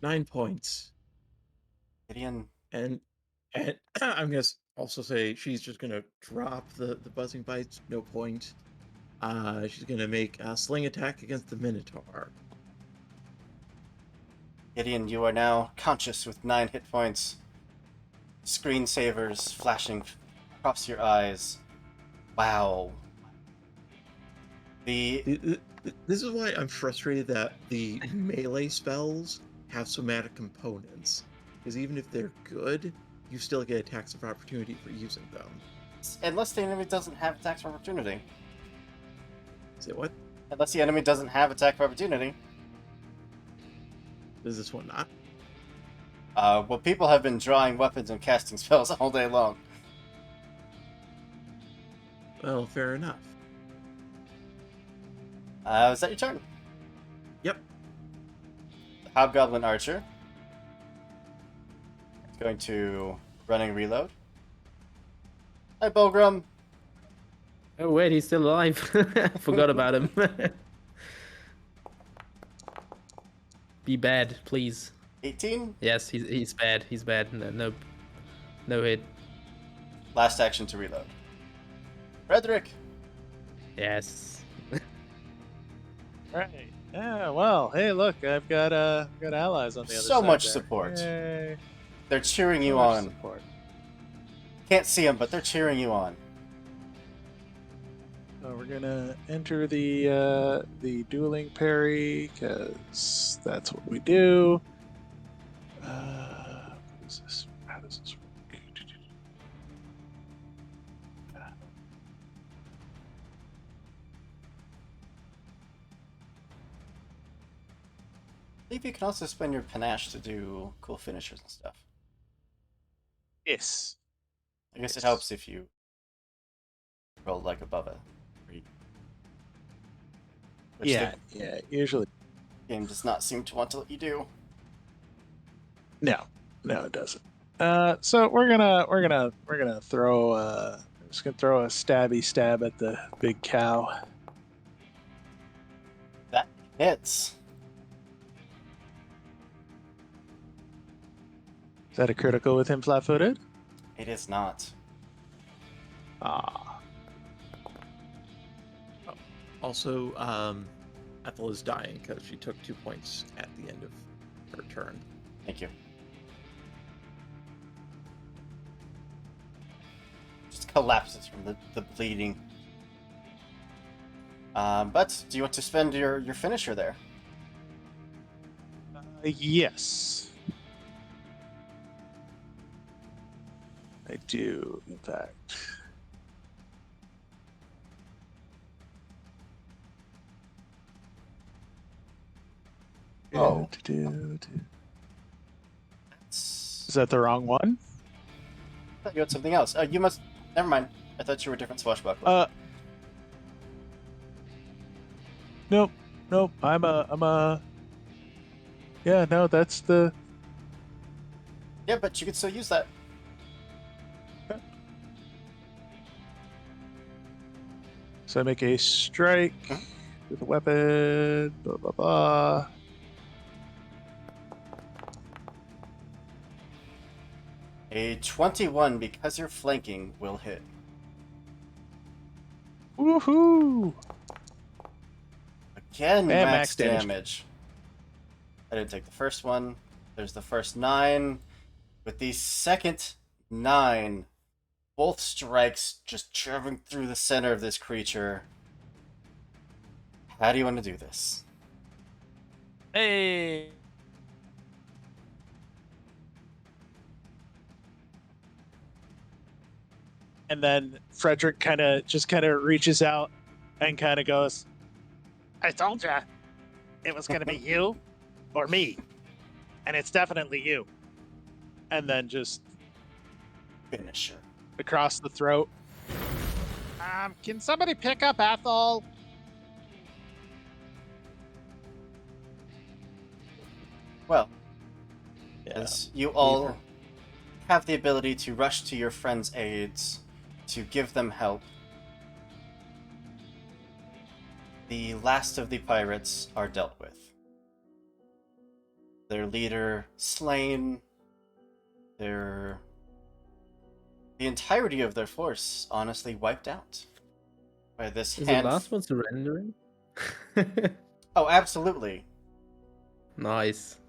Nine points. Gideon, And I'm gonna also say she's just gonna drop the buzzing bites. No point. She's gonna make a sling attack against the Minotaur. Gideon, you are now conscious with 9 hit points. Screensavers flashing across your eyes. Wow. This is why I'm frustrated that the melee spells have somatic components. Because even if they're good, you still get attacks of opportunity for using them. Unless the enemy doesn't have attacks of opportunity. Say what? Unless the enemy doesn't have attack of opportunity. Is this one not? Well, people have been drawing weapons and casting spells all day long. Well, fair enough. Is that your turn? Yep. The Hobgoblin Archer. It's going to running reload. Hi, Bogrum. Oh wait, he's still alive. Forgot about him. Be bad, please. 18. Yes, he's bad. He's bad. No hit. Last action to reload. Frederick. Yes. Right. Yeah. Well, hey, look, I've got allies on the other side. So much there. support. Yay. They're cheering you So much on. support. Can't see them, but they're cheering you on. So we're gonna enter the dueling parry because that's what we do. What is this? How does this work? believe you can also spend your panache to do cool finishers and stuff. Yes. I guess it Yes. helps if you roll like above a 3. Which Yeah, usually. the game does not seem to want to let you do. No, it doesn't. So we're gonna throw. Just gonna throw a stabby stab at the big cow. That hits. Is that a critical with him flat-footed? It is not. Ah, Also, Ethel is dying because she took 2 points at the end of her turn. Thank you. Just collapses from the bleeding. But do you want to spend your finisher there? yes. I do, in fact. Oh. Is that the wrong one? I thought you had something else. You must. Never mind. I thought you were a different swashbuckler. Nope. I'm a. Yeah, no, that's the. Yeah, but you could still use that. So I make a strike with a weapon. Blah blah blah. A 21, because you're flanking, will hit. Woohoo! Again, And max max damage. damage. I didn't take the first one. There's the first 9. With the second 9, both strikes just driving through the center of this creature. How do you want to do this? Hey. And then Frederick kind of reaches out and kind of goes, "I told ya, it was gonna be you or me, and it's definitely you." And then just Finisher. across the throat. Can somebody pick up Ethel? Well, Yeah. as you all have the ability to rush to your friends' aids, to give them help, the last of the pirates are dealt with. Their leader slain, the entirety of their force honestly wiped out by this Is the last one surrendering? Oh, absolutely. Nice.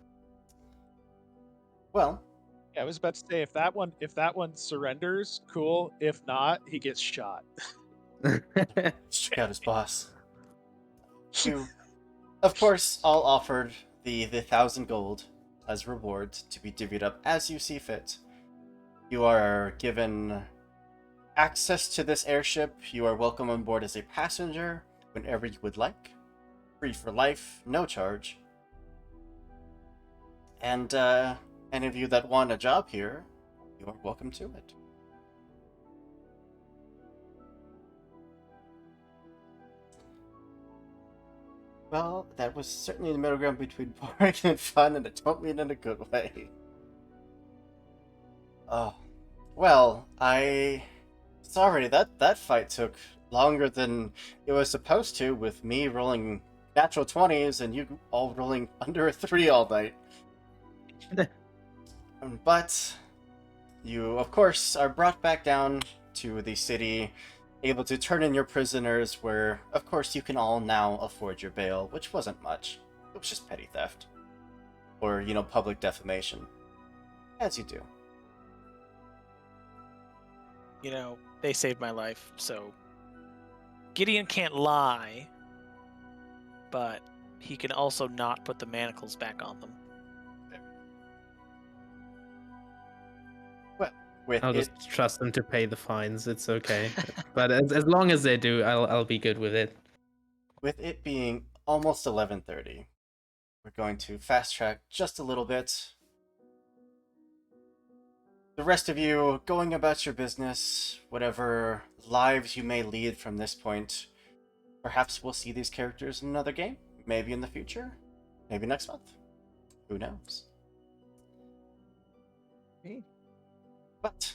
Well, Yeah, I was about to say if that one surrenders, cool. If not, he gets shot. check out his boss. You, of course, all offered the 1,000 gold as reward to be divvied up as you see fit. You are given access to this airship. You are welcome on board as a passenger whenever you would like. Free for life, no charge. And any of you that want a job here, you are welcome to it. Well, that was certainly the middle ground between boring and fun, and I don't mean in a good way. Oh, well, sorry, that fight took longer than it was supposed to, with me rolling natural 20s and you all rolling under a 3 all night. But you, of course, are brought back down to the city, able to turn in your prisoners, where, of course, you can all now afford your bail, which wasn't much. It was just petty theft. Or, public defamation. As you do. They saved my life, so Gideon can't lie, but he can also not put the manacles back on them. With I'll it, just trust them to pay the fines. It's okay. But as long as they do, I'll be good with it. with it being almost 11:30, we're going to fast track just a little bit. The rest of you going about your business, whatever lives you may lead from this point. Perhaps we'll see these characters in another game, maybe in the future, maybe next month. Who knows? Okay. But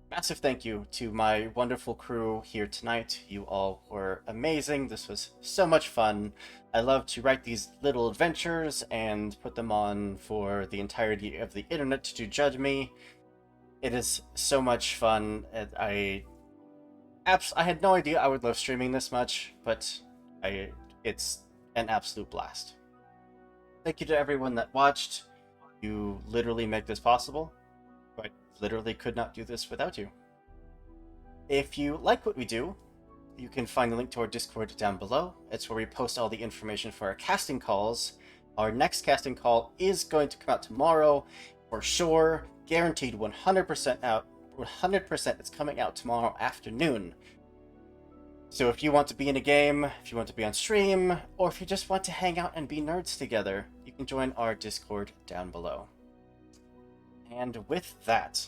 massive thank you to my wonderful crew here tonight. You all were amazing. This was so much fun. I love to write these little adventures and put them on for the entirety of the internet to judge me. It is so much fun. I had no idea I would love streaming this much, but it's an absolute blast. Thank you to everyone that watched. You literally make this possible. I literally could not do this without you. If you like what we do, you can find the link to our Discord down below. It's where we post all the information for our casting calls. Our next casting call is going to come out tomorrow, for sure. Guaranteed 100% out. 100% it's coming out tomorrow afternoon. So if you want to be in a game, if you want to be on stream, or if you just want to hang out and be nerds together, you can join our Discord down below. And with that,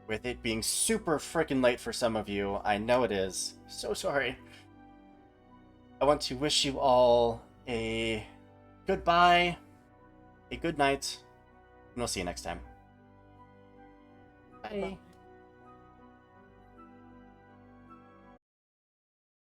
with it being super freaking late for some of you, I know it is, so sorry. I want to wish you all a goodbye, a good night, and we'll see you next time. Bye.